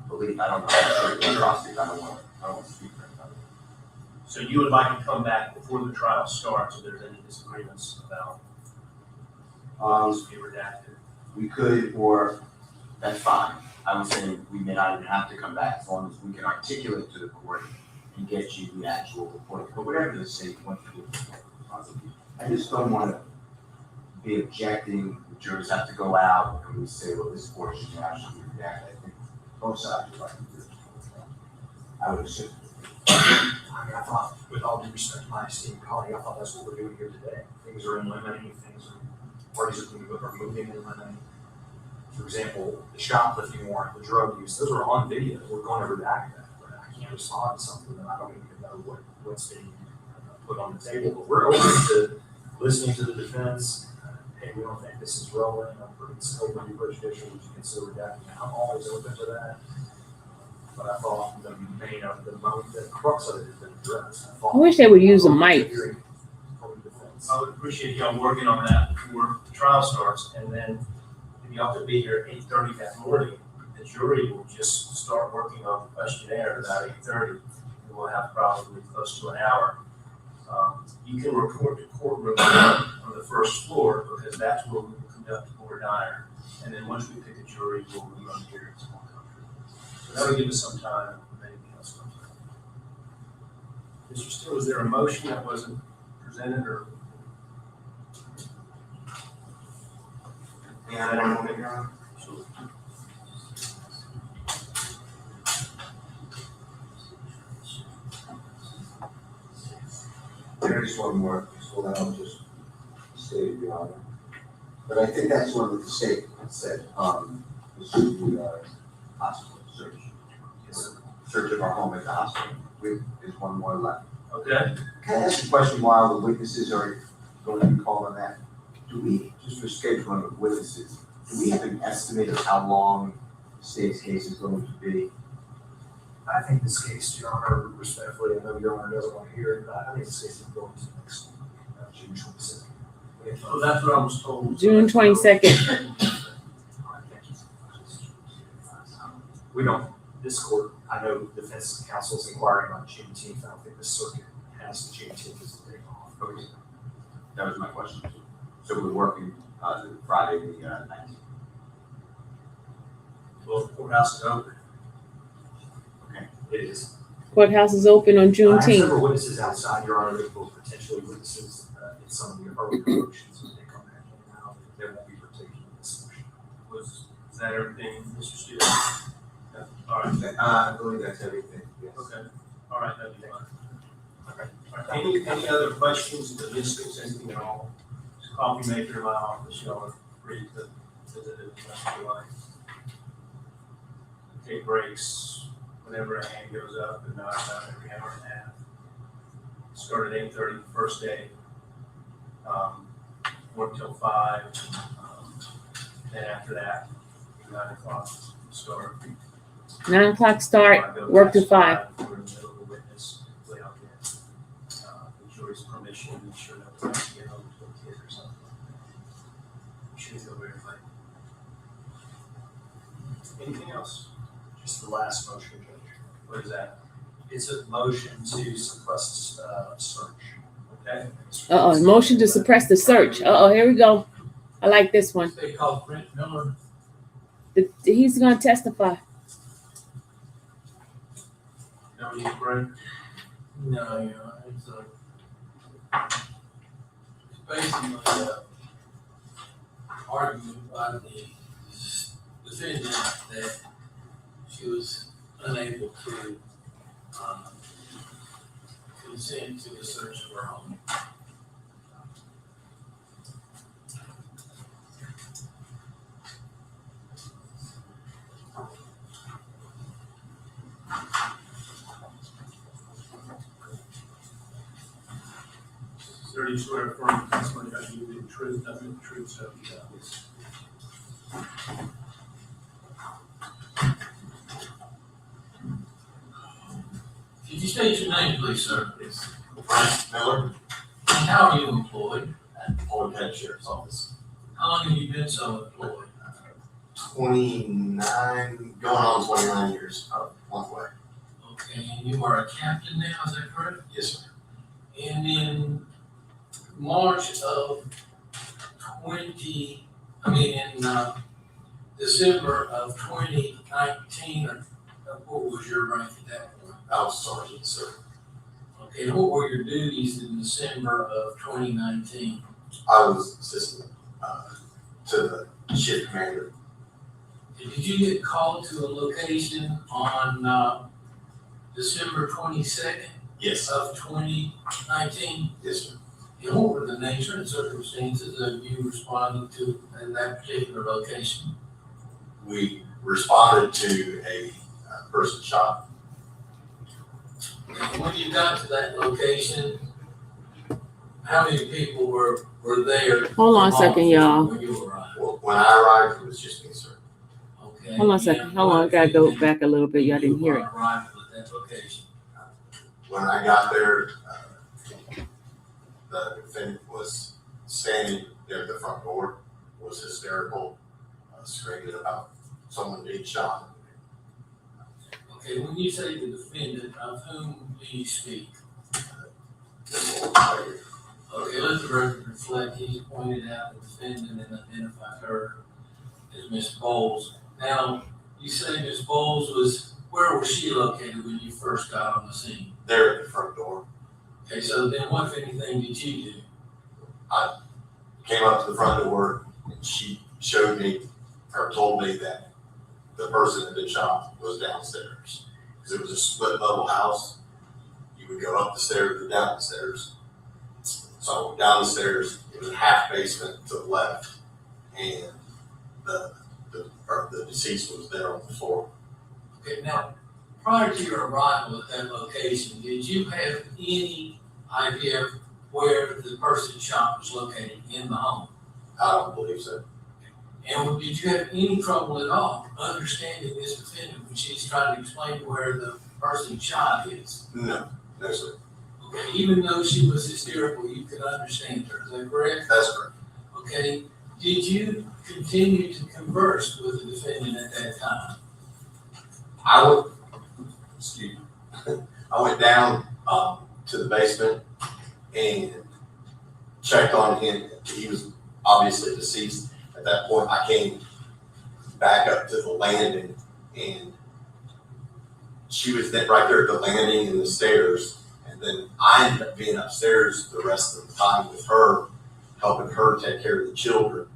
belief. I don't know. I don't want to speak for anybody.
So you would like to come back before the trial starts if there's any disagreements about what needs to be redacted?
We could, or that's fine. I was saying we may not even have to come back as long as we can articulate to the court and get you the actual report. But whatever the state wants to do, I just don't want to be objecting. The jurors have to go out and we say, well, this portion actually be redacted. I think both sides would like to do it. I would assume.
I mean, I thought, with all due respect to my esteemed colleague, I thought that's what we're doing here today. Things are in limine, parties are moving in limine. For example, the shoplifting warrant, the drug use, those are on video. We're going to redact that. But I can't respond to something that I don't even know what's being put on the table. But we're open to listening to the defense. Hey, we don't think this is relevant. It's still going to be prejudicial. Would you consider redacting? I'm always open to that. But I thought the crux of it has been addressed.
I wish they would use a mic.
I would appreciate y'all working on that before the trial starts, and then if y'all could be here at 8:30 that morning, the jury will just start working on the questionnaire at about 8:30, and we'll have probably close to an hour. You can record the courtroom on the first floor, because that's where we will conduct the court dire, and then once we pick a jury, we'll move on here to small conference. that would give us some time, maybe else. Mr. Steele, was there a motion that wasn't presented or?
Yeah, I don't know, Your Honor. There's one more, so that I'll just state it, Your Honor. But I think that's one that the state said, this should be a hospital search. Search of our home at the hospital. There's one more left.
Okay.
Can I ask a question while the witnesses are going to be called on that? Do we, just for scheduling of witnesses, do we have an estimate of how long the state's case is going to be?
I think this case, Your Honor, respectfully, I know Your Honor doesn't want to hear it, but I think this case is going to next June 22nd.
Oh, that's what I was told.
June 22nd.
We don't, this court, I know defense counsel is inquiring on Juneteenth. I don't think the circuit has Juneteenth as the day off.
Okay. That was my question. So we're working Friday the 19th.
Well, the courthouse is open.
Okay.
It is.
Courthouse is open on
I have
Juneteenth.
several witnesses outside, Your Honor, that will potentially witnesses in some of the earlier motions when they come back in now. They won't be partaking in this motion.
Is that everything, Mr. Steele? All right.
I believe that's everything. Yes.
Okay. All right, that'd be fine. Okay. All right. Any other questions, logistics, anything at all? Coffee maker in my office, y'all are free to visit it if you like. Take breaks whenever a hand goes up and not about every hour and a half. Start at 8:30 the first day. Work till 5. Then after that, 9 o'clock start.
9 o'clock start, work to 5.
We're in the middle of the witness, lay out the jury's permission, make sure that we're not get home to a kid or something like that. Shouldn't go very late. Anything else?
Just the last motion, Judge.
What is that?
It's a motion to suppress search.
Okay.
Motion to suppress the search. Here we go. I like this one.
They call Brent Miller.
He's gonna testify.
No need to break.
No, you know, it's basically argument by the defendant that she was unable to consent to the search of her home.
Sir, you swear affirm the testimony that you give the truth, nothing but the truth, so help you God.
Could you state your name, please, sir?
Yes. Brent Miller,
And how are you employed?
at Old Head Sheriff's Office.
How long have you been so employed?
29, going on 29 years of one way.
Okay, and you are a captain now, is that correct?
Yes, sir.
And in March of December of 2019, what was your rank at that point?
I was sergeant, sir.
Okay, and what were your duties in December of 2019?
I was assistant to the shift commander.
Did you get called to a location on December 22nd
Yes.
of 2019?
Yes, sir.
And what were the nature and circumstances of you responding to in that particular location?
We responded to a person shot.
And when you got to that location, how many people were there?
Hold on a second, y'all.
When you arrived?
Well, when I arrived, it was just me, sir.
Okay.
Hold on a second. Hold on. I gotta go back a little bit. Y'all didn't hear it.
Arrived at that location.
When I got there, the defendant was standing there at the front door, was hysterical, screaming about someone being shot.
Okay, when you say the defendant, of whom do you speak? Okay, let the record reflect, he pointed out the defendant and identified her as Ms. Boles. Now, you say Ms. Boles was
where was she located when you first got on the scene?
There at the front door.
Okay, so then what, if anything, did you do?
Came up to the front door and she showed me or told me that the person that had been shot was downstairs. Because it was a split level house. You would go up the stairs or down the stairs. So I went down the stairs. It was a half basement to the left, and the deceased was there on the floor.
Okay, now, prior to your arrival at that location, did you have any idea where the person shot was located in the home?
I don't believe so.
And did you have any trouble at all understanding this defendant when she's trying to explain where the person shot is?
No, no, sir.
Okay, even though she was hysterical, you could understand her, is that correct?
That's correct.
Okay, did you continue to converse with the defendant at that time?
I went down to the basement and checked on him. He was obviously deceased. At that point, I came back up to the landing, and she was right there at the landing and the stairs. And then I ended up being upstairs the rest of the time with her, helping her take care of the children.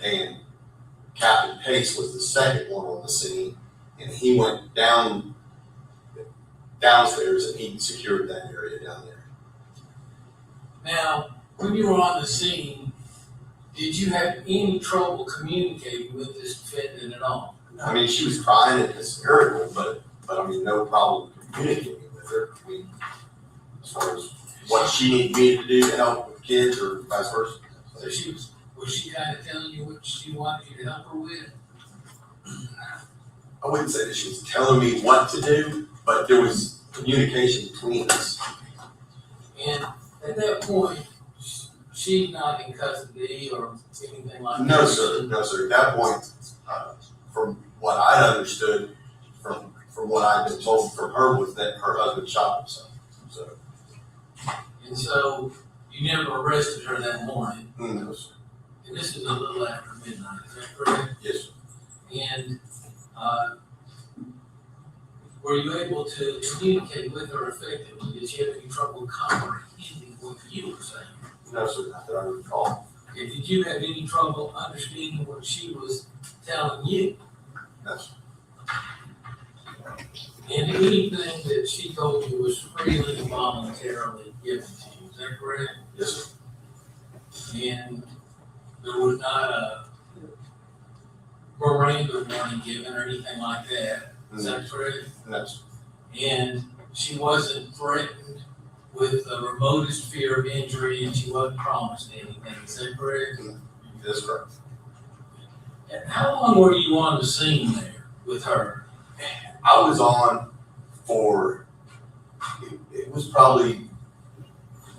And Captain Pace was the second one on the scene, and he went downstairs and he secured that area down there.
Now, when you were on the scene, did you have any trouble communicating with this defendant at all?
I mean, she was crying and hysterical, but I mean, no problem communicating with her. I mean, as far as what she needed me to do to help with kids or vice versa.
So was she kind of telling you what she wanted you to help her with?
I wouldn't say that she was telling me what to do, but there was communication between us.
And at that point, she's not in custody or anything like that?
No, sir. No, sir. At that point, from what I understood, from what I'd been told from her, was that her husband shot himself. So.
And so you never arrested her that morning?
No, sir.
And this is a little after midnight, is that correct?
Yes, sir.
And were you able to communicate with her effectively? Did you have any trouble comprehending what you were saying?
No, sir. Not that I recall.
Okay, did you have any trouble understanding what she was telling you?
No, sir.
And anything that she told you was freely and voluntarily given to you, is that correct?
Yes, sir.
And there was not a Miranda warning given or anything like that, is that correct?
No, sir.
And she wasn't threatened with the remotest fear of injury, and she wasn't promised anything, is that correct?
That's correct.
And how long were you on the scene there with her?
I was on for, it was probably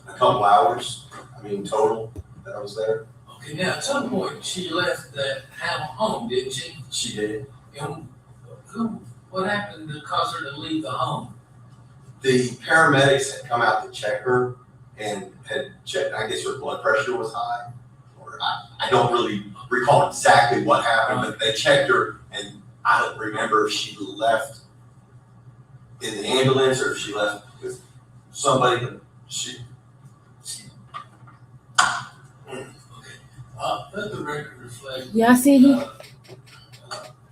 a couple hours, I mean, total that I was there.
Okay, now at some point she left that home, didn't she?
She did.
And what happened to cause her to leave the home?
The paramedics had come out to check her and had checked, I guess her blood pressure was high. Or I don't really recall exactly what happened, but they checked her, and I don't remember if she left in the ambulance or if she left with somebody, but she
Let the record reflect.
Yeah, see, he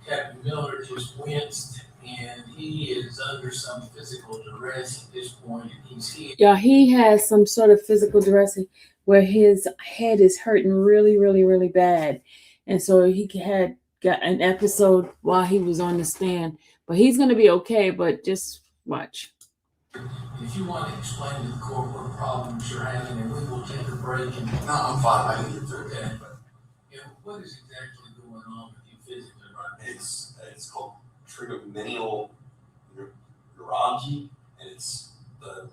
Captain Miller just winced, and he is under some physical duress at this point, and he's here.
yeah, he has some sort of physical duress where his head is hurting really, really, really bad. And so he had got an episode while he was on the stand. But he's going to be okay, but just watch.
If you want to explain to the court what problems you're having, and we will take a break. And
no, I'm fine. I can get through it.
Okay. Yeah, what is exactly going on with you physically right now?
It's called trigeminal neuralgia, and it's the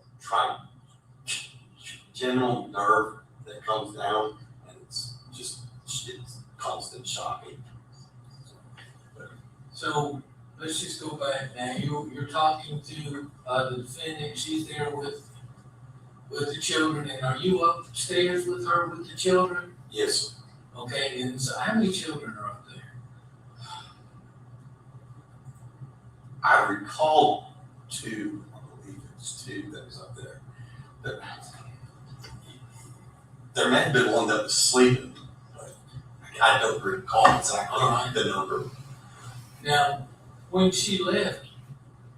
trigeminal nerve that comes down, and it's constant shocking.
So let's just go back now. You're talking to the defendant. She's there with the children, and are you upstairs with her with the children?
Yes, sir.
Okay, and so how many children are up there?
I recall two, I believe it's two that was up there. There may have been one that was sleeping, but I don't recall exactly the number.
Now, when she left,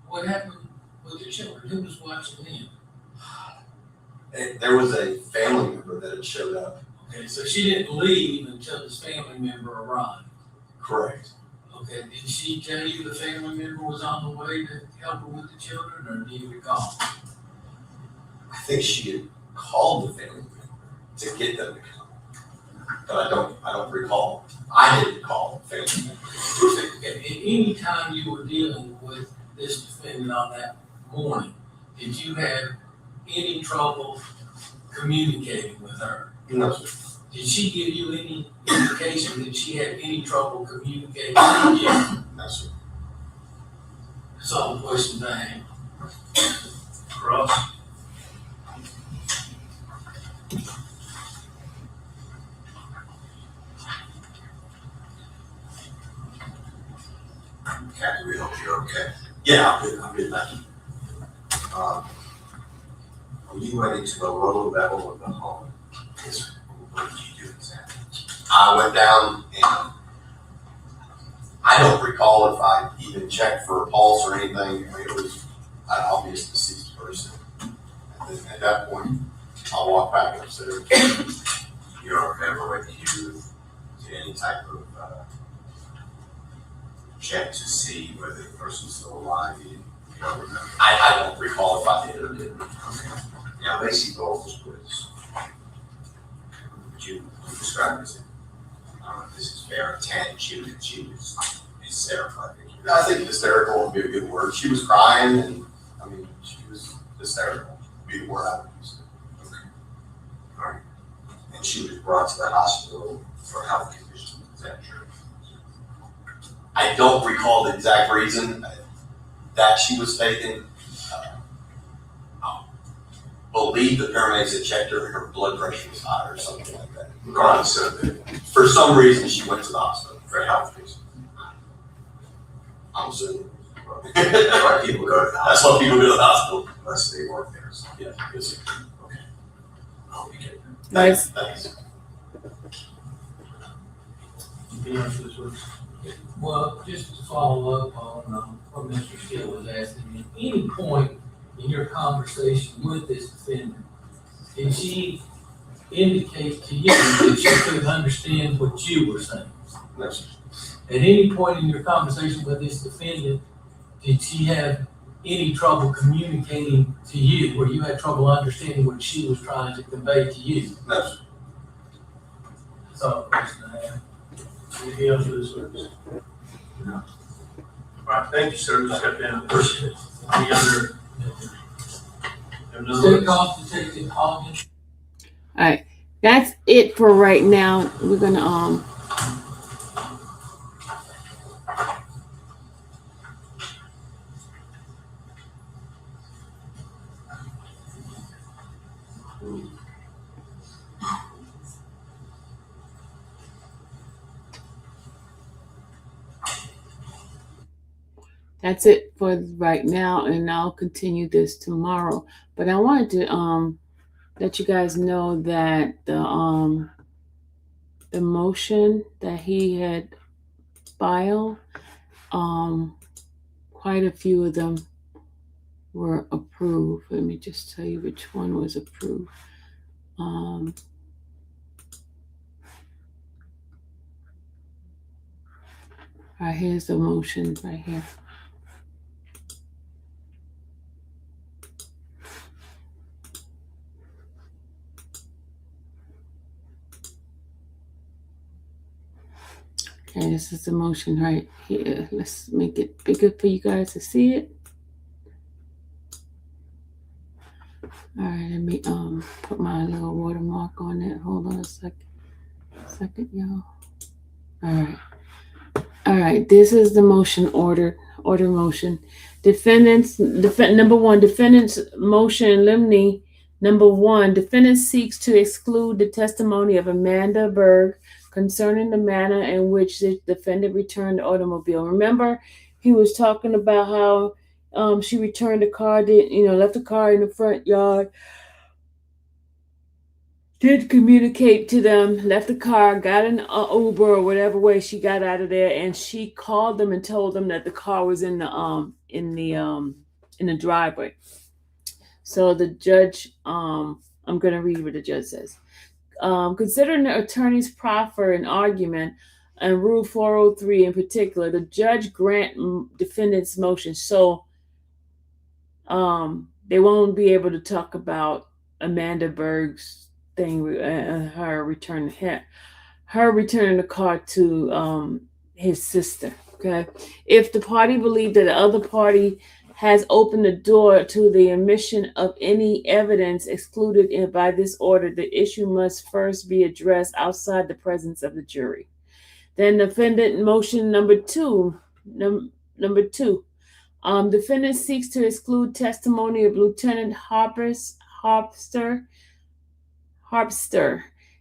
what happened with the children? Who was watching them?
There was a family member that had showed up.
Okay, so she didn't leave until this family member arrived.
Correct.
Okay, did she tell you the family member was on the way to help her with the children, or do you recall?
I think she had called the family member to get them to come, but I don't recall. I didn't call the family member.
At any time you were dealing with this defendant on that morning, did you have any trouble communicating with her?
No, sir.
Did she give you any indication that she had any trouble communicating with you?
No, sir.
That's all the questions I have. Cross.
Captain, we hope you're okay. Yeah, I'm good, thank you.
When you went into the lower level of the home,
Yes, sir.
what did you do exactly?
I went down and I don't recall if I even checked for a pulse or anything. I mean, it was an obvious deceased person. And then at that point, I walked back upstairs.
You don't remember whether you did any type of check to see whether the person's still alive? You don't remember?
I don't recall if I did or didn't.
Okay. Now, Lacy Boles was, would you describe her as, I don't know if this is fair, 10, she was hysterical, I think.
I think hysterical would be a good word. She was crying and, I mean, she was hysterical, would be the word I would use.
Okay. All right. And she was brought to the hospital for health conditions, is that true?
I don't recall the exact reason that she was taken. I believe the paramedics had checked her and her blood pressure was high or something like that.
Regardless of
For some reason, she went to the hospital.
for health reasons.
I'm assuming.
That's why people go to the
That's why people go to the hospital.
unless they work there. So,
Yeah, yes, sir.
okay. I'll be good.
Nice.
Thanks.
Well, just to follow up on what Mr. Steele was asking, at any point in your conversation with this defendant, did she indicate to you that she could understand what you were saying?
No, sir.
At any point in your conversation with this defendant, did she have any trouble communicating to you, where you had trouble understanding what she was trying to convey to you?
No, sir.
That's all the question I have.
Anything else for this witness? No. All right, thank you, sir. Just got that. Appreciate it. Any other?
State Golf Detective Hogan.
All right, that's it for right now. We're gonna that's it for right now, and I'll continue this tomorrow. But I wanted to let you guys know that the motion that he had filed, quite a few of them were approved. Let me just tell you which one was approved. All right, here's the motion right here. Okay, this is the motion right here. Let's make it bigger for you guys to see it. All right, let me put my little watermark on it. Hold on a second, y'all. All right, this is the motion order motion. Number one, defendant's motion in limine. Number one, defendant seeks to exclude the testimony of Amanda Berg concerning the manner in which the defendant returned the automobile. Remember, he was talking about how she returned the car, left the car in the front yard, did communicate to them, left the car, got an Uber or whatever way she got out of there, and she called them and told them that the car was in the driveway. So the judge, I'm going to read what the judge says. Considering the attorney's proffer and argument and Rule 403 in particular, the judge grant defendant's motion. So they won't be able to talk about Amanda Berg's thing, her returning the car to his sister. Okay, if the party believed that the other party has opened the door to the admission of any evidence excluded by this order, the issue must first be addressed outside the presence of the jury. Then defendant motion number two. Defendant seeks to exclude testimony of Lieutenant Harpster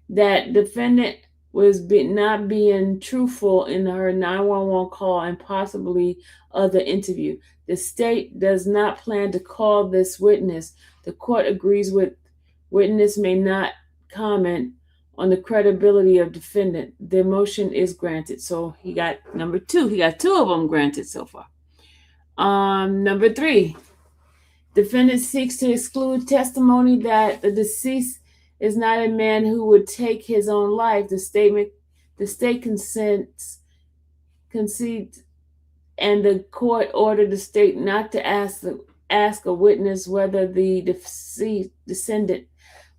that defendant was not being truthful in her 911 call and possibly other interview. The state does not plan to call this witness. The court agrees with witness may not comment on the credibility of defendant. The motion is granted. So he got number two. He got two of them granted so far. Number three, defendant seeks to exclude testimony that the deceased is not a man who would take his own life. The state concedes, and the court ordered the state not to ask a witness whether the descendant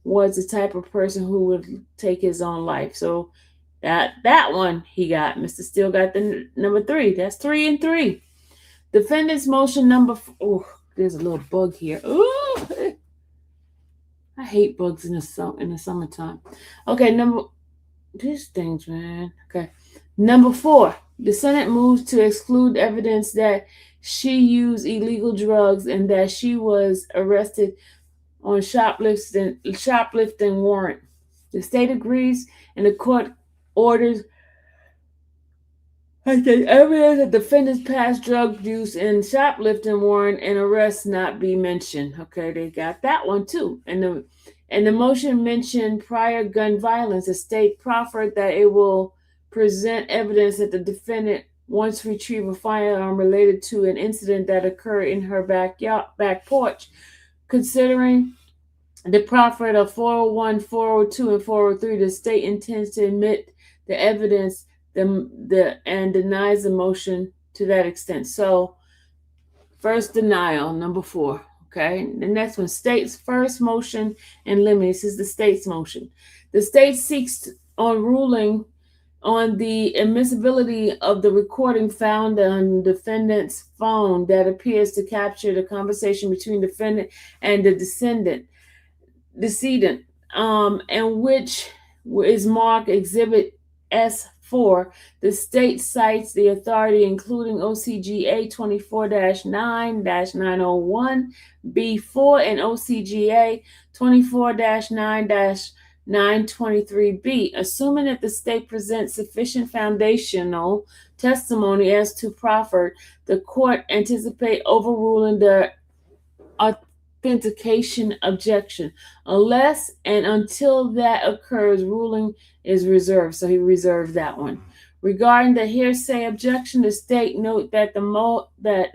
was the type of person who would take his own life. So that one he got. Mr. Steele got the number three. That's 3 and 3. Defendant's motion number. There's a little bug here. Ooh, I hate bugs in the summertime. Okay, these things, man. Okay, number 4. The Senate moves to exclude evidence that she used illegal drugs and that she was arrested on shoplifting warrant. The state agrees, and the court orders the evidence of defendant's past drug use and shoplifting warrant and arrest not be mentioned. Okay, they got that one too. And the motion mentioned prior gun violence. The state proffered that it will present evidence that the defendant once retrieved a firearm related to an incident that occurred in her back porch. Considering the proffer of 401, 402, and 403, the state intends to admit the evidence and denies the motion to that extent. So, first denial, number 4. Okay, the next one, state's first motion in limine. This is the state's motion. The state seeks on ruling on the admissibility of the recording found on defendant's phone that appears to capture the conversation between defendant and the decedent, and which is marked Exhibit S4. The state cites the authority including OCGA 24-9-901B4 and OCGA 24-9-923B, assuming that the state presents sufficient foundational testimony as to proffer. The court anticipate overruling the authentication objection. Unless and until that occurs, ruling is reserved. So he reserved that one. Regarding the hearsay objection, the state note that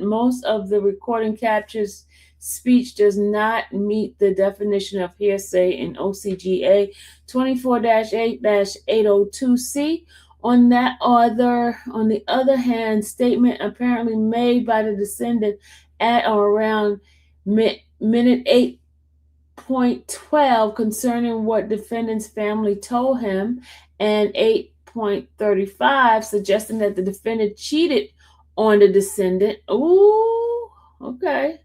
most of the recording captures speech does not meet the definition of hearsay in OCGA 24-8-802C. On the other hand, statement apparently made by the descendant at or around minute 8.12 concerning what defendant's family told him, and 8.35 suggesting that the defendant cheated on the descendant. Ooh, okay.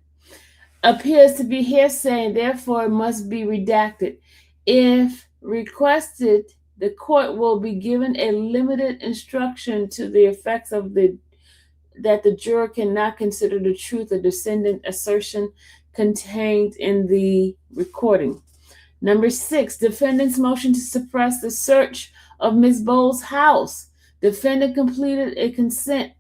Appears to be hearsay and therefore must be redacted. If requested, the court will be given a limited instruction to the effects of that the juror cannot consider the truth of descendant assertion contained in the recording. Number 6, defendant's motion to suppress the search of Ms. Boles' house. Defendant completed a consent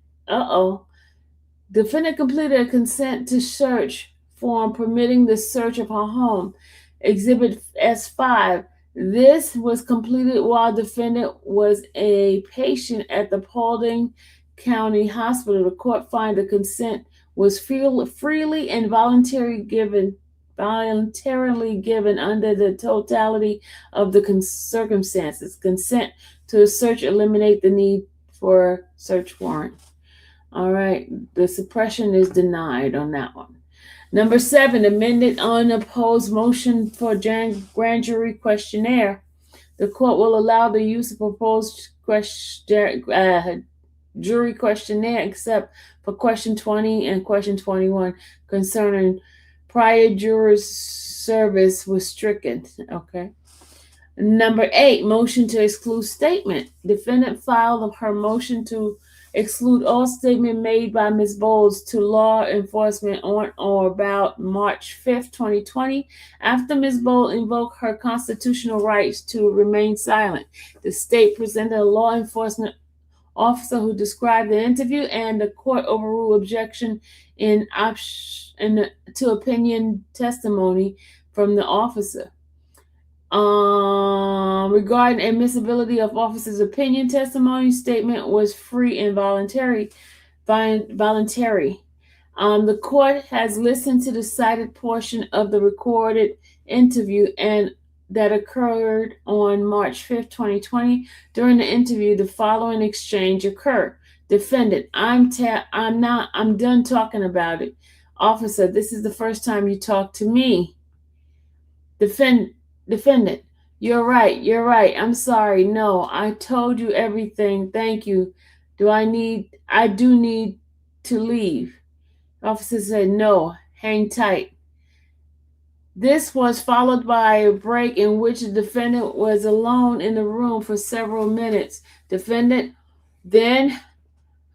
Defendant completed a consent to search form permitting the search of her home. Exhibit S5. This was completed while defendant was a patient at the Paulding County Hospital. The court found the consent was freely and voluntarily given under the totality of the circumstances. Consent to a search eliminate the need for a search warrant. All right, the suppression is denied on that one. Number 7, amended unopposed motion for grand jury questionnaire. The court will allow the use of proposed jury questionnaire except for question 20 and question 21 concerning prior jurors' service was stricken. Okay. Number 8, motion to exclude statement. Defendant filed her motion to exclude all statement made by Ms. Boles to law enforcement on or about March 5th, 2020, after Ms. Boles invoked her constitutional rights to remain silent. The state presented a law enforcement officer who described the interview, and the court overruled objection to opinion testimony from the officer. Regarding admissibility of officer's opinion testimony, statement was free and voluntary. The court has listened to the cited portion of the recorded interview and that occurred on March 5th, 2020. During the interview, the following exchange occurred. Defendant, I'm done talking about it. Officer, this is the first time you talked to me. Defendant, you're right. I'm sorry. No, I told you everything. Thank you. I do need to leave. Officer said, no, hang tight. This was followed by a break in which the defendant was alone in the room for several minutes. Defendant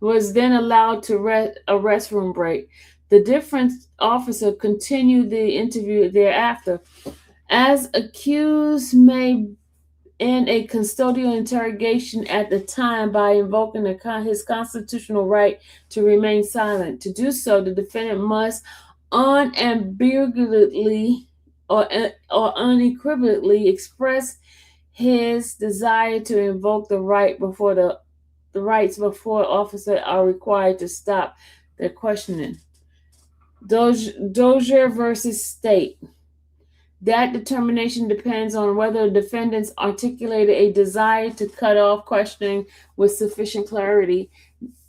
was then allowed to a restroom break. The defense officer continued the interview thereafter. As accused may end a custodial interrogation at the time by invoking his constitutional right to remain silent. To do so, the defendant must unambiguously or unequivocally express his desire to invoke the rights before officers are required to stop their questioning. Dozier versus State. That determination depends on whether the defendants articulated a desire to cut off questioning with sufficient clarity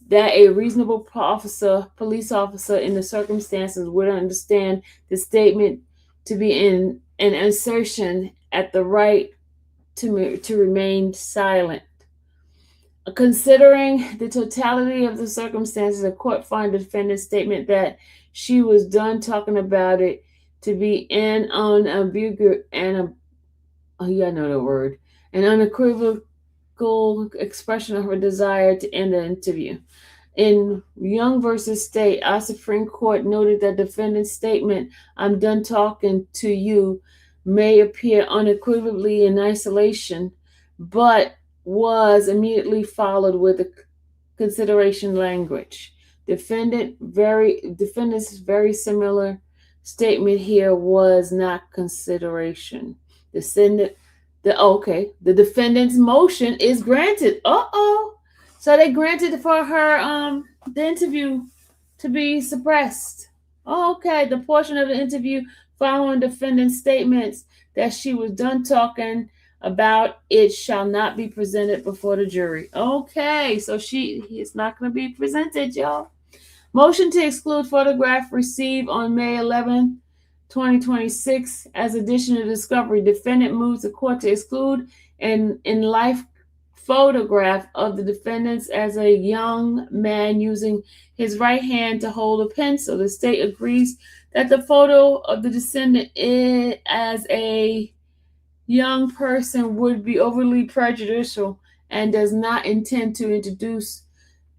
that a reasonable police officer in the circumstances would understand the statement to be an assertion at the right to remain silent. Considering the totality of the circumstances, the court found the defendant's statement that she was done talking about it to be an unambiguous an unequivocal expression of her desire to end the interview. In Young versus State, our Supreme Court noted that defendant's statement, I'm done talking to you, may appear unequivocally in isolation, but was immediately followed with a consideration language. Defendant's very similar statement here was not consideration. The defendant's motion is granted. So they granted for her the interview to be suppressed. The portion of the interview following defendant's statements that she was done talking about it shall not be presented before the jury. So it's not going to be presented, y'all. Motion to exclude photograph received on May 11, 2026 as additional discovery. Defendant moves the court to exclude an in-life photograph of the defendants as a young man using his right hand to hold a pencil. The state agrees that the photo of the descendant as a young person would be overly prejudicial and does not intend to introduce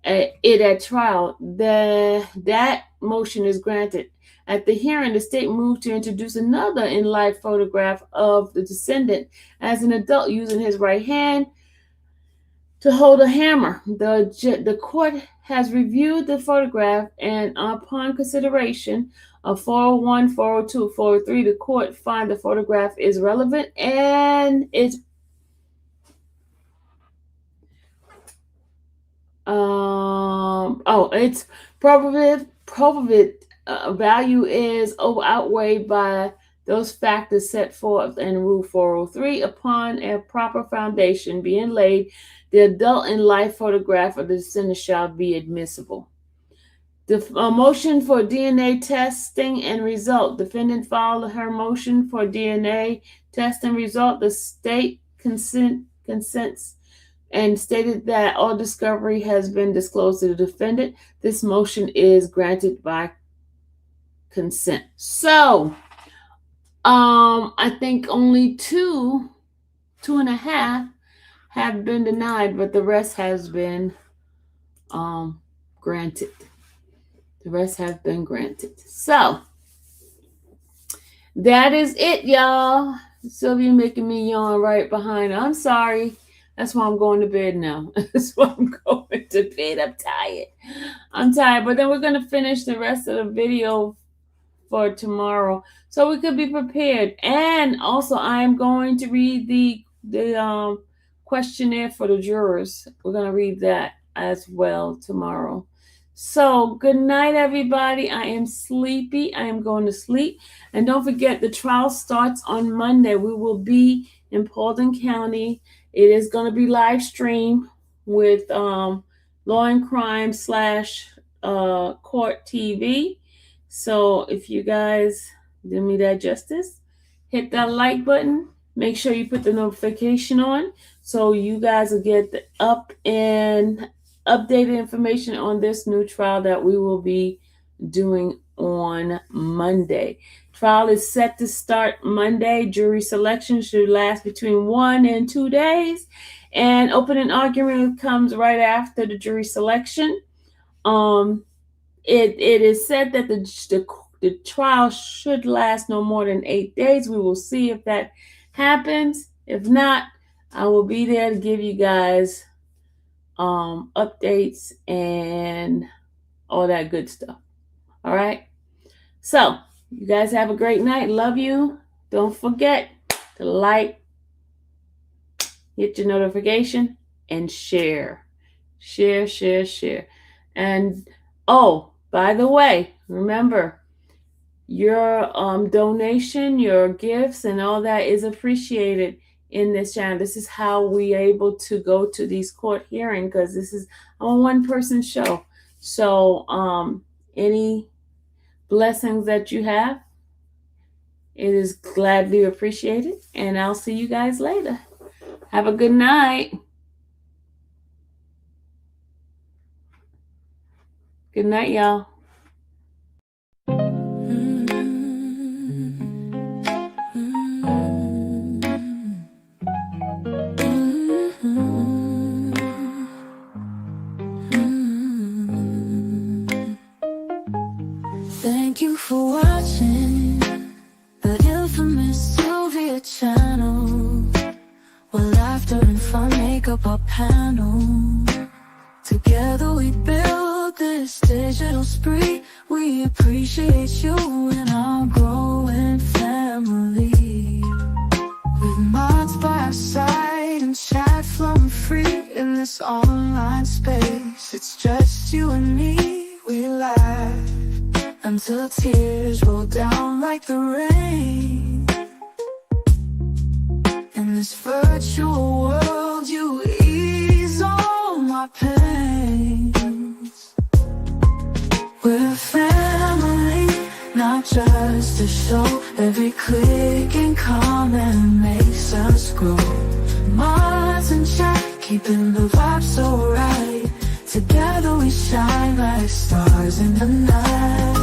it at trial. That motion is granted. At the hearing, the state moved to introduce another in-life photograph of the descendant as an adult using his right hand to hold a hammer. The court has reviewed the photograph, and upon consideration of 401, 402, 403, the court finds the photograph is relevant and it's its probative value is outweighed by those factors set forth in Rule 403. Upon a proper foundation being laid, the adult in life photograph of the descendant shall be admissible. The motion for DNA testing and result. Defendant filed her motion for DNA test and result. The state consents and stated that all discovery has been disclosed to the defendant. This motion is granted by consent. So, I think only two and a half have been denied, but the rest has been granted. The rest have been granted. So, that is it, y'all. Sylvia making me yawn right behind her. I'm sorry. That's why I'm going to bed now. That's why I'm going to bed. I'm tired. But then we're going to finish the rest of the video for tomorrow, so we could be prepared. And also, I am going to read the questionnaire for the jurors. We're going to read that as well tomorrow. So good night, everybody. I am sleepy. I am going to sleep. And don't forget, the trial starts on Monday. We will be in Paulding County. It is going to be live stream with Law and Crime / Court TV. So if you guys do me that justice, hit that like button. Make sure you put the notification on so you guys will get the updated information on this new trial that we will be doing on Monday. Trial is set to start Monday. Jury selection should last between 1 and 2 days. And opening argument comes right after the jury selection. It is said that the trial should last no more than 8 days. We will see if that happens. If not, I will be there to give you guys updates and all that good stuff. All right. So you guys have a great night. Love you. Don't forget to like, hit your notification, and share. Share. And by the way, remember, your donation, your gifts, and all that is appreciated in this channel. This is how we are able to go to these court hearings, because this is a one-person show. So any blessings that you have, it is gladly appreciated. And I'll see you guys later. Have a good night. Good night, y'all.
Thank you for watching the infamous Sylvia channel, where laughter and fun make up our panel. Together we build this digital spree. We appreciate you and our growing family. With mods by our side and chat flowing free in this online space. It's just you and me. We laugh until tears roll down like the rain. In this virtual world, you ease all my pains. We're a family, not just a show. Every click and comment makes us grow. Mods and chat, keeping the vibe so right. Together we shine like stars in the night.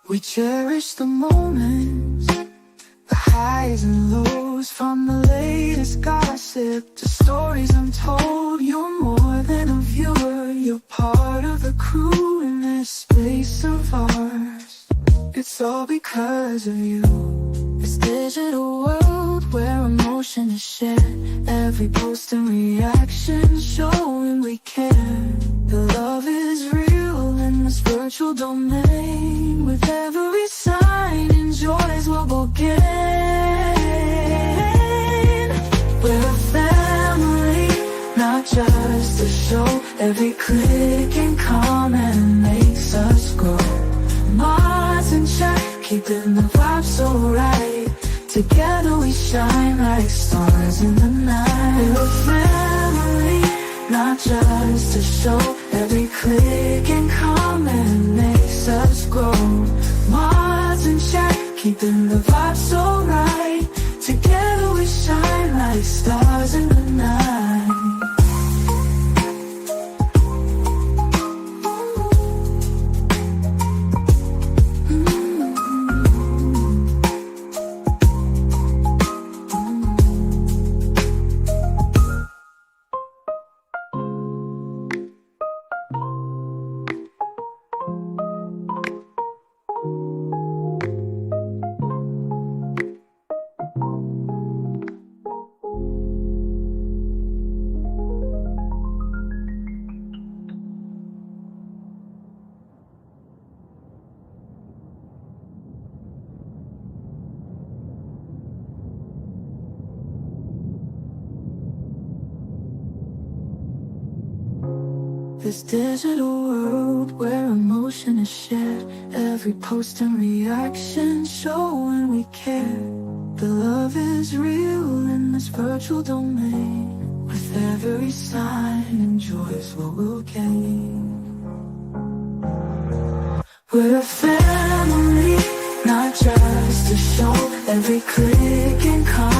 We cherish the moments, the highs and lows, from the latest gossip to stories untold. You're more than a viewer, you're part of the crew.
this space of ours. It's all because of you.
This digital world where emotion is shared, every post and reaction showing we care. The love is real in this virtual domain. With every sign, enjoys what we'll gain. We're a family, not just a show. Every click and comment makes us grow. Mars in check, keeping the vibe so right. Together we shine like stars in the night. We're a family, not just a show. Every click and comment makes us grow. Mars in check, keeping the vibe so right. Together we shine like stars in the night. This digital world where emotion is shared, every post and reaction showing we care. The love is real in this virtual domain. With every sign, enjoys what we'll gain. We're a family, not just a show. Every click and comment